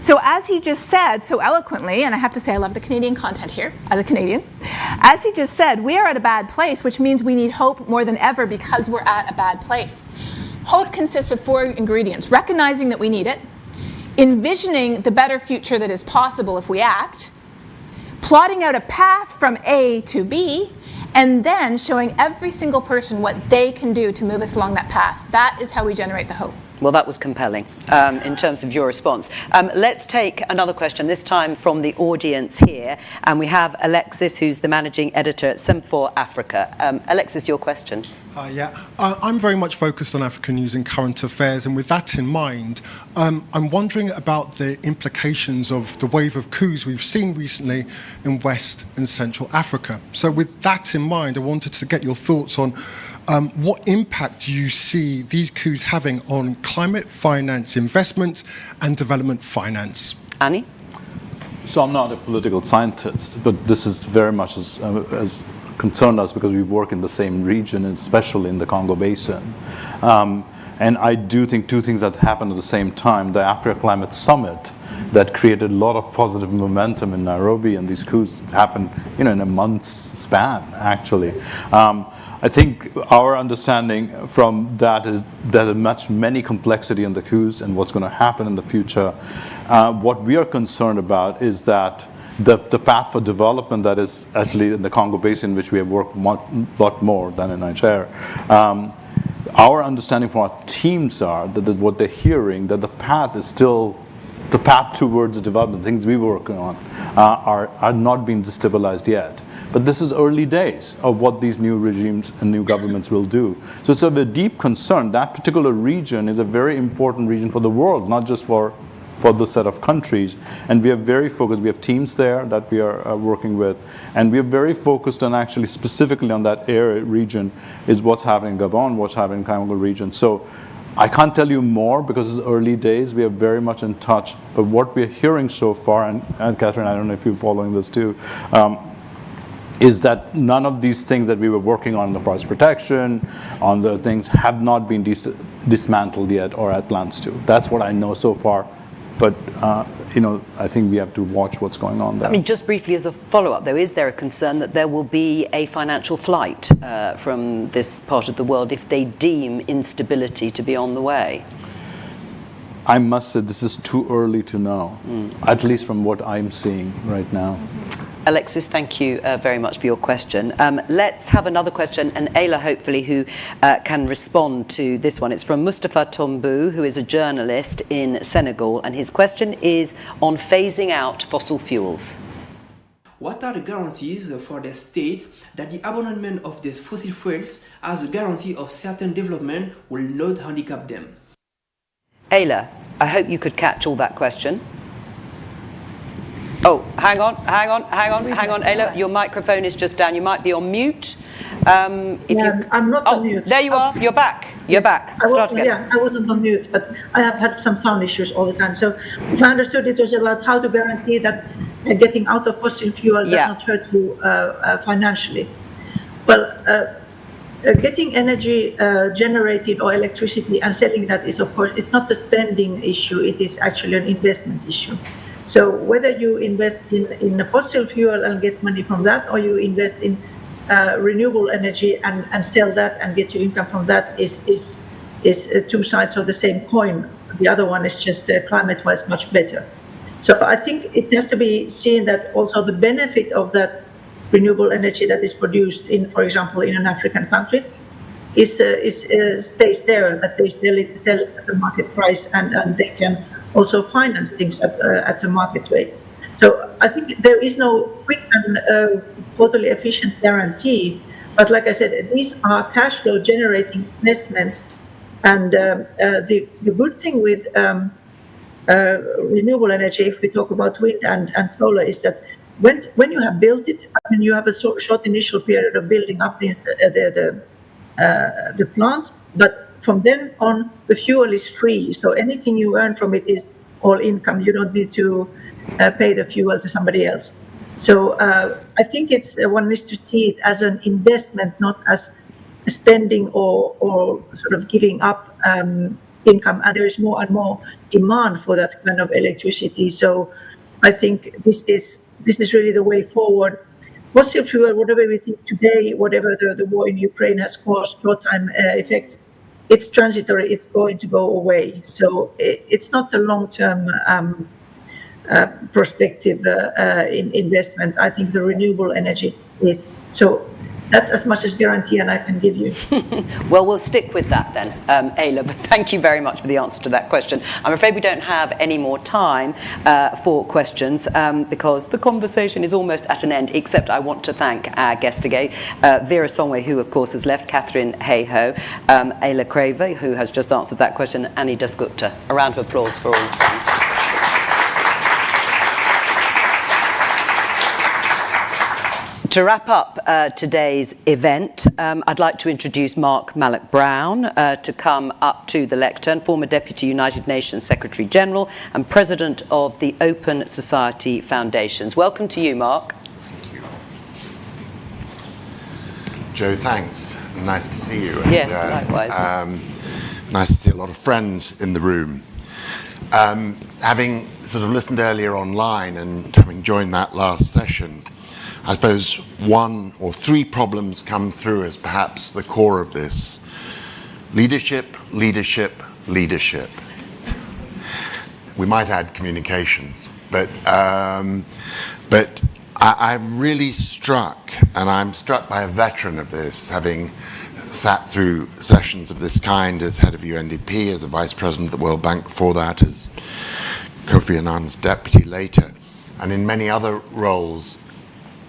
So as he just said so eloquently, and I have to say I love the Canadian content here as a Canadian, as he just said, we are at a bad place, which means we need hope more than ever because we're at a bad place. Hope consists of 4 ingredients: recognizing that we need it, envisioning the better future that is possible if we act, plotting out a path from A to B, and then showing every single person what they can do to move us along that path. That is how we generate the hope. Well, that was compelling in terms of your response. Let's take another question, this time from the audience here. And we have Alexis, who's the managing editor at Sem4 Africa. Alexis, your question. I'm very much focused on African news and current affairs, and with that in mind, I'm wondering about the implications of the wave of coups we've seen recently in West and Central Africa. So with that in mind, I wanted to get your thoughts on what impact do you see these coups having on climate finance investment and development finance? Annie? So I'm not a political scientist, but this is very much as concerned us because we work in the same region, especially in the Congo Basin. And I do think 2 things that happened at the same time. The Africa Climate Summit that created a lot of positive momentum in Nairobi, and these coups happened in a month's span, actually. I think our understanding from that is there's many complexity in the coups and what's going to happen in the future. What we are concerned about is that the path for development that is actually in the Congo Basin, which we have worked a lot more than in Niger. Our understanding from our teams are that what they're hearing, that the path is still the path towards development, things we were working on, are not being destabilized yet. But this is early days of what these new regimes and new governments will do. So it's of a deep concern. That particular region is a very important region for the world, not just for the set of countries. And we are very focused. We have teams there that we are working with. And we are very focused on actually specifically on that area region is what's happening in Gabon, what's happening in Congo region. So I can't tell you more because it's early days. We are very much in touch. But what we're hearing so far, and Catherine, I don't know if you're following this too, is that none of these things that we were working on the forest protection, on the things have not been dismantled yet or at plans to. That's what I know so far. But, I think we have to watch what's going on there. I mean, just briefly as a follow-up, though, is there a concern that there will be a financial flight from this part of the world if they deem instability to be on the way? I must say this is too early to know, at least from what I'm seeing right now. Alexis, thank you very much for your question. Let's have another question, and Ayla, hopefully, who can respond to this one. It's from Mustafa Tombou, who is a journalist in Senegal, and his question is on phasing out fossil fuels. What are the guarantees for the state that the abandonment of these fossil fuels as a guarantee of certain development will not handicap them? Ayla, I hope you could catch all that question. Oh, hang on, Ayla, your microphone is just down. You might be on mute. I'm not on mute. There you are, you're back. Start again. Yeah, I wasn't on mute, but I have had some sound issues all the time. So if I understood, it was about how to guarantee that getting out of fossil fuel does not hurt you financially. Well, getting energy generated or electricity and selling that is, of course, it's not a spending issue, it is actually an investment issue. So whether you invest in a fossil fuel and get money from that, or you invest in renewable energy and sell that and get your income from that is 2 sides of the same coin. The other one is just climate-wise much better. So I think it has to be seen that also the benefit of that renewable energy that is produced in, for example, in an African country stays there, that they sell at the market price and they can also finance things at the market rate. So I think there is no quick and totally efficient guarantee, but like I said, these are cash flow generating investments. And the good thing with renewable energy, if we talk about wind and solar, is that when you have built it, I mean, you have a short initial period of building up the plants, but from then on, the fuel is free. So anything you earn from it is all income. You don't need to pay the fuel to somebody else. So I think one needs to see it as an investment, not as spending or sort of giving up income. And there is more and more demand for that kind of electricity. So I think this is really the way forward. Fossil fuel, whatever we think today, whatever the war in Ukraine has caused short-time effects, it's transitory, it's going to go away. So it's not a long-term perspective in investment. I think the renewable energy is. So that's as much as guarantee I can give you. Well, we'll stick with that then, Ayla, but thank you very much for the answer to that question. I'm afraid we don't have any more time for questions because the conversation is almost at an end, except I want to thank our guest again, Vera Songwe, who of course has left, Catherine Hayhoe, Ayla Craver, who has just answered that question, Annie Dasgupta. A round of applause for all of them. To wrap up today's event, I'd like to introduce Mark Malloch-Brown to come up to the lectern, former Deputy United Nations Secretary General and President of the Open Society Foundations. Welcome to you, Mark. Thank you. Joe, thanks. Nice to see you. Yes, likewise. Nice to see a lot of friends in the room. Having sort of listened earlier online and having joined that last session, I suppose one or three problems come through as perhaps the core of this. Leadership, leadership, leadership. We might add communications, but I'm really struck, and I'm struck by a veteran of this, having sat through sessions of this kind as head of UNDP, as a vice president of the World Bank before that, as Kofi Annan's deputy later, and in many other roles.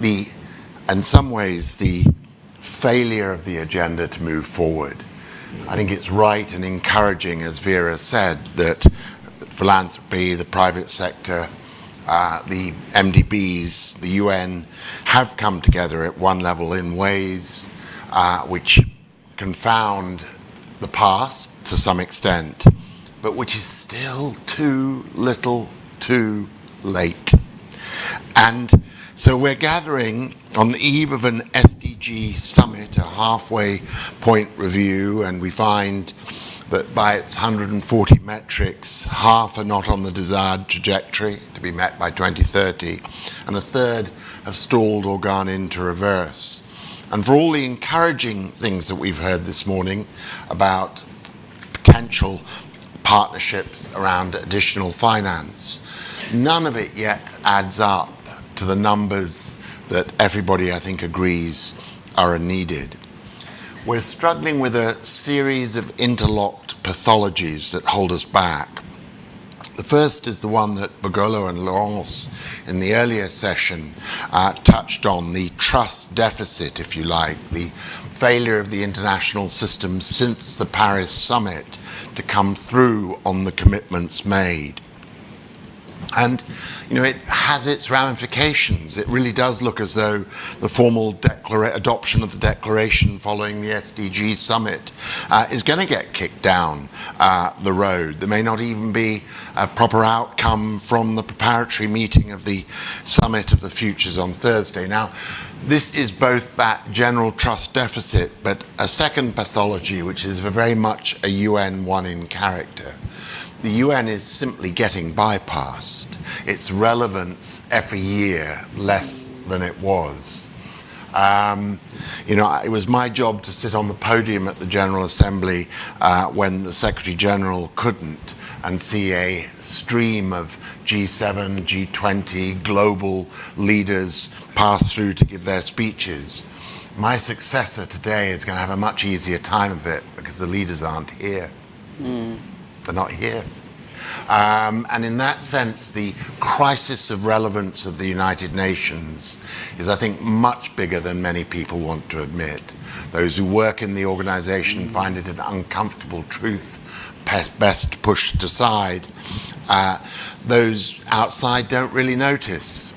In some ways, the failure of the agenda to move forward. I think it's right and encouraging, as Vera said, that philanthropy, the private sector, the MDBs, the UN have come together at one level in ways which confound the past to some extent, but which is still too little, too late. And so we're gathering on the eve of an SDG summit, a halfway point review, and we find that by its 140 metrics, half are not on the desired trajectory to be met by 2030, and a third have stalled or gone into reverse. And for all the encouraging things that we've heard this morning about potential partnerships around additional finance, none of it yet adds up to the numbers that everybody, I think, agrees are needed. We're struggling with a series of interlocked pathologies that hold us back. The first is the one that Bogolo and Laurence in the earlier session touched on, the trust deficit, if you like, the failure of the international system since the Paris summit to come through on the commitments made. And, you know, it has its ramifications. It really does look as though the formal adoption of the declaration following the SDG summit is going to get kicked down the road. There may not even be a proper outcome from the preparatory meeting of the Summit of the Futures on Thursday. Now, this is both that general trust deficit, but a second pathology, which is very much a UN one in character. The UN is simply getting bypassed. Its relevance every year less than it was. You know, it was my job to sit on the podium at the General Assembly when the Secretary General couldn't, and see a stream of G7, G20, global leaders pass through to give their speeches. My successor today is going to have a much easier time of it because the leaders aren't here. They're not here. And in that sense, the crisis of relevance of the United Nations is, I think, much bigger than many people want to admit. Those who work in the organization find it an uncomfortable truth, best pushed aside. those outside don't really notice.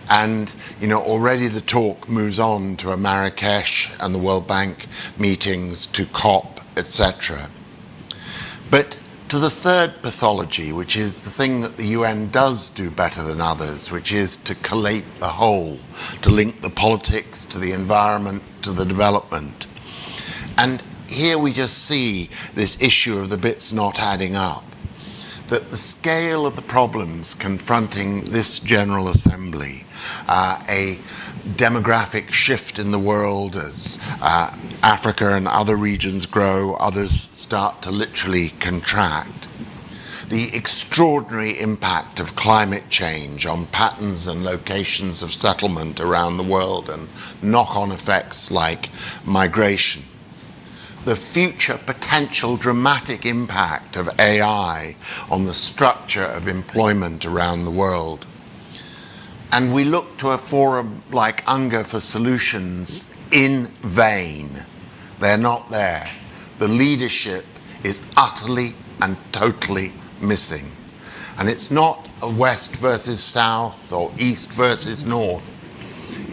And, already the talk moves on to a Marrakesh and the World Bank meetings, to COP, etc. But to the third pathology, which is the thing that the UN does do better than others, which is to collate the whole, to link the politics to the environment, to the development. And here we just see this issue of the bits not adding up, that the scale of the problems confronting this General Assembly, a demographic shift in the world as Africa and other regions grow, others start to literally contract. The extraordinary impact of climate change on patterns and locations of settlement around the world and knock-on effects like migration. The future potential dramatic impact of AI on the structure of employment around the world. And we look to a forum like UNGA for solutions in vain. They're not there. The leadership is utterly and totally missing. And it's not a West versus South or East versus North.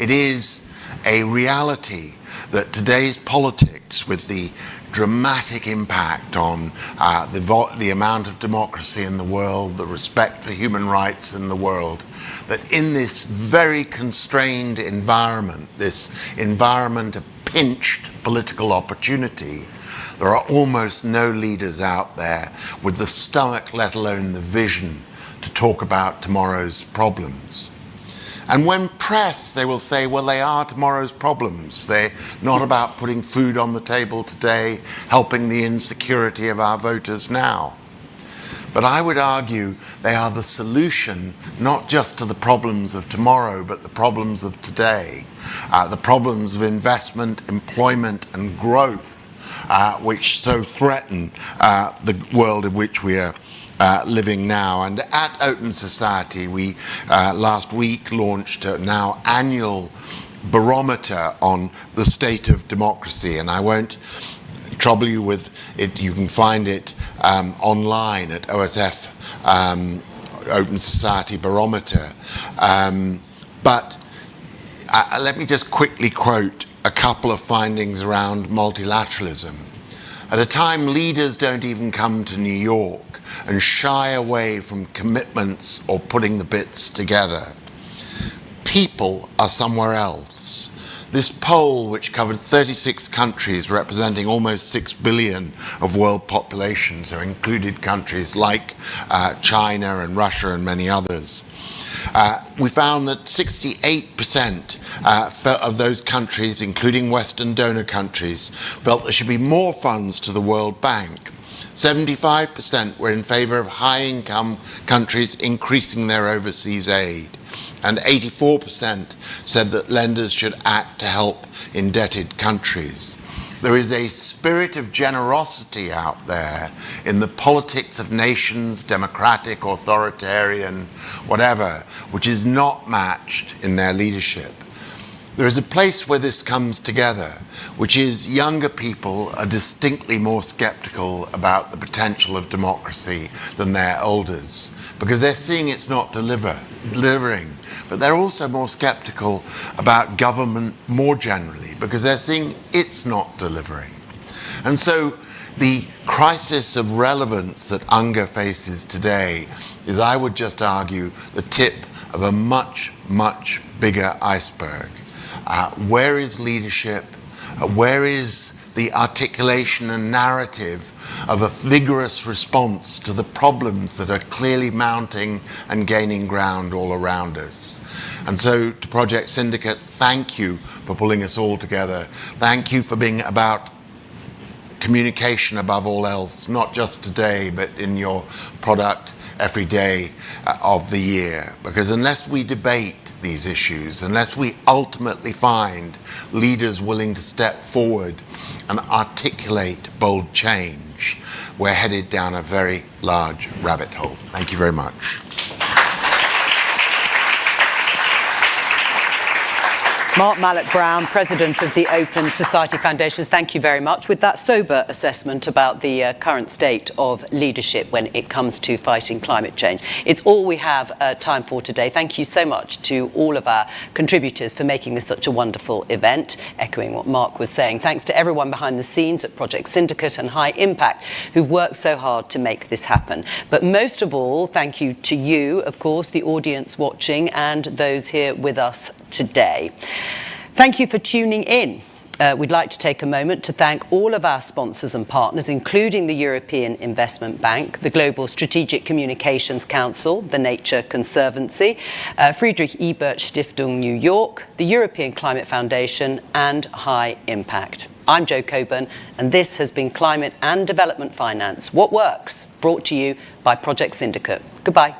It is a reality that today's politics, with the dramatic impact on the amount of democracy in the world, the respect for human rights in the world, that in this very constrained environment, this environment of pinched political opportunity, there are almost no leaders out there with the stomach, let alone the vision, to talk about tomorrow's problems. And when pressed, they will say, well, they are tomorrow's problems. They're not about putting food on the table today, helping the insecurity of our voters now. But I would argue they are the solution, not just to the problems of tomorrow, but the problems of today, the problems of investment, employment, and growth, which so threaten the world in which we are living now. And at Open Society, we last week launched a now annual barometer on the state of democracy, and I won't trouble you with it. You can find it online at OSF Open Society Barometer. But let me just quickly quote a couple of findings around multilateralism. At a time leaders don't even come to New York and shy away from commitments or putting the bits together, people are somewhere else. This poll, which covered 36 countries representing almost 6 billion of world population, so included countries like China and Russia and many others, we found that 68% of those countries, including Western donor countries, felt there should be more funds to the World Bank. 75% were in favor of high-income countries increasing their overseas aid, and 84% said that lenders should act to help indebted countries. There is a spirit of generosity out there in the politics of nations, democratic, authoritarian, whatever, which is not matched in their leadership. There is a place where this comes together, which is younger people are distinctly more skeptical about the potential of democracy than their elders, because they're seeing it's not delivering. But they're also more skeptical about government more generally, because they're seeing it's not delivering. And so the crisis of relevance that UNGA faces today is, I would just argue, the tip of a much, much bigger iceberg. Where is leadership? Where is the articulation and narrative of a vigorous response to the problems that are clearly mounting and gaining ground all around us? And so to Project Syndicate, thank you for pulling us all together. Thank you for being about communication above all else, not just today, but in your product every day of the year. Because unless we debate these issues, unless we ultimately find leaders willing to step forward and articulate bold change, we're headed down a very large rabbit hole. Thank you very much. Mark Mallock-Brown, President of the Open Society Foundations, thank you very much with that sober assessment about the current state of leadership when it comes to fighting climate change. It's all we have time for today. Thank you so much to all of our contributors for making this such a wonderful event. Echoing what Mark was saying, thanks to everyone behind the scenes at Project Syndicate and High Impact who've worked so hard to make this happen. But most of all, thank you to you, of course, the audience watching and those here with us today. Thank you for tuning in. We'd like to take a moment to thank all of our sponsors and partners, including the European Investment Bank, the Global Strategic Communications Council, the Nature Conservancy, Friedrich Ebert Stiftung New York, the European Climate Foundation, and High Impact. I'm Jo Coburn, and this has been Climate and Development Finance, What Works, brought to you by Project Syndicate. Goodbye.